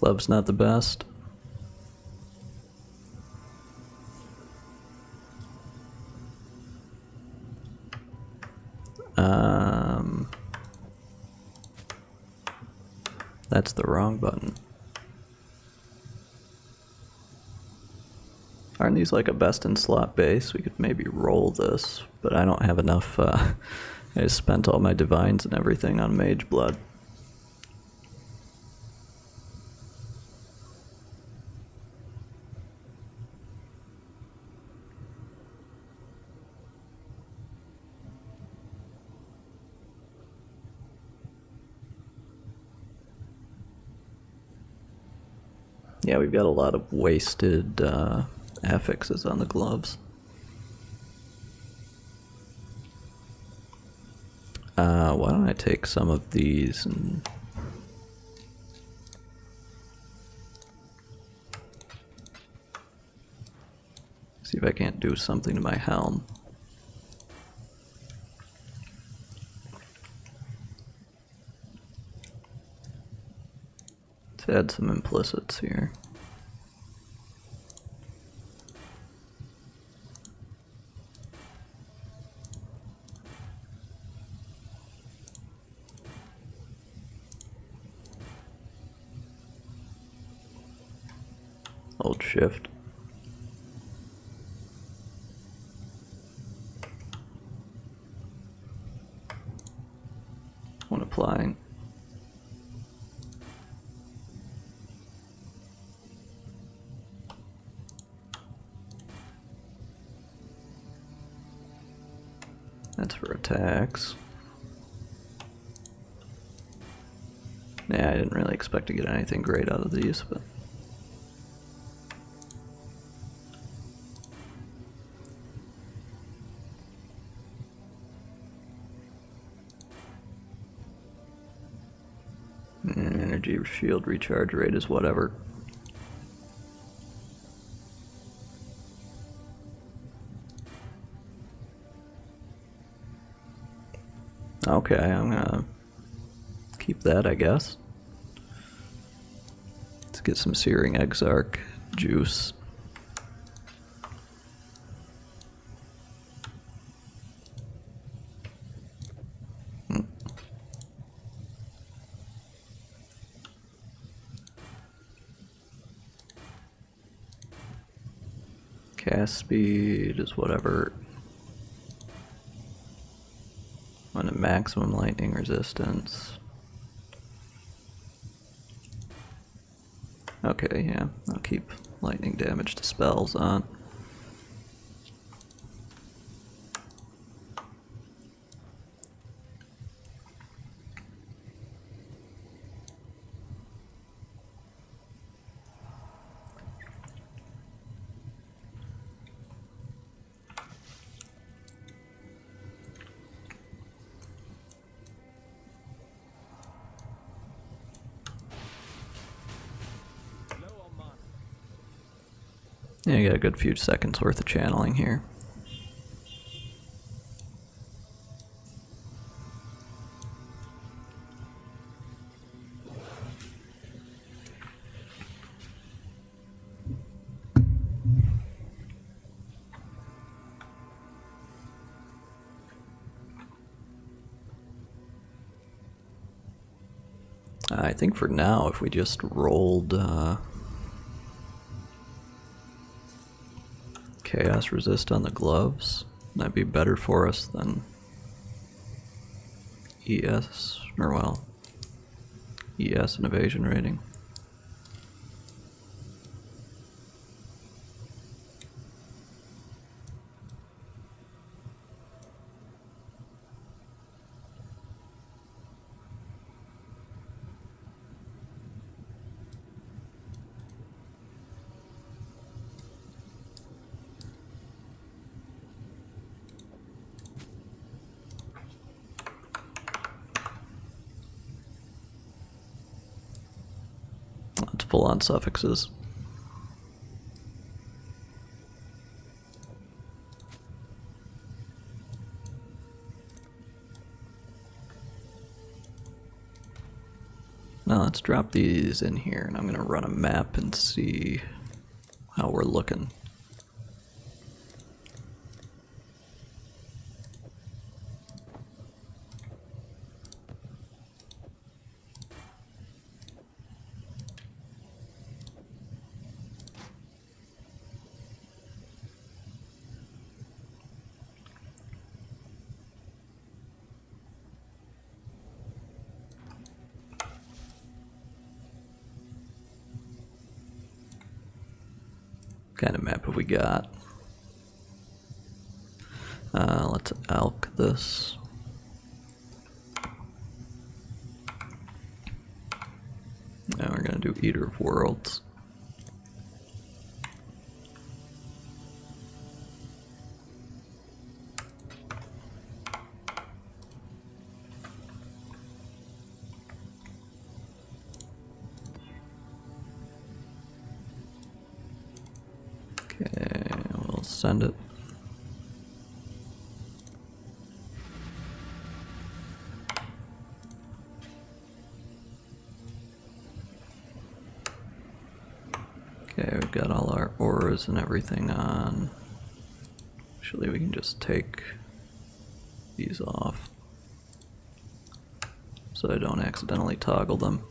Glove's not the best. That's the wrong button. Aren't these like a best in slot base? We could maybe roll this, but I don't have enough. I just spent all my divines and everything on Mageblood. Yeah, we've got a lot of wasted affixes on the gloves. Why don't I take some of these and... see if I can't do something to my helm. Let's add some implicits here. Hold shift. When applying. That's for attacks. Yeah, I didn't really expect to get anything great out of these, but... energy shield recharge rate is whatever. Okay, I'm gonna keep that, I guess. Let's get some Searing Exarch juice. Cast speed is whatever. On a maximum lightning resistance. Okay, yeah, I'll keep lightning damage to spells on. Yeah, you got a good few seconds worth of channeling here. I think for now, if we just rolled Chaos Resist on the gloves, that'd be better for us than ES, or well, ES and evasion rating. It's full on suffixes. Now let's drop these in here, and I'm going to run a map and see how we're looking. What kind of map have we got? Let's alch this. Now we're gonna do Eater of Worlds. Okay, we'll send it. Okay, we've got all our auras and everything on. Actually, we can just take these off so I don't accidentally toggle them.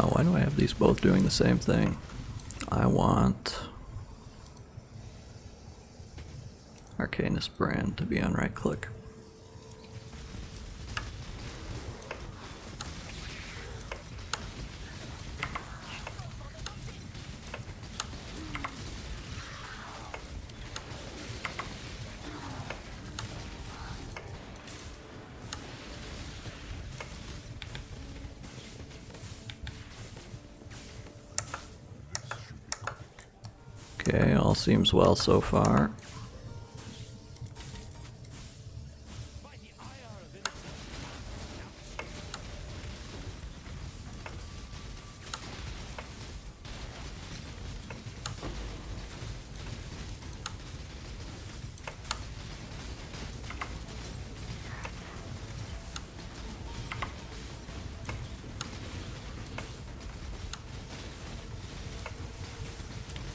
Why do I have these both doing the same thing? I want Arcanist Brand to be on right click. All seems well so far.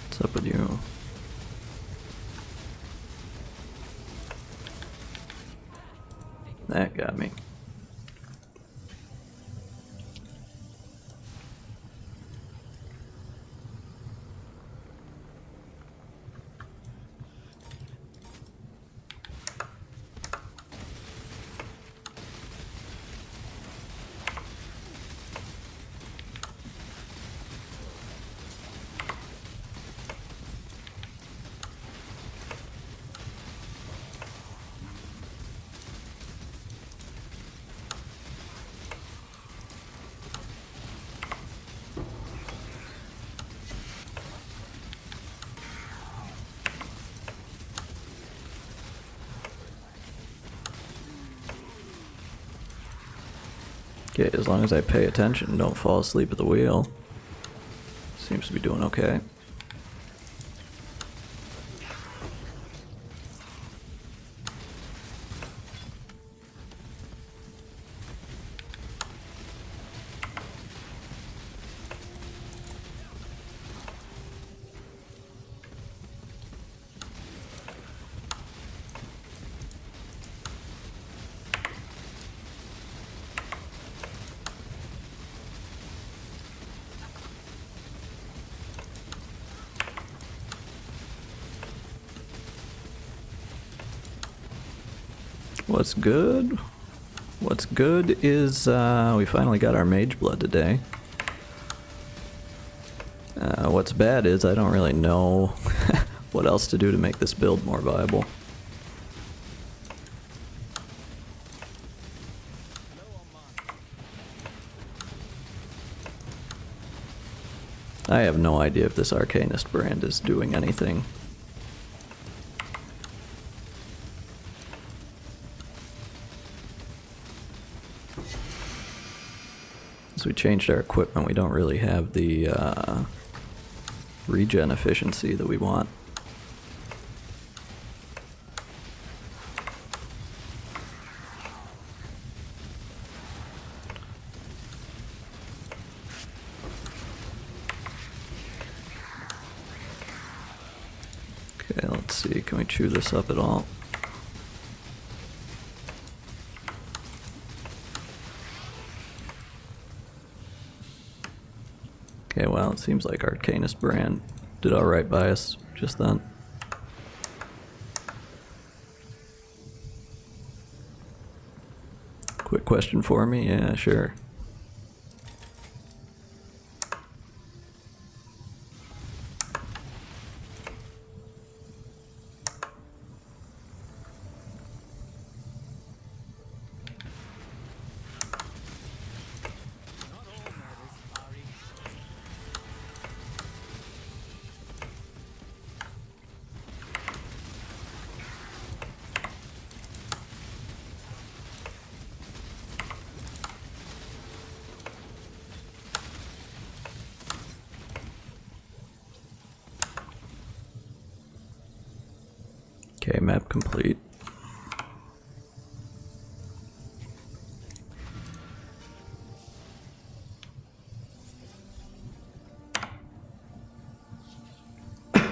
What's up with you? That got me. Okay, as long as I pay attention, don't fall asleep at the wheel. Seems to be doing okay. What's good? What's good is we finally got our Mageblood today. What's bad is I don't really know what else to do to make this build more viable. I have no idea if this Arcanist brand is doing anything. As we changed our equipment, we don't really have the regen efficiency that we want. Okay, let's see, can we chew this up at all? Okay, well, it seems like Arcanist brand did alright by us just then. Quick question for me? Yeah, sure. Okay, map complete.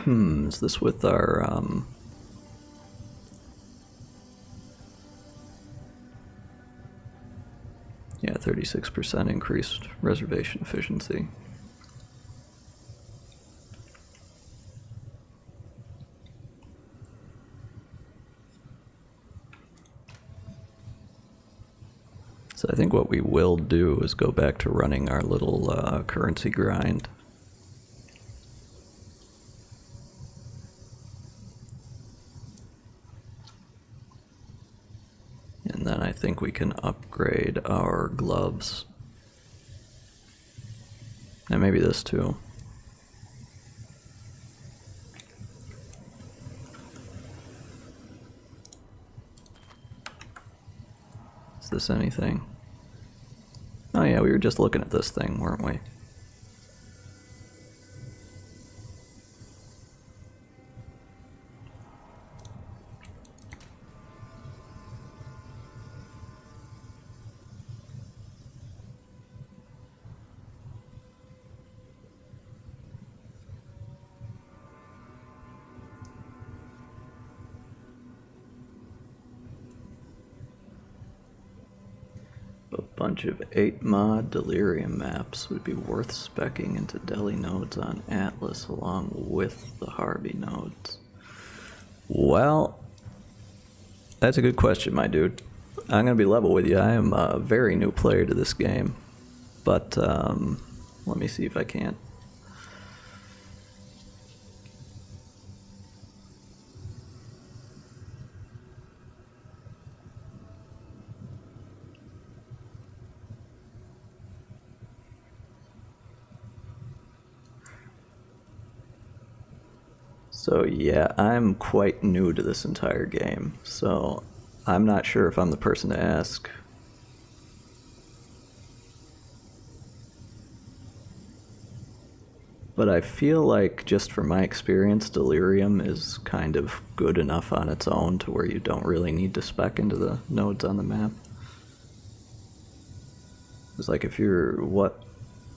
Is this with our, yeah, 36% increased reservation efficiency. So I think what we will do is go back to running our little currency grind. And then I think we can upgrade our gloves. And maybe this too. Is this anything? Oh yeah, we were just looking at this thing, weren't we? A bunch of 8 mod Delirium maps would be worth speccing into Delhi nodes on Atlas along with the Harvey nodes. Well, that's a good question, my dude. I'm gonna be level with you. I am a very new player to this game, but let me see if I can't. So yeah, I'm quite new to this entire game, so I'm not sure if I'm the person to ask. But I feel like, just from my experience, Delirium is kind of good enough on its own to where you don't really need to spec into the nodes on the map. It's like, if you're, what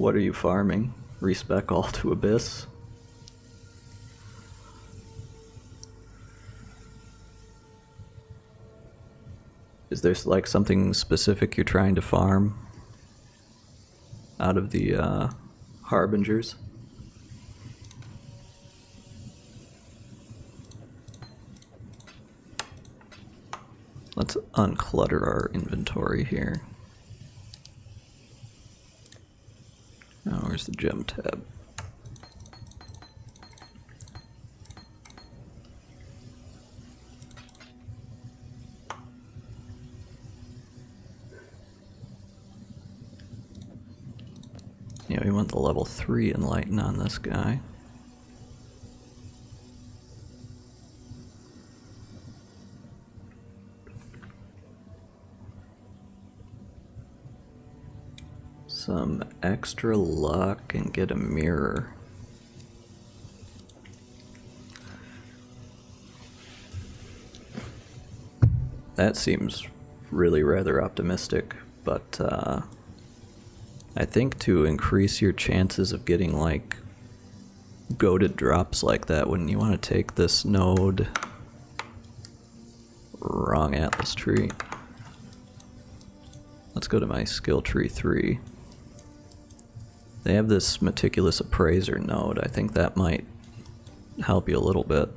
are you farming? Respec all to Abyss? Is there like something specific you're trying to farm out of the Harbingers? Let's unclutter our inventory here. Oh, where's the gem tab? Yeah, we want the level 3 Enlighten on this guy. Some extra luck and get a mirror. That seems really rather optimistic, but I think to increase your chances of getting like goated drops like that, wouldn't you want to take this node? Wrong Atlas tree. Let's go to my skill tree 3. They have this meticulous appraiser node. I think that might help you a little bit.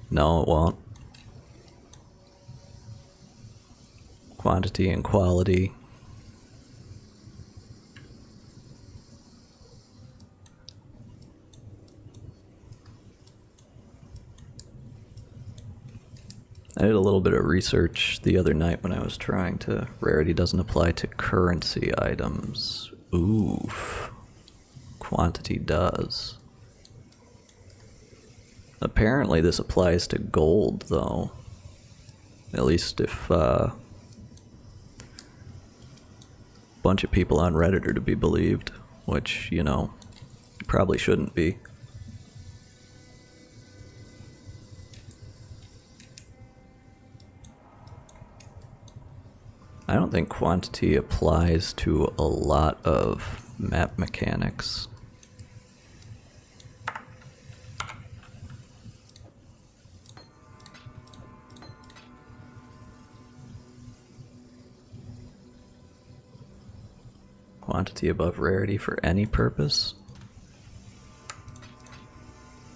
No, it won't. Quantity and quality. I did a little bit of research the other night when I was trying to... Rarity doesn't apply to currency items. Oof. Quantity does. Apparently this applies to gold, though. At least if a bunch of people on Reddit are to be believed, which, you know, probably shouldn't be. I don't think quantity applies to a lot of map mechanics. Quantity above rarity for any purpose?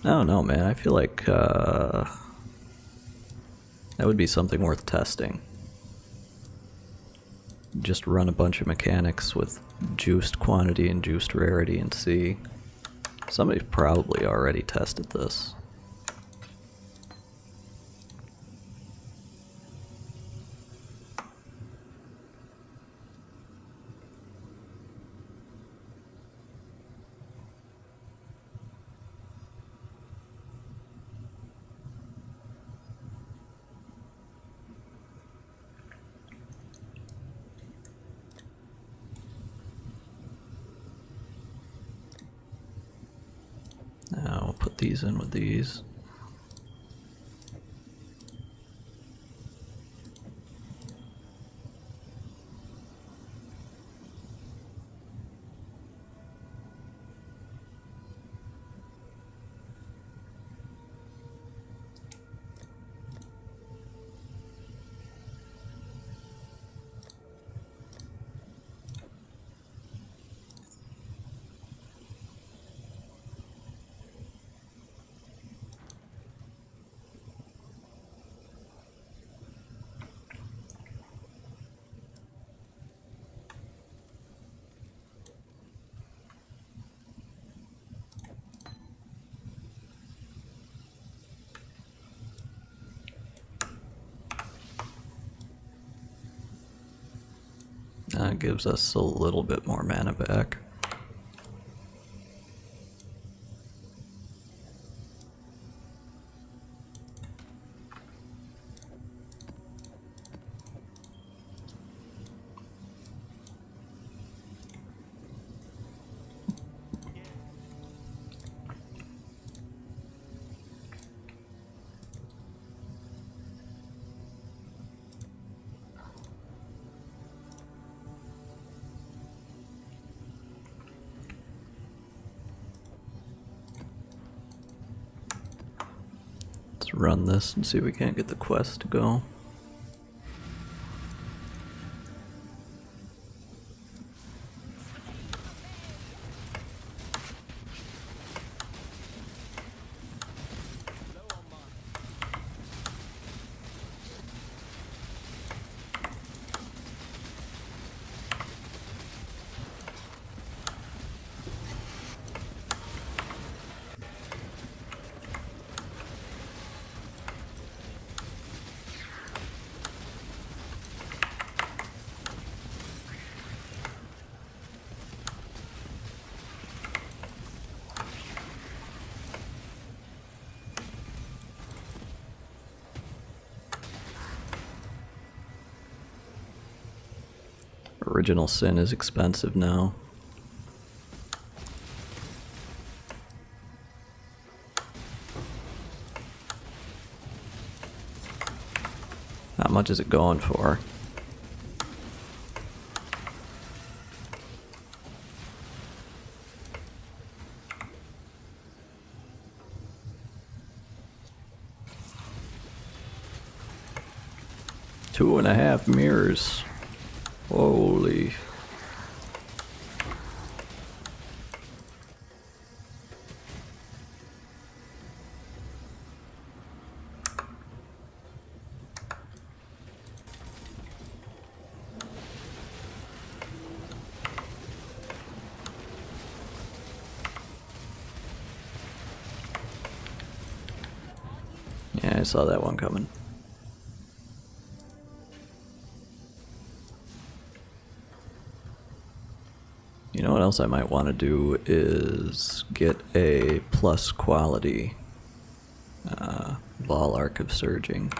I don't know, man. I feel like that would be something worth testing. Just run a bunch of mechanics with juiced quantity and juiced rarity and see. Somebody's probably already tested this. put these in with these. That gives us a little bit more mana back. Let's run this and see if we can't get the quest to go. Original Sin is expensive now. How much is it going for? $2.5 mirrors. Holy. Yeah, I saw that one coming. You know what else I might want to do is get a plus quality Ball Arc of Surging.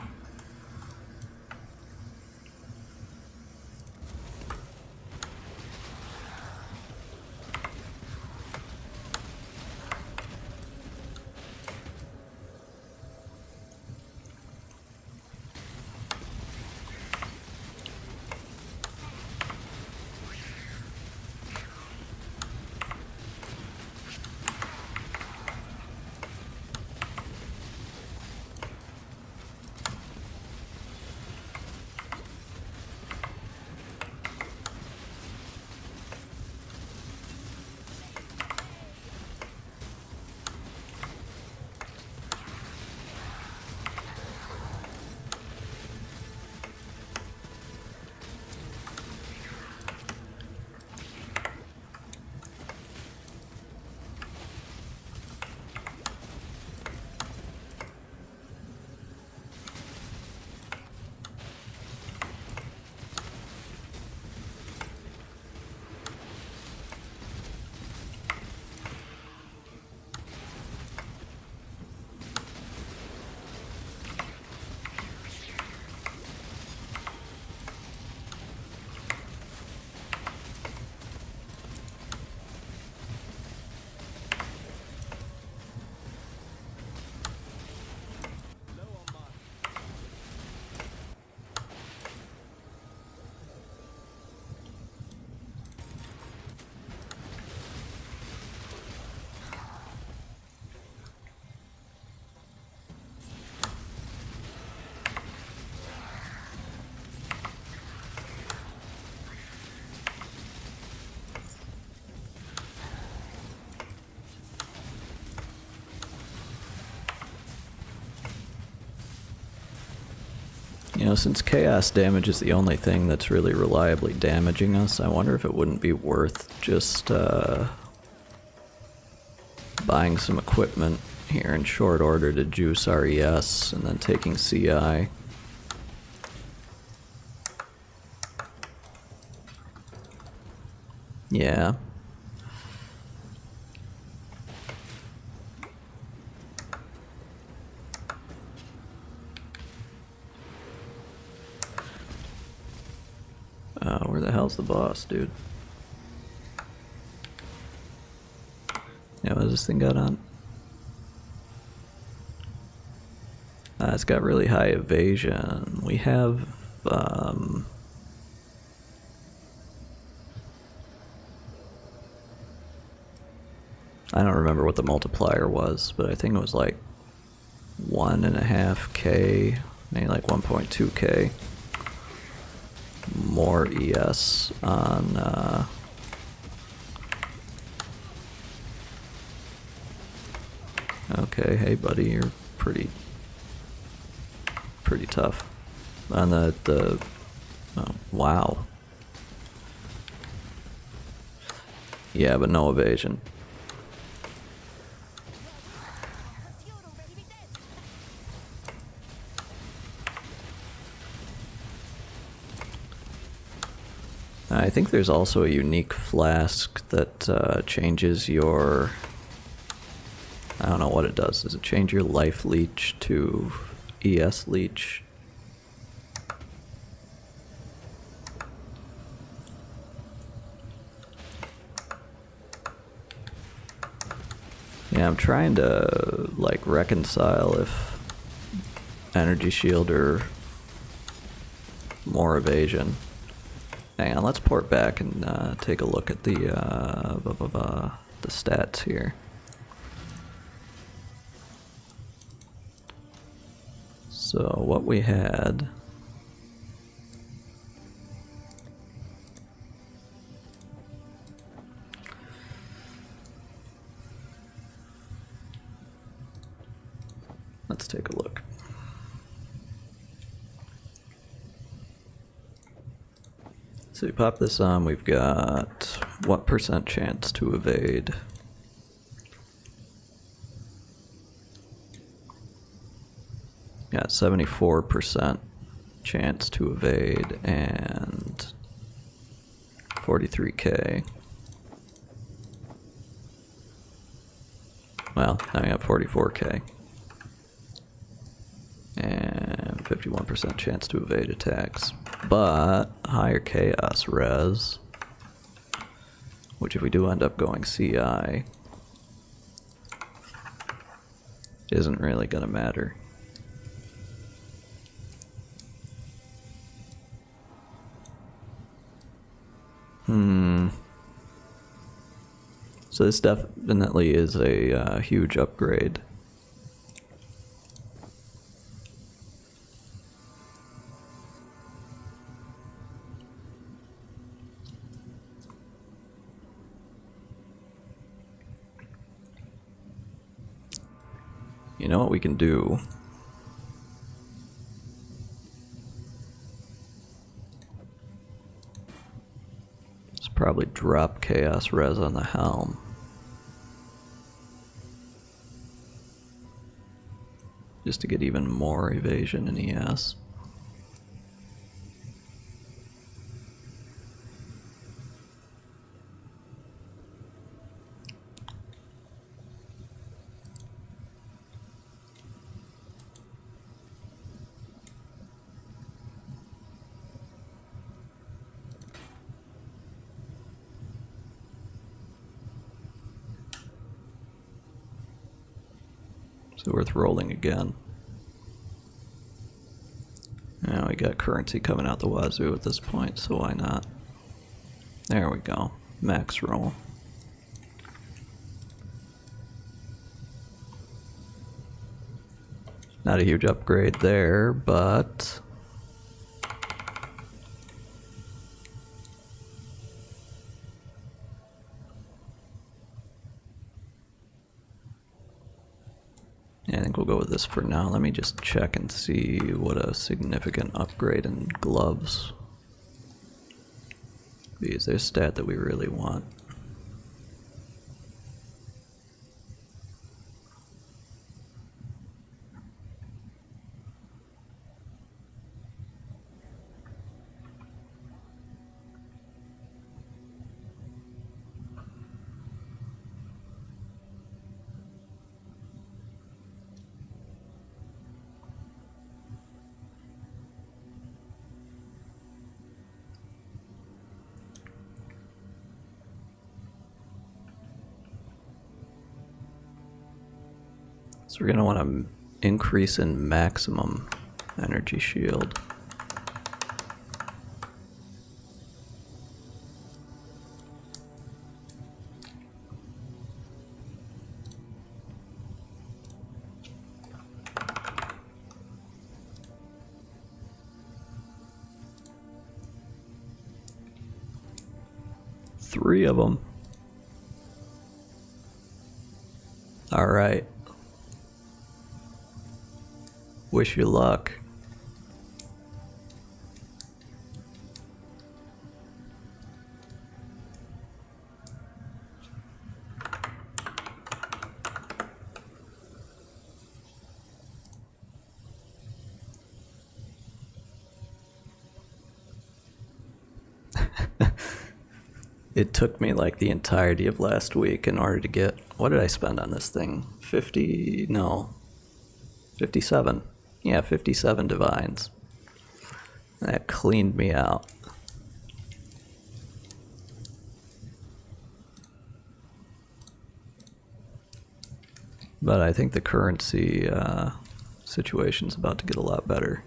You know, since chaos damage is the only thing that's really reliably damaging us, I wonder if it wouldn't be worth just buying some equipment here in short order to juice RES and then taking CI. Yeah. Where the hell's the boss, dude? Yeah, what does this thing got on? It's got really high evasion. We have, I don't remember what the multiplier was, but I think it was like 1.5k, maybe like 1.2k more ES on, okay, hey buddy, you're pretty tough. On the oh, wow. Yeah, but no evasion. You'd already be dead. I think there's also a unique flask that changes your... I don't know what it does. Does it change your life leech to ES leech? Yeah, I'm trying to like reconcile if energy shield or more evasion. Hang on, let's port back and take a look at the stats here. So what we had. Let's take a look. So we pop this on, we've got what % chance to evade? Got 74% chance to evade and 43k. Well, now we have 44k. And 51% chance to evade attacks. But higher chaos res, which if we do end up going CI, isn't really gonna matter. So this definitely is a huge upgrade. You know what we can do? Let's probably drop chaos res on the helm. Just to get even more evasion in ES. So worth rolling again. Now we got currency coming out the wazoo at this point, so why not? There we go. Max roll. Not a huge upgrade there, but... Yeah, I think we'll go with this for now. Let me just check and see what a significant upgrade in gloves. Because there's a stat that we really want. So we're going to want to increase in maximum energy shield. Three of them. All right. Wish you luck. It took me like the entirety of last week in order to get, what did I spend on this thing? 50, no, 57. Yeah, 57 divines. That cleaned me out. But I think the currency situation's about to get a lot better.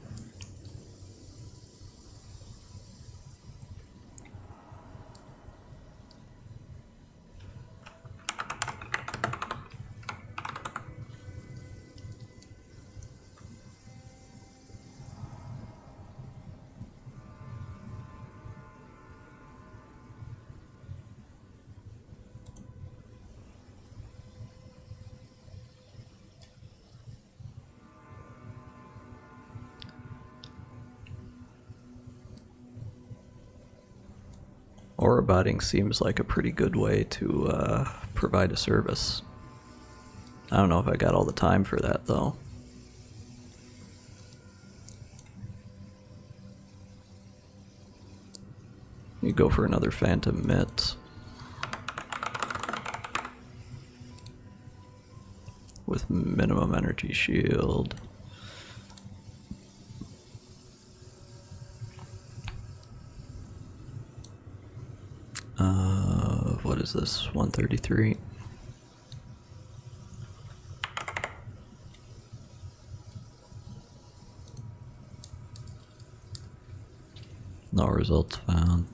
Orabotting seems like a pretty good way to provide a service. I don't know if I got all the time for that, though. You go for another Phantom Mitt. With minimum energy shield. What is this? 133. No results found.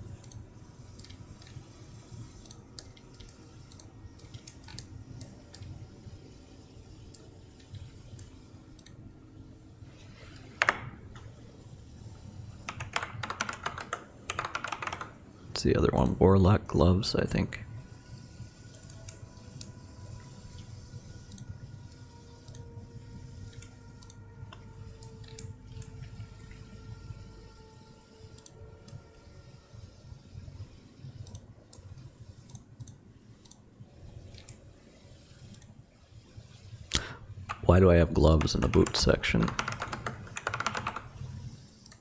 What's the other one? Warlock gloves, I think. Why do I have gloves in the boots section?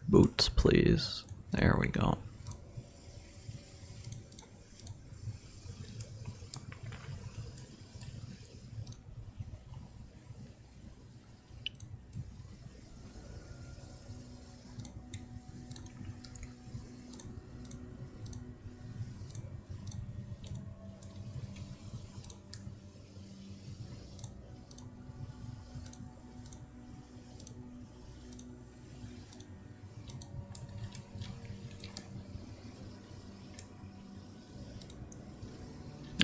Boots, please. There we go.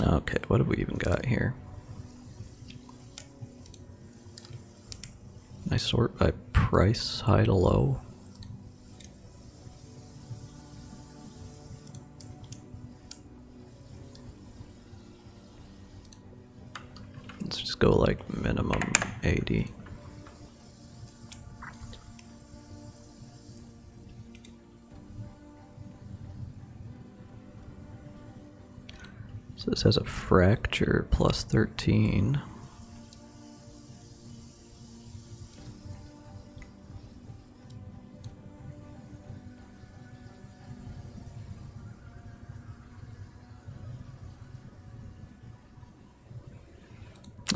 Okay, what have we even got here? I sort by price, high to low. Let's just go like minimum 80. So this has a fracture plus 13.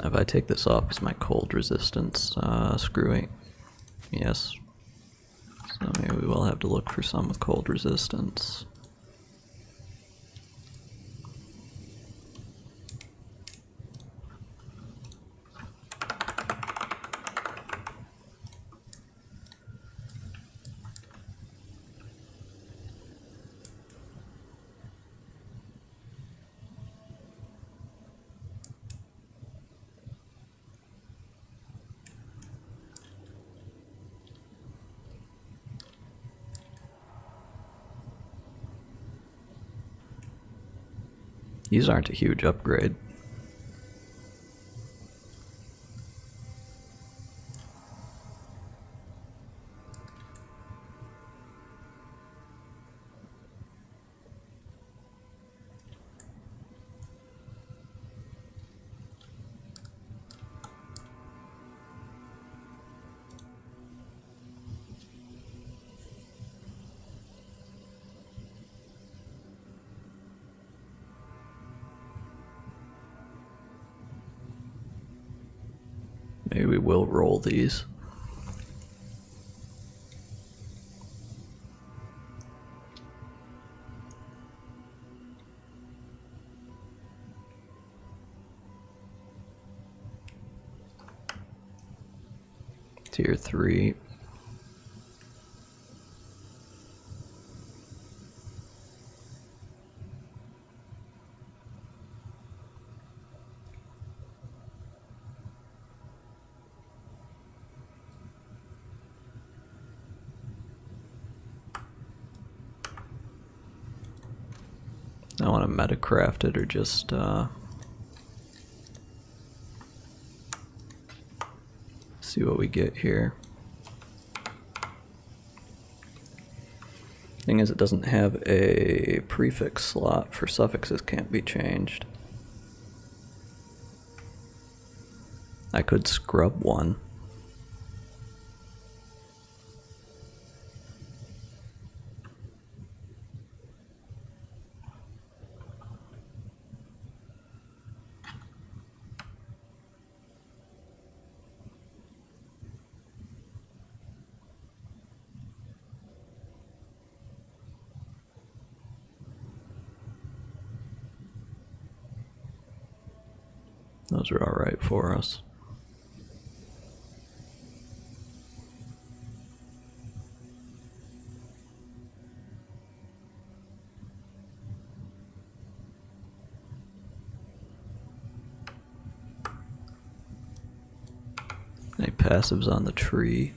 If I take this off, is my cold resistance screwy? Yes. So maybe we will have to look for some with cold resistance. These aren't a huge upgrade. Maybe we will roll these. Tier 3. I want to metacraft it or just see what we get here. Thing is, it doesn't have a prefix slot for suffixes, can't be changed. I could scrub one. Those are alright for us. Any passives on the tree?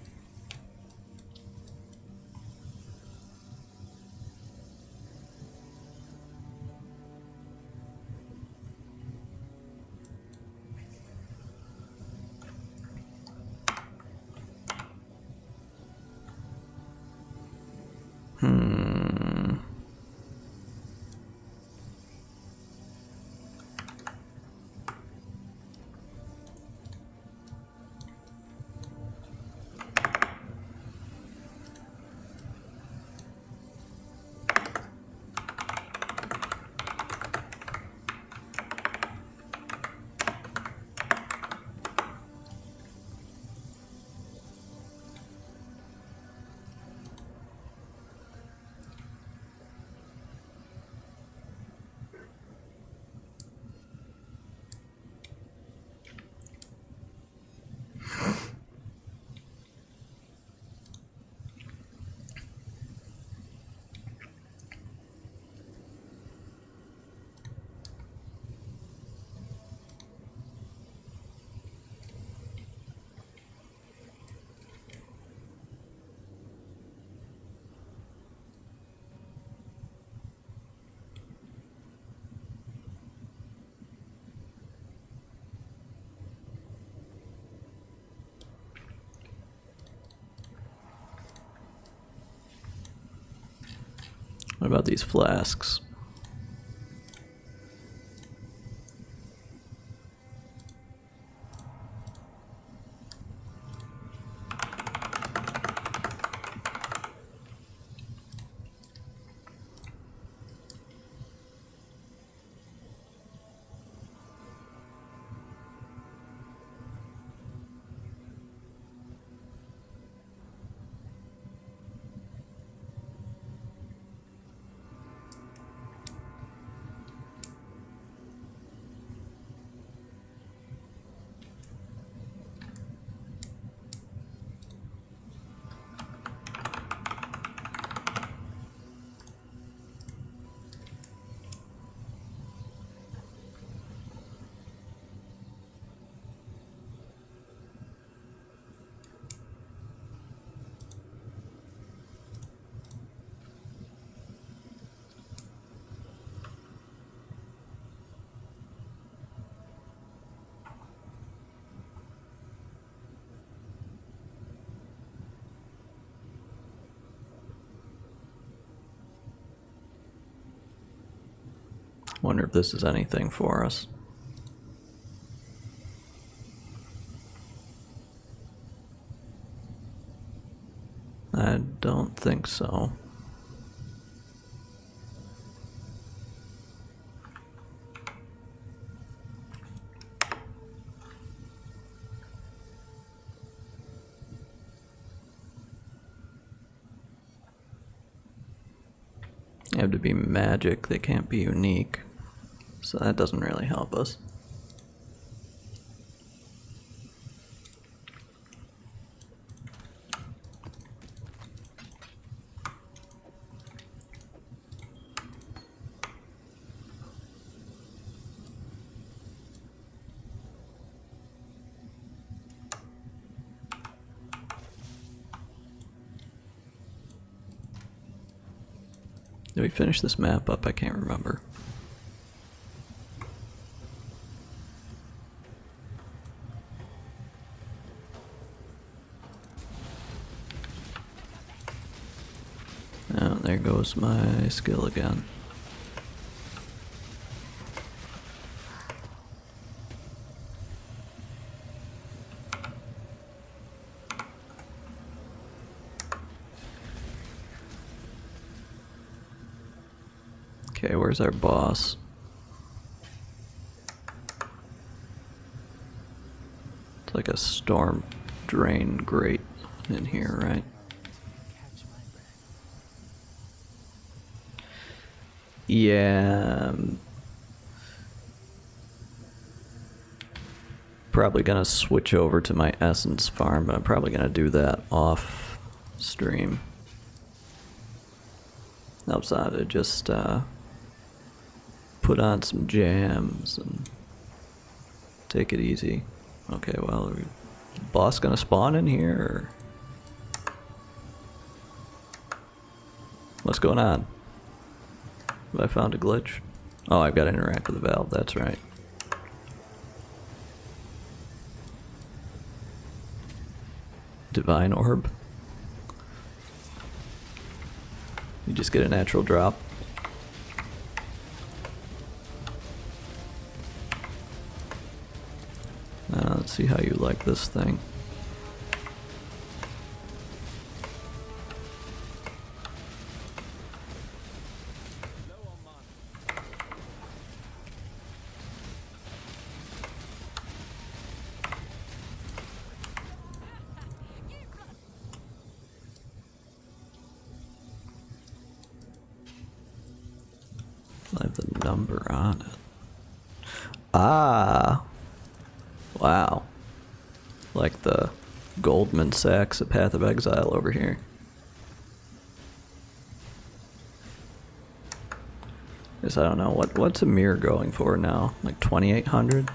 What about these flasks? Wonder if this is anything for us. I don't think so. They have to be magic, they can't be unique. So that doesn't really help us. Did we finish this map up? I can't remember. Oh, there goes my skill again. Okay, where's our boss? It's like a storm drain grate in here, right? Yeah. Probably gonna switch over to my essence farm, but I'm probably gonna do that off stream. Helps out to just put on some jams and take it easy. Okay, well, are boss gonna spawn in here, or what's going on? Have I found a glitch? Oh, I've got to interact with the valve, that's right. Divine orb. You just get a natural drop. Let's see how you like this thing. I have the number on it. Ah! Wow. Like the Goldman Sachs of Path of Exile over here. Guess I don't know, what's a mirror going for now? Like 2,800?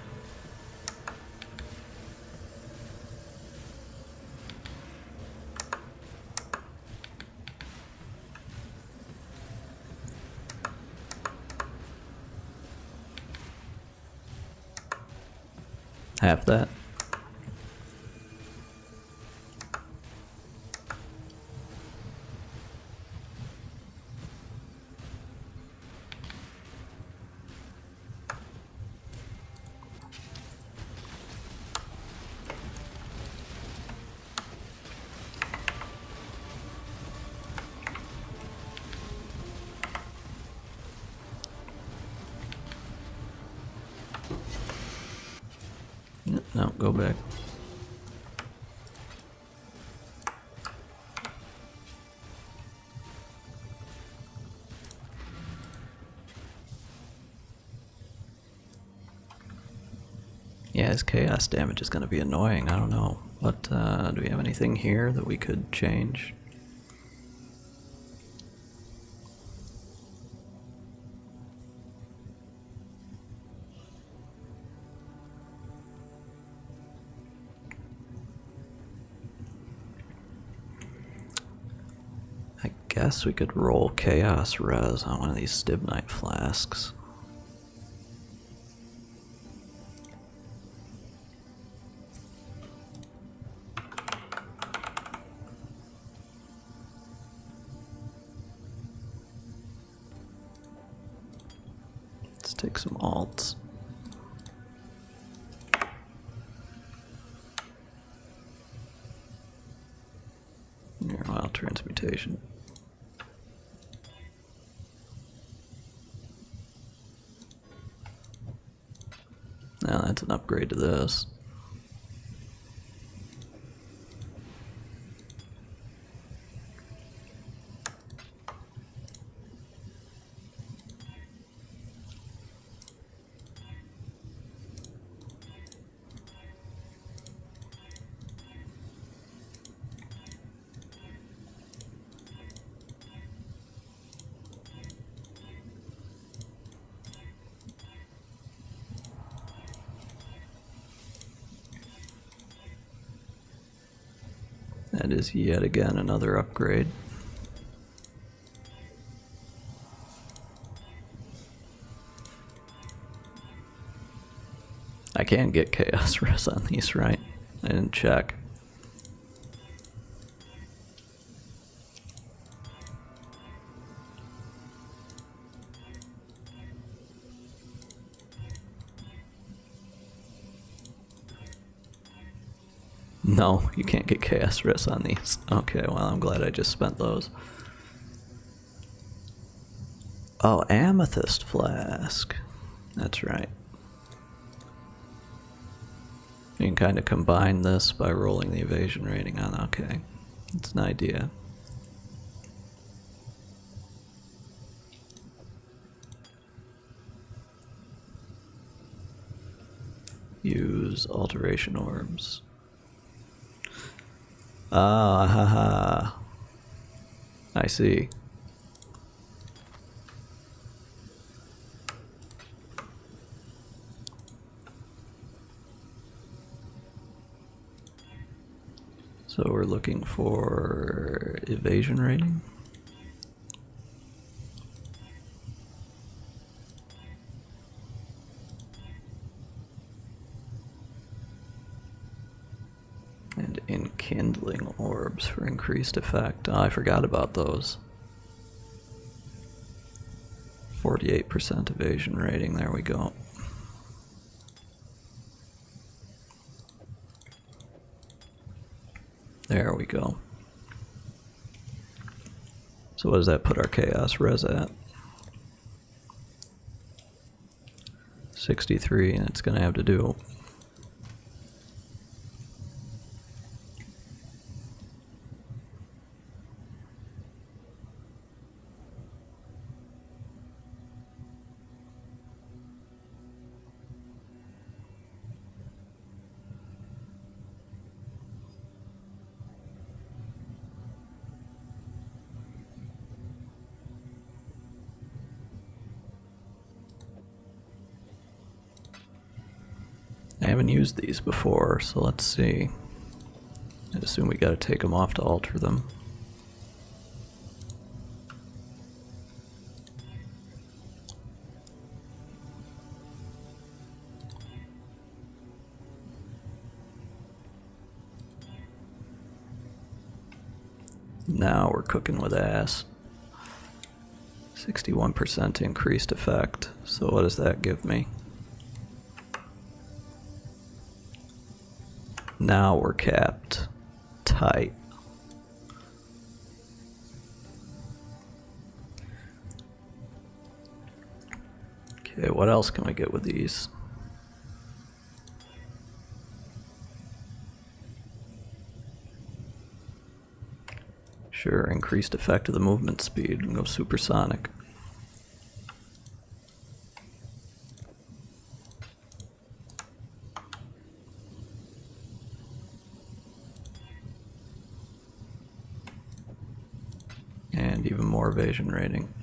Half that. No, go back. Yeah, his chaos damage is going to be annoying. I don't know. What, do we have anything here that we could change? I guess we could roll chaos res on one of these stibnite flasks. Let's take some alts. Near wild transmutation. Now that's an upgrade to this. That is yet again another upgrade. I can get chaos res on these, right? I didn't check. No, you can't get chaos res on these. Okay, well, I'm glad I just spent those. Oh, amethyst flask. That's right. You can kind of combine this by rolling the evasion rating on. Okay, it's an idea. Use alteration orbs. Ah, haha. I see. So we're looking for evasion rating. And enkindling orbs for increased effect. Oh, I forgot about those. 48% evasion rating, there we go. There we go. So what does that put our chaos res at? 63, and it's gonna have to do. I haven't used these before, so let's see. I assume we gotta take them off to alter them. Now we're cooking with ass. 61% increased effect. So what does that give me? Now we're capped tight. Okay, what else can we get with these? Sure, increased effect of the movement speed and go supersonic. And even more evasion rating.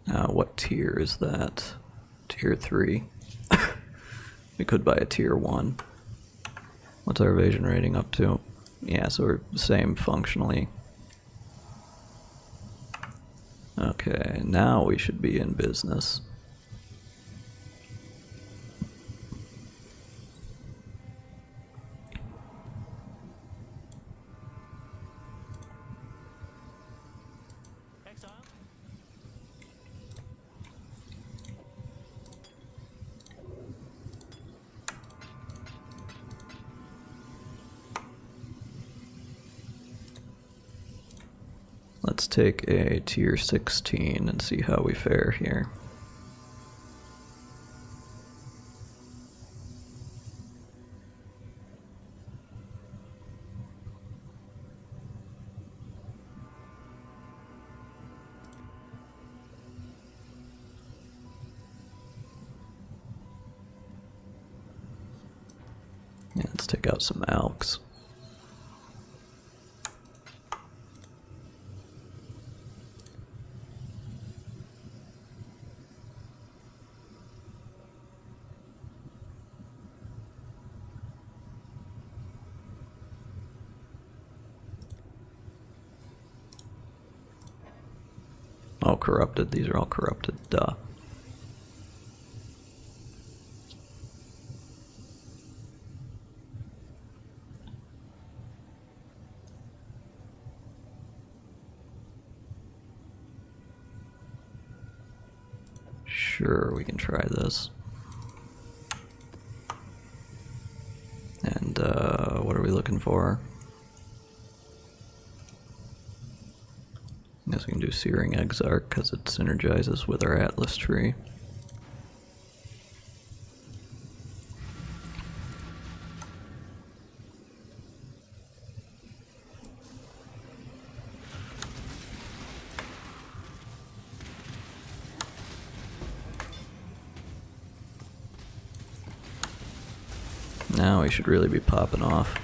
Now, what tier is that? Tier 3. We could buy a tier 1. What's our evasion rating up to? Yeah, so we're the same functionally. Okay, now we should be in business. Let's take a tier 16 and see how we fare here. Yeah, let's take out some alks. Oh, corrupted. These are all corrupted. Duh. Sure, we can try this. And, what are we looking for? I guess we can do Searing Exarch because it synergizes with our Atlas tree. Now we should really be popping off.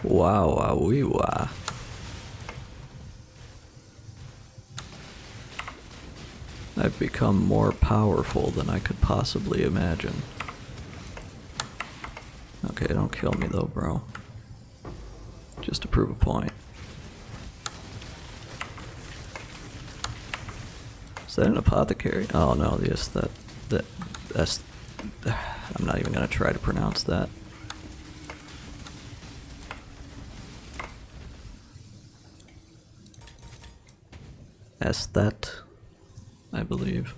Wow, wow, wee, wah. I've become more powerful than I could possibly imagine. Okay, don't kill me though, bro. Just to prove a point. that an apothecary? Oh no, that's I'm not even gonna try to pronounce that. Aesthet, I believe.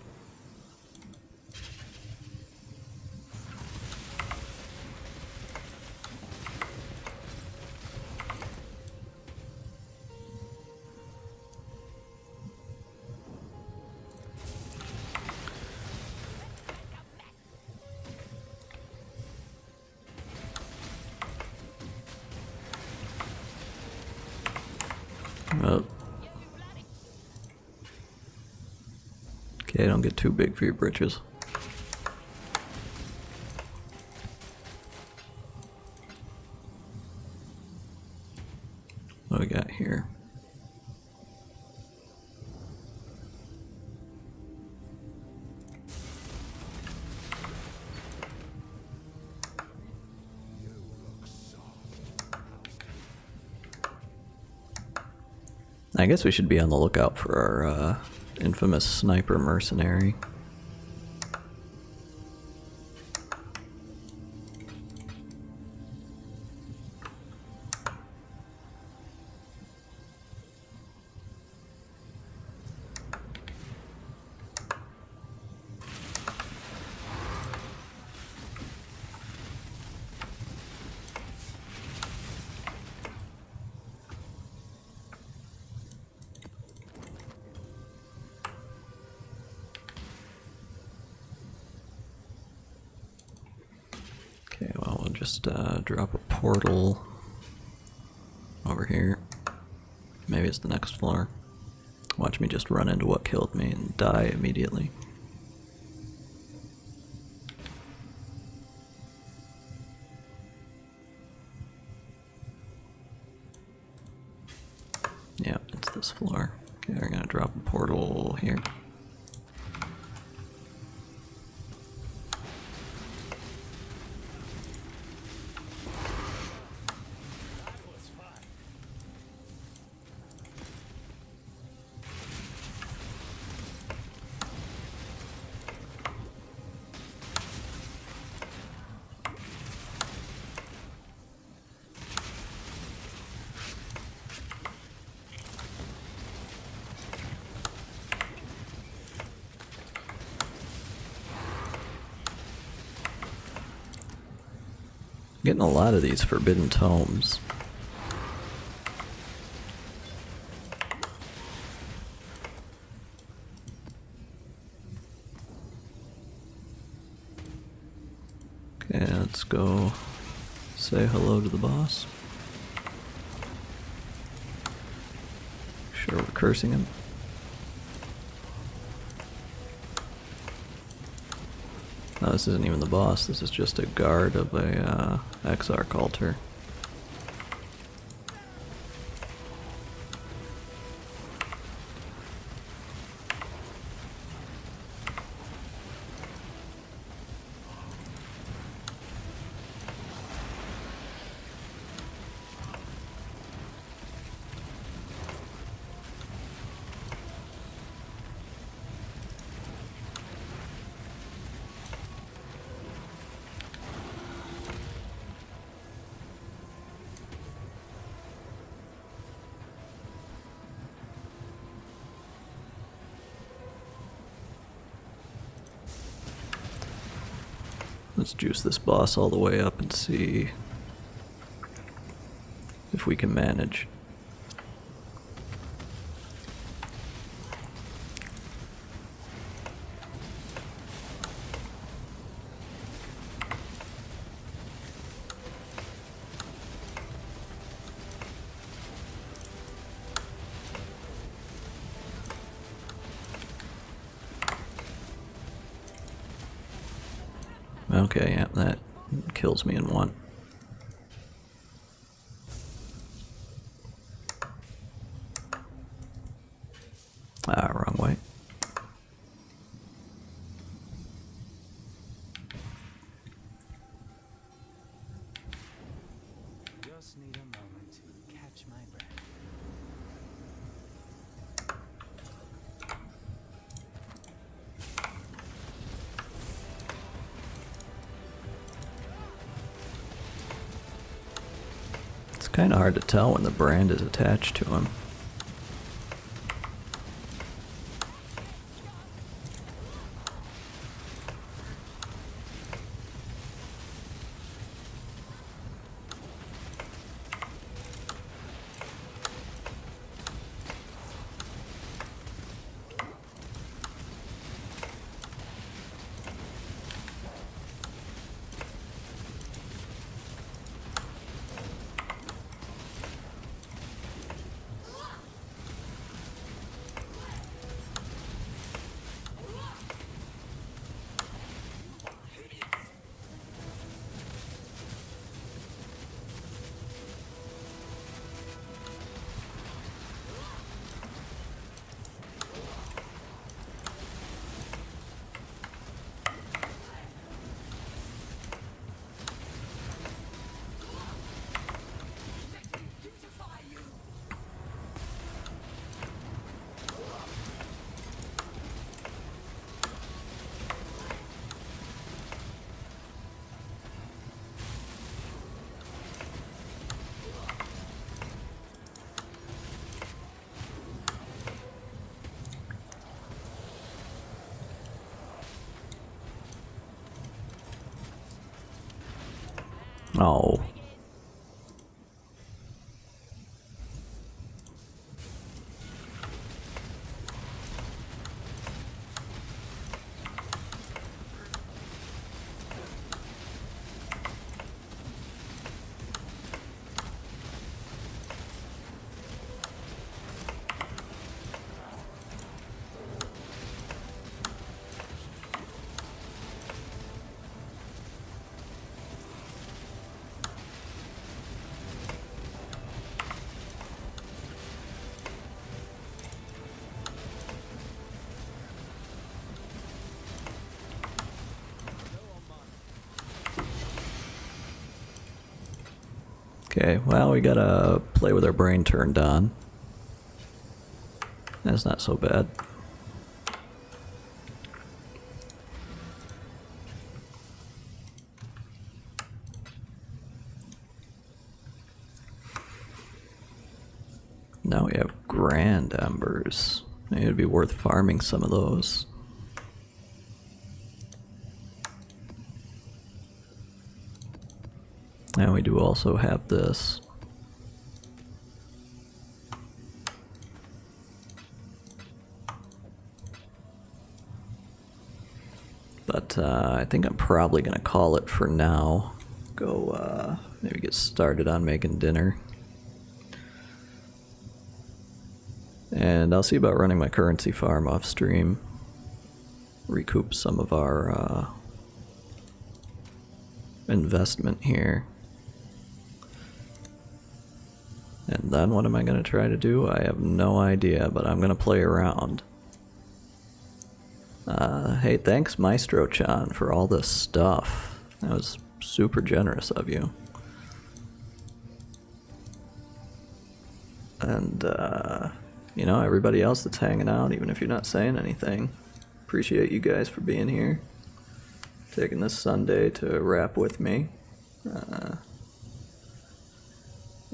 Oh. Okay, don't get too big for your britches. What do we got here? I guess we should be on the lookout for our infamous sniper mercenary. Okay, well, we'll just drop a portal over here. Maybe it's the next floor. Watch me just run into what killed me and die immediately. Yeah, it's this floor. Okay, we're gonna drop a portal here. Getting a lot of these forbidden tomes. Okay, let's go say hello to the boss. Sure, we're cursing him. No, this isn't even the boss, this is just a guard of a Exarch altar. Let's juice this boss all the way up and see if we can manage. Okay, yeah, that kills me in one. Ah, wrong way. Just need a moment to catch my breath. kind of hard to tell when the brand is attached to him. Oh. Okay, well, we gotta play with our brain turned on. That's not so bad. Now we have grand embers. Maybe it'd be worth farming some of those. And we do also have this. But I think I'm probably gonna call it for now. Go maybe get started on making dinner. And I'll see about running my currency farm off stream. Recoup some of our investment here. And then what am I going to try to do? I have no idea, but I'm going to play around. Hey, thanks Maestro-chan for all this stuff. That was super generous of you. And, you know, everybody else that's hanging out, even if you're not saying anything. Appreciate you guys for being here. Taking this Sunday to rap with me.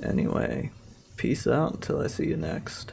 Anyway, peace out until I see you next.